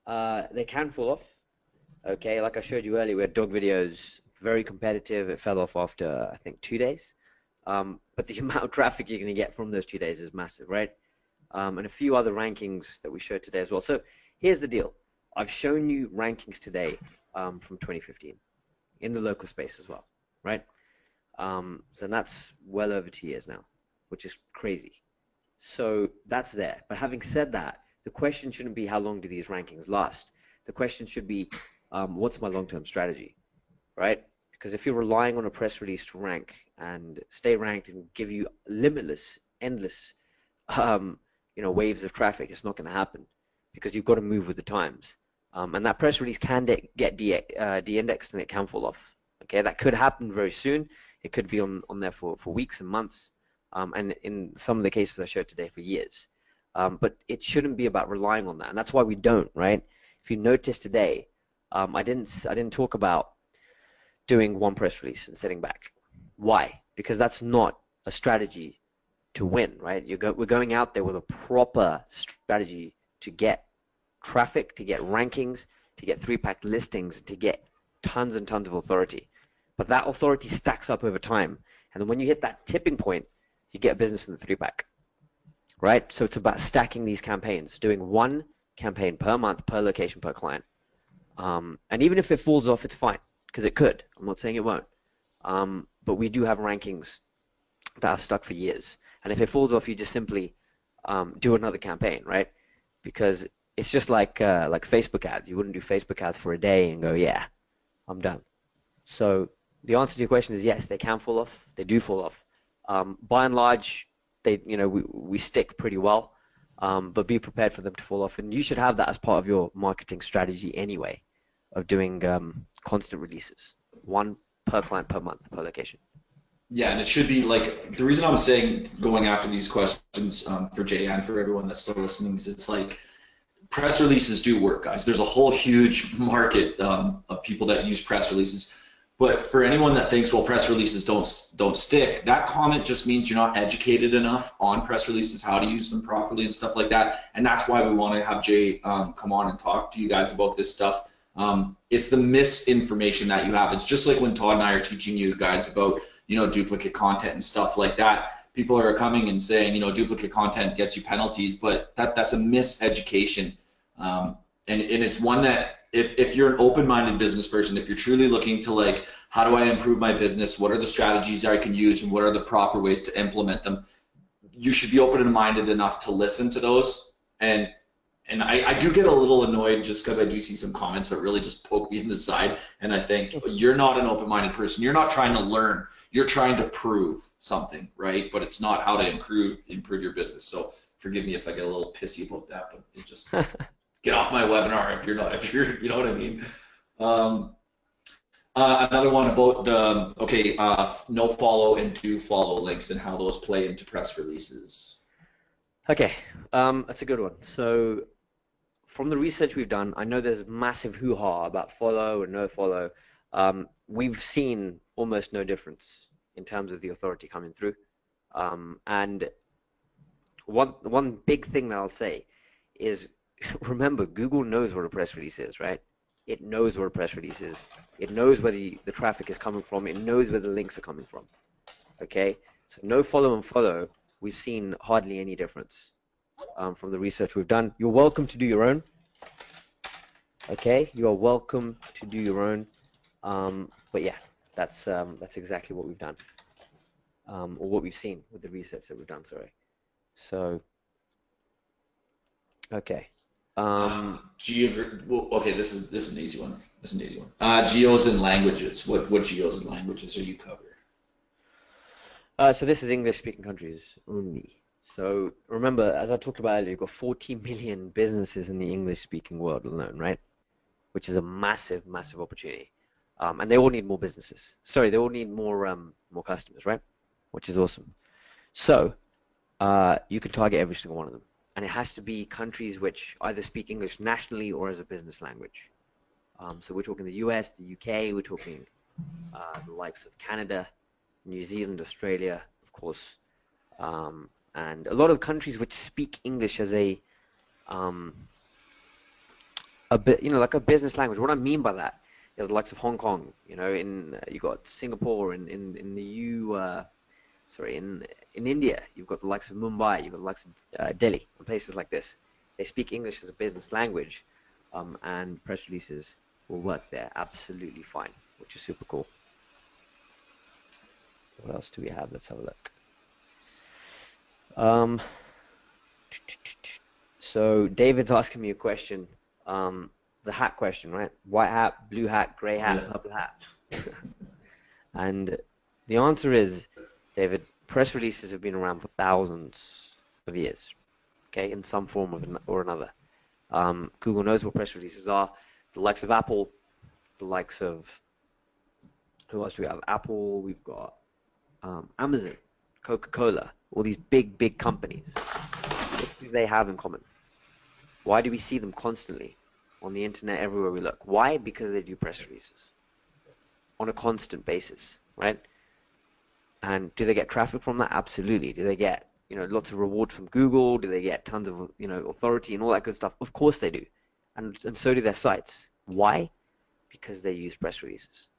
they can fall off. Okay, like I showed you earlier, we had dog videos, very competitive. It fell off after, I think, 2 days. But the amount of traffic you're going to get from those 2 days is massive, right? And a few other rankings that we showed today as well. So here's the deal. I've shown you rankings today from 2015 in the local space as well, right? So that's well over 2 years now, which is crazy. So that's there. But having said that, the question shouldn't be how long do these rankings last? The question should be what's my long-term strategy, right? Because if you're relying on a press release to rank and stay ranked and give you limitless, endless, waves of traffic, it's not going to happen because you've got to move with the times. And that press release can get de-indexed and it can fall off. Okay, that could happen very soon. It could be on there for weeks and months, and in some of the cases I showed today for years. But it shouldn't be about relying on that, and that's why we don't, right? If you notice today, I didn't talk about doing one press release and sitting back. Why? Because that's not a strategy to win, right? We're going out there with a proper strategy to get traffic, to get rankings, to get 3-pack listings, to get tons and tons of authority. But that authority stacks up over time, and then when you hit that tipping point, you get a business in the 3-pack. Right? So it's about stacking these campaigns, doing one campaign per month, per location, per client. And even if it falls off, it's fine, because it could. I'm not saying it won't. But we do have rankings that are stuck for years. And if it falls off, you just simply do another campaign, right? Because it's just like Facebook ads. You wouldn't do Facebook ads for a day and go, yeah, I'm done. So the answer to your question is yes, they can fall off. They do fall off. By and large, we stick pretty well, but be prepared for them to fall off. And you should have that as part of your marketing strategy anyway, of doing constant releases, one per client, per month, per location. Yeah, and it should be like, the reason I'm saying going after these questions for Jay and for everyone that's still listening is it's like press releases do work, guys. There's a whole huge market of people that use press releases. But for anyone that thinks, well, press releases don't stick, that comment just means you're not educated enough on press releases, how to use them properly and stuff like that. And that's why we want to have Jay come on and talk to you guys about this stuff. It's the misinformation that you have. It's just like when Todd and I are teaching you guys about, duplicate content and stuff like that. People are coming and saying, duplicate content gets you penalties, but that's a miseducation. And it's one that if you're an open-minded business person, if you're truly looking to like, how do I improve my business? What are the strategies I can use and what are the proper ways to implement them? You should be open-minded enough to listen to those. And I do get a little annoyed just because I do see some comments that really just poke me in the side. And I think you're not an open-minded person. You're not trying to learn. You're trying to prove something, right? But it's not how to improve your business. So forgive me if I get a little pissy about that, but it just get off my webinar if you're, you know what I mean? Another one about the, no follow and do follow links and how those play into press releases. Okay, that's a good one. So from the research we've done, I know there's massive hoo-ha about follow and no follow. We've seen almost no difference in terms of the authority coming through. And one big thing that I'll say is, remember, Google knows what a press release is, right? It knows what a press release is. It knows where the traffic is coming from. It knows where the links are coming from. Okay, so no follow and follow, we've seen hardly any difference from the research we've done. You're welcome to do your own. Okay, you are welcome to do your own. But yeah, that's exactly what we've done, or what we've seen with the research that we've done. Sorry. So, okay. Well, okay, this is an easy one. This is an easy one. Geos and languages. What geos and languages are you covering? So this is English-speaking countries only. So remember, as I talked about earlier, you've got 40 million businesses in the English-speaking world alone, right? Which is a massive, massive opportunity. And they all need more businesses. Sorry, they all need more customers, right? Which is awesome. So you can target every single one of them. And it has to be countries which either speak English nationally or as a business language. So we're talking the US, the UK, we're talking the likes of Canada, New Zealand, Australia, of course, and a lot of countries which speak English as a bit, like a business language. What I mean by that is the likes of Hong Kong. You got Singapore, in India, you've got the likes of Mumbai, you've got the likes of Delhi, and places like this. They speak English as a business language, and press releases will work there absolutely fine, which is super cool. What else do we have? Let's have a look. So David's asking me a question, the hat question, right? White hat, blue hat, gray hat, purple hat. And the answer is, David, press releases have been around for thousands of years, okay, in some form or another. Google knows what press releases are. The likes of Apple, the likes of, who else do we have? Apple, we've got Amazon, Coca-Cola, all these big companies. What do they have in common? Why do we see them constantly on the internet everywhere we look? Why? Because they do press releases on a constant basis, right? And do they get traffic from that? Absolutely. Do they get, lots of rewards from Google? Do they get tons of, authority and all that good stuff? Of course they do. And so do their sites. Why? Because they use press releases.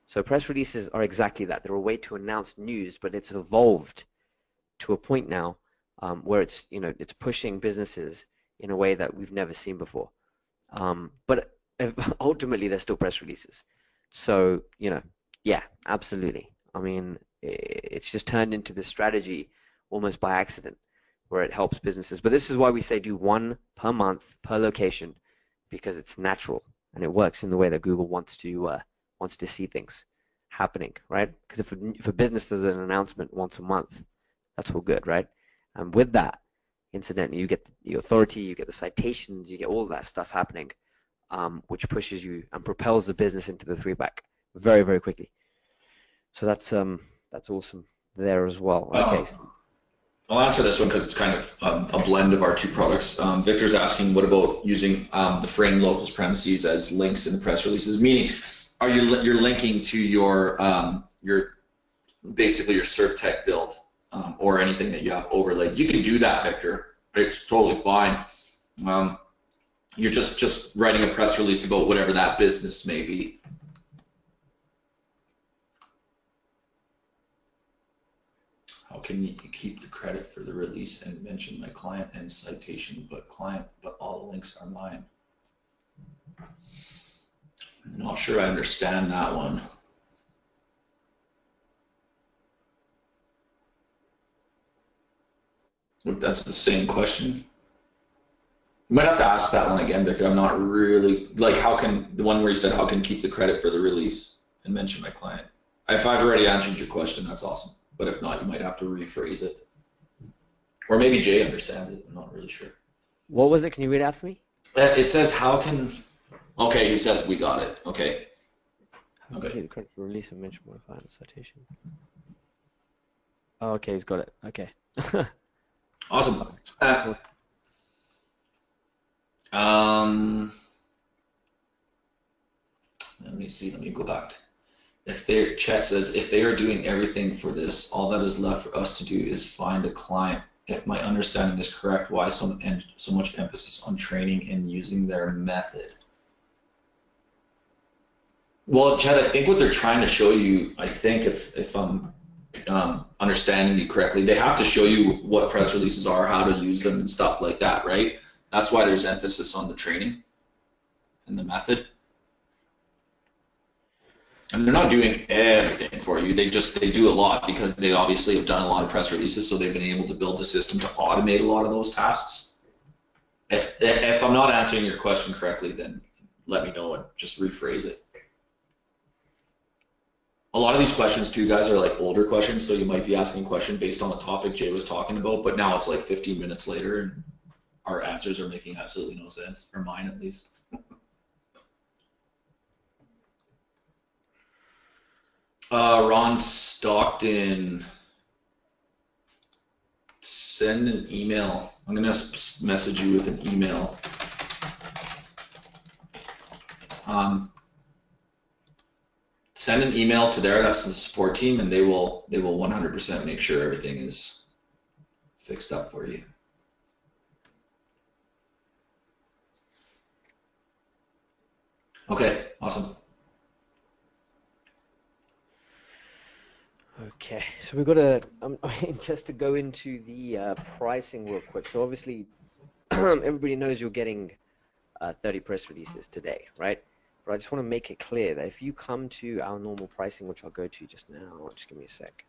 So press releases are exactly that. They're a way to announce news, but it's evolved to a point now where it's, it's pushing businesses in a way that we've never seen before. But ultimately, they're still press releases. So, yeah, absolutely. I mean, it's just turned into this strategy almost by accident where it helps businesses. But this is why we say do one per month, per location, because it's natural and it works in the way that Google wants to see things happening, right? Because if a business does an announcement once a month, that's all good, right? And with that, incidentally, you get the authority, you get the citations, you get all of that stuff happening, which pushes you and propels the business into the three-back very, very quickly. So that's awesome there as well. Okay. I'll answer this one because it's kind of a blend of our two products. Victor's asking, what about using the frame locals premises as links in the press releases? Meaning, you're linking to your basically your SERP tech build or anything that you have overlaid. You can do that, Victor. It's totally fine. You're just writing a press release about whatever that business may be. How can you keep the credit for the release and mention my client and citation, but all the links are mine? I'm not sure I understand that one. If that's the same question. You might have to ask that one again, Victor. I'm not really, like, how can, the one where you said, how can keep the credit for the release and mention my client? If I've already answered your question, that's awesome. But if not, you might have to rephrase it. Or maybe Jay understands it. I'm not really sure. What was it? Can you read it out for me? It says, how can, okay, he says we got it. Okay. Okay. The credit for release and mention my client citation. Oh, okay, he's got it. Okay. Awesome. Let me see. Let me go back. Chat says, if they are doing everything for this, all that is left for us to do is find a client. If my understanding is correct, why so much emphasis on training and using their method? Well, Chad, I think what they're trying to show you, I think if I'm understanding you correctly, they have to show you what press releases are, how to use them and stuff like that, right? That's why there's emphasis on the training and the method. And they're not doing everything for you. They do a lot because they obviously have done a lot of press releases, so they've been able to build the system to automate a lot of those tasks. If I'm not answering your question correctly, then let me know and just rephrase it. A lot of these questions too, guys, are like older questions, so you might be asking a question based on the topic Jay was talking about, but now it's like 15 minutes later and our answers are making absolutely no sense, or mine at least. Ron Stockton, send an email. I'm gonna message you with an email. Send an email to that's the support team, and they will 100% make sure everything is fixed up for you. Okay, awesome. Okay, so we've got to just to go into the pricing real quick. So obviously, everybody knows you're getting 30 press releases today, right? But I just want to make it clear that if you come to our normal pricing, which I'll go to just now, just give me a sec.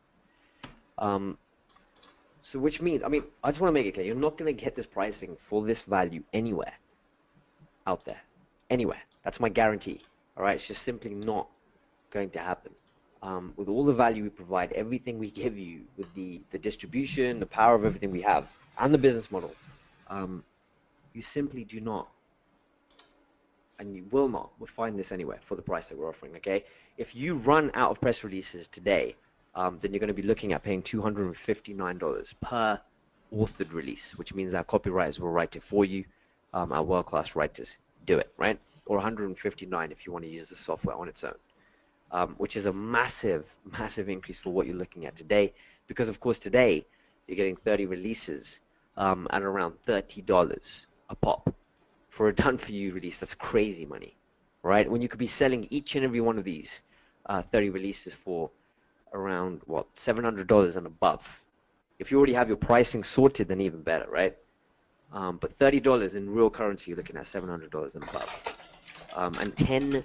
So which means, I just want to make it clear, you're not going to get this pricing for this value anywhere out there, anywhere. That's my guarantee, all right? It's just simply not going to happen. With all the value we provide, everything we give you, with the distribution, the power of everything we have, and the business model, you simply do not, and you will not, find this anywhere for the price that we're offering, okay? If you run out of press releases today, then you're going to be looking at paying $259 per authored release, which means our copywriters will write it for you, our world-class writers do it, right? Or $159 if you want to use the software on its own. Which is a massive, massive increase for what you're looking at today. Because, of course, today you're getting 30 releases at around $30 a pop for a done-for-you release. That's crazy money, right? When you could be selling each and every one of these 30 releases for around, what, $700 and above. If you already have your pricing sorted, then even better, right? But $30 in real currency, you're looking at $700 and above. And 10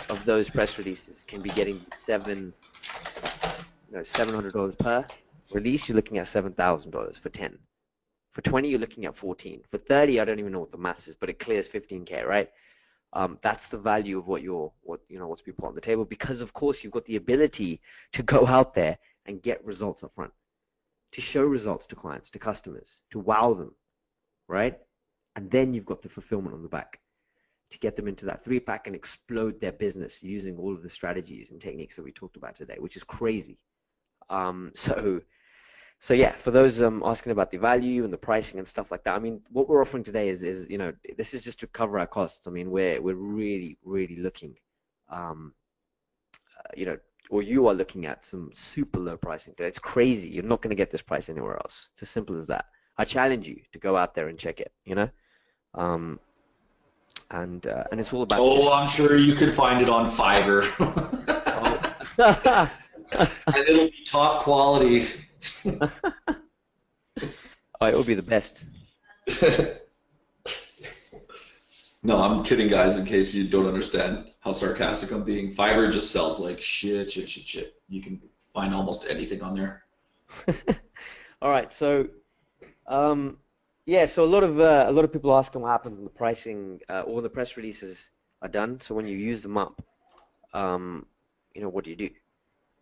of those press releases can be getting $700 per release. You're looking at $7,000 for 10. For 20, you're looking at 14. For 30, I don't even know what the maths is, but it clears 15K, right? That's the value of what's being put on the table, because of course you've got the ability to go out there and get results up front, to show results to clients, to customers, to wow them, right? And then you've got the fulfillment on the back to get them into that 3-pack and explode their business using all of the strategies and techniques that we talked about today, which is crazy. So yeah, for those asking about the value and the pricing and stuff like that, what we're offering today is this is just to cover our costs. We're really, really looking, or you are looking at some super low pricing today. It's crazy. You're not going to get this price anywhere else. It's as simple as that. I challenge you to go out there and check it, and it's all about. Oh, I'm sure you could find it on Fiverr. Oh. And it'll be top quality. Oh, it will be the best. No, I'm kidding, guys, in case you don't understand how sarcastic I'm being. Fiverr just sells like shit. You can find almost anything on there. All right, so yeah, so a lot of people ask what happens when the pricing or the press releases are done. So when you use them up, what do you do?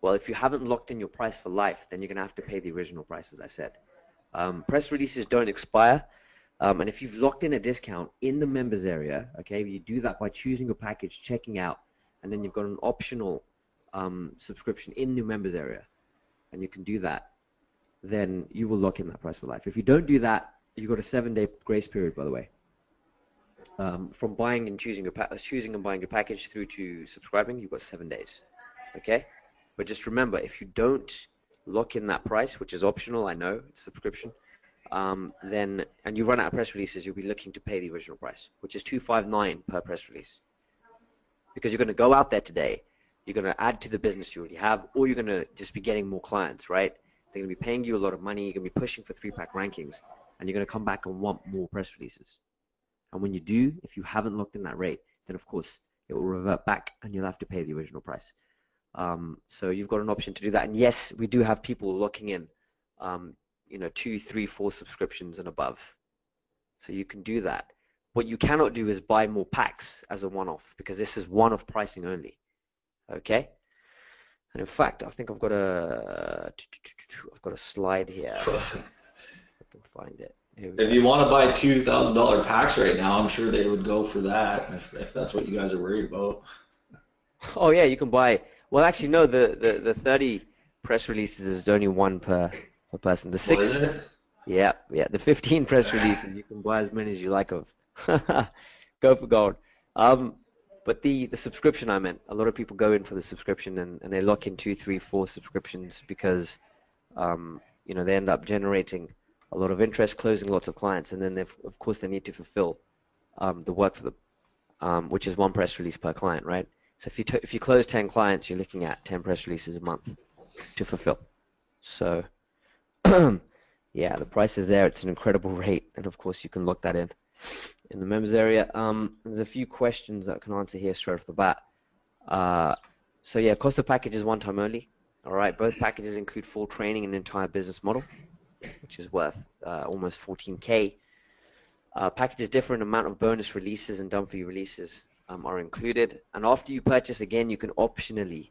Well, if you haven't locked in your price for life, then you're gonna have to pay the original price, as I said. Press releases don't expire. And if you've locked in a discount in the members area, okay, you do that by choosing your package, checking out, and then you've got an optional subscription in the members area, and you can do that, then you will lock in that price for life. If you don't do that, you've got a 7-day grace period, by the way. From buying and choosing and buying your package through to subscribing, you've got 7 days, okay? But just remember, if you don't lock in that price, which is optional, I know, it's subscription, and you run out of press releases, you'll be looking to pay the original price, which is $259 per press release. Because you're going to go out there today, you're going to add to the business you already have, or you're going to just be getting more clients, right? They're going to be paying you a lot of money, you're going to be pushing for 3-pack rankings, and you're going to come back and want more press releases. And when you do, if you haven't locked in that rate, then of course it will revert back and you'll have to pay the original price. So you've got an option to do that. And yes, we do have people locking in 2, 3, 4 subscriptions and above. So you can do that. What you cannot do is buy more packs as a one-off, because this is one-off pricing only. Okay? And in fact, I think I've got a slide here. If I can find it. If you want to buy $2,000 packs right now, I'm sure they would go for that if that's what you guys are worried about. Oh yeah, you can buy. Well, actually, no. The 30 press releases is only one per person. The 6. What is it? Yeah. The 15 press releases, you can buy as many as you like of. Go for gold. But the subscription, I meant, a lot of people go in for the subscription and they lock in 2, 3, 4 subscriptions because they end up generating a lot of interest, closing lots of clients, and then of course they need to fulfill the work for them, which is 1 press release per client, right? So if you close 10 clients, you're looking at 10 press releases a month to fulfill. So yeah, the price is there. It's an incredible rate, and of course you can lock that in the members area. There's a few questions that I can answer here straight off the bat. So yeah, cost of package is one time only. All right, both packages include full training and entire business model, which is worth almost 14K. Packages differ in amount of bonus releases and done-for-you releases are included. And after you purchase, again, you can optionally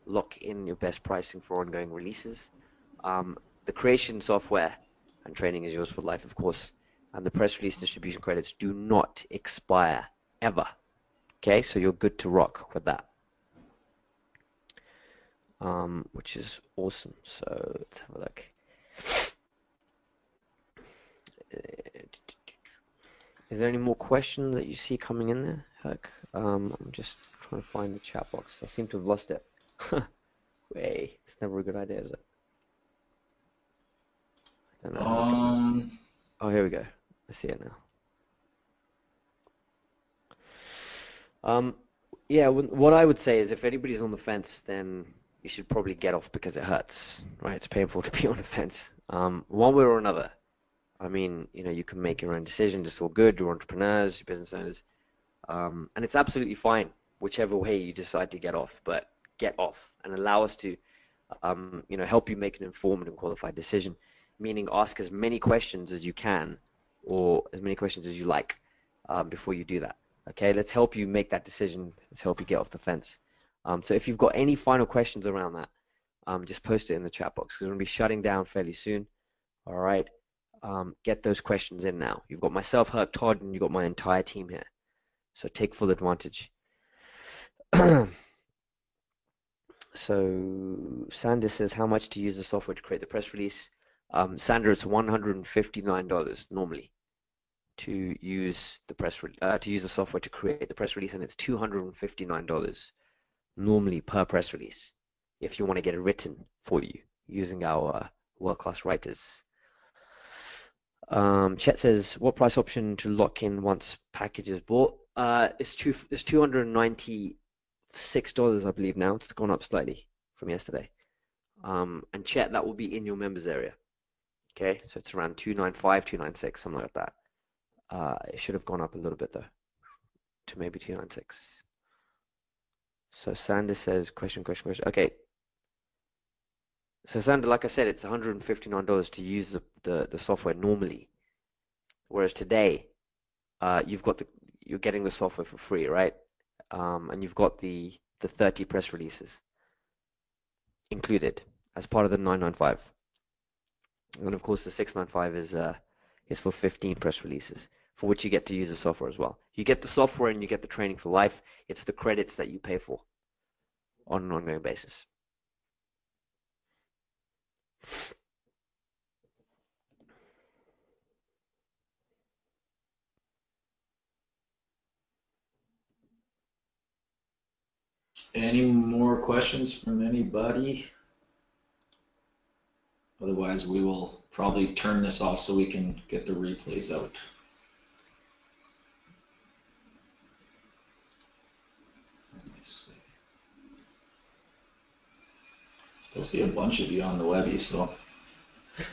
lock in your best pricing for ongoing releases. The creation software and training is yours for life, of course. And the press release distribution credits do not expire ever. Okay, so you're good to rock with that. Which is awesome. So let's have a look. Is there any more questions that you see coming in there? Heck, I'm just trying to find the chat box. I seem to have lost it. Wait, it's never a good idea, is it? I don't know. Oh, here we go. I see it now. Yeah, what I would say is if anybody's on the fence, then you should probably get off because it hurts, right? It's painful to be on the fence, one way or another. I mean, you can make your own decision. It's all good. You're entrepreneurs, you're business owners, and it's absolutely fine whichever way you decide to get off. But get off and allow us to, help you make an informed and qualified decision. Meaning, ask as many questions as you can, or as many questions as you like, before you do that. Okay, let's help you make that decision. Let's help you get off the fence. So if you've got any final questions around that, just post it in the chat box because we're going to be shutting down fairly soon. All right, get those questions in now. You've got myself, Herc, Todd, and you've got my entire team here. So take full advantage. So Sandra says, how much to use the software to create the press release? Sandra, it's $159 normally to use the software to create the press release, and it's $259 normally per press release if you want to get it written for you using our world-class writers. Chet says, what price option to lock in once package is bought? It's $296, I believe now. It's gone up slightly from yesterday. And Chet, that will be in your members area. Okay, so it's around 295, 296, something like that. It should have gone up a little bit though, to maybe 296. So Sander says, question. Okay. So Sander, like I said, it's $159 to use the software normally. Whereas today, you're getting the software for free, right? And you've got the 30 press releases included as part of the 995. And of course the 695 is for 15 press releases, for which you get to use the software as well. You get the software and you get the training for life. It's the credits that you pay for on an ongoing basis. Any more questions from anybody? Otherwise, we will probably turn this off so we can get the replays out. Let me see. Still see a bunch of you on the Webby, so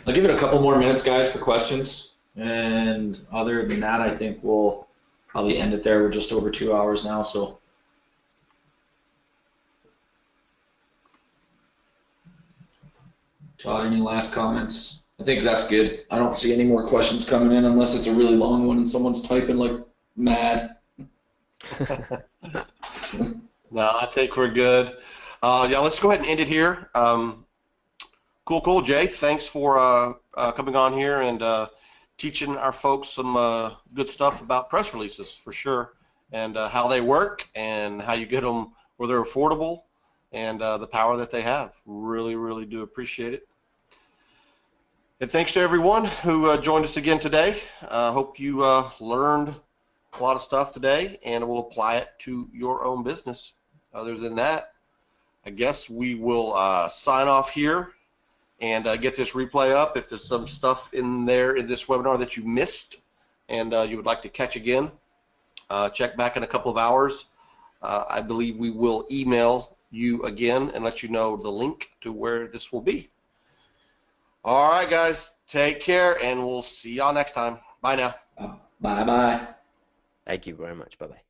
I'll give it a couple more minutes, guys, for questions. And other than that, I think we'll probably end it there. We're just over 2 hours now, so. Todd, any last comments? I think that's good. I don't see any more questions coming in unless it's a really long one and someone's typing like mad. No, I think we're good. Yeah, let's go ahead and end it here. Cool, Jay. Thanks for coming on here and teaching our folks some good stuff about press releases for sure, and how they work and how you get them where they're affordable and the power that they have. Really do appreciate it. And thanks to everyone who joined us again today. Hope you learned a lot of stuff today and will apply it to your own business. Other than that, I guess we will sign off here and get this replay up. If there's some stuff in there in this webinar that you missed and you would like to catch again, check back in a couple of hours. I believe we will email you again and let you know the link to where this will be. All right, guys, take care, and we'll see y'all next time. Bye now. Bye-bye. Thank you very much. Bye-bye.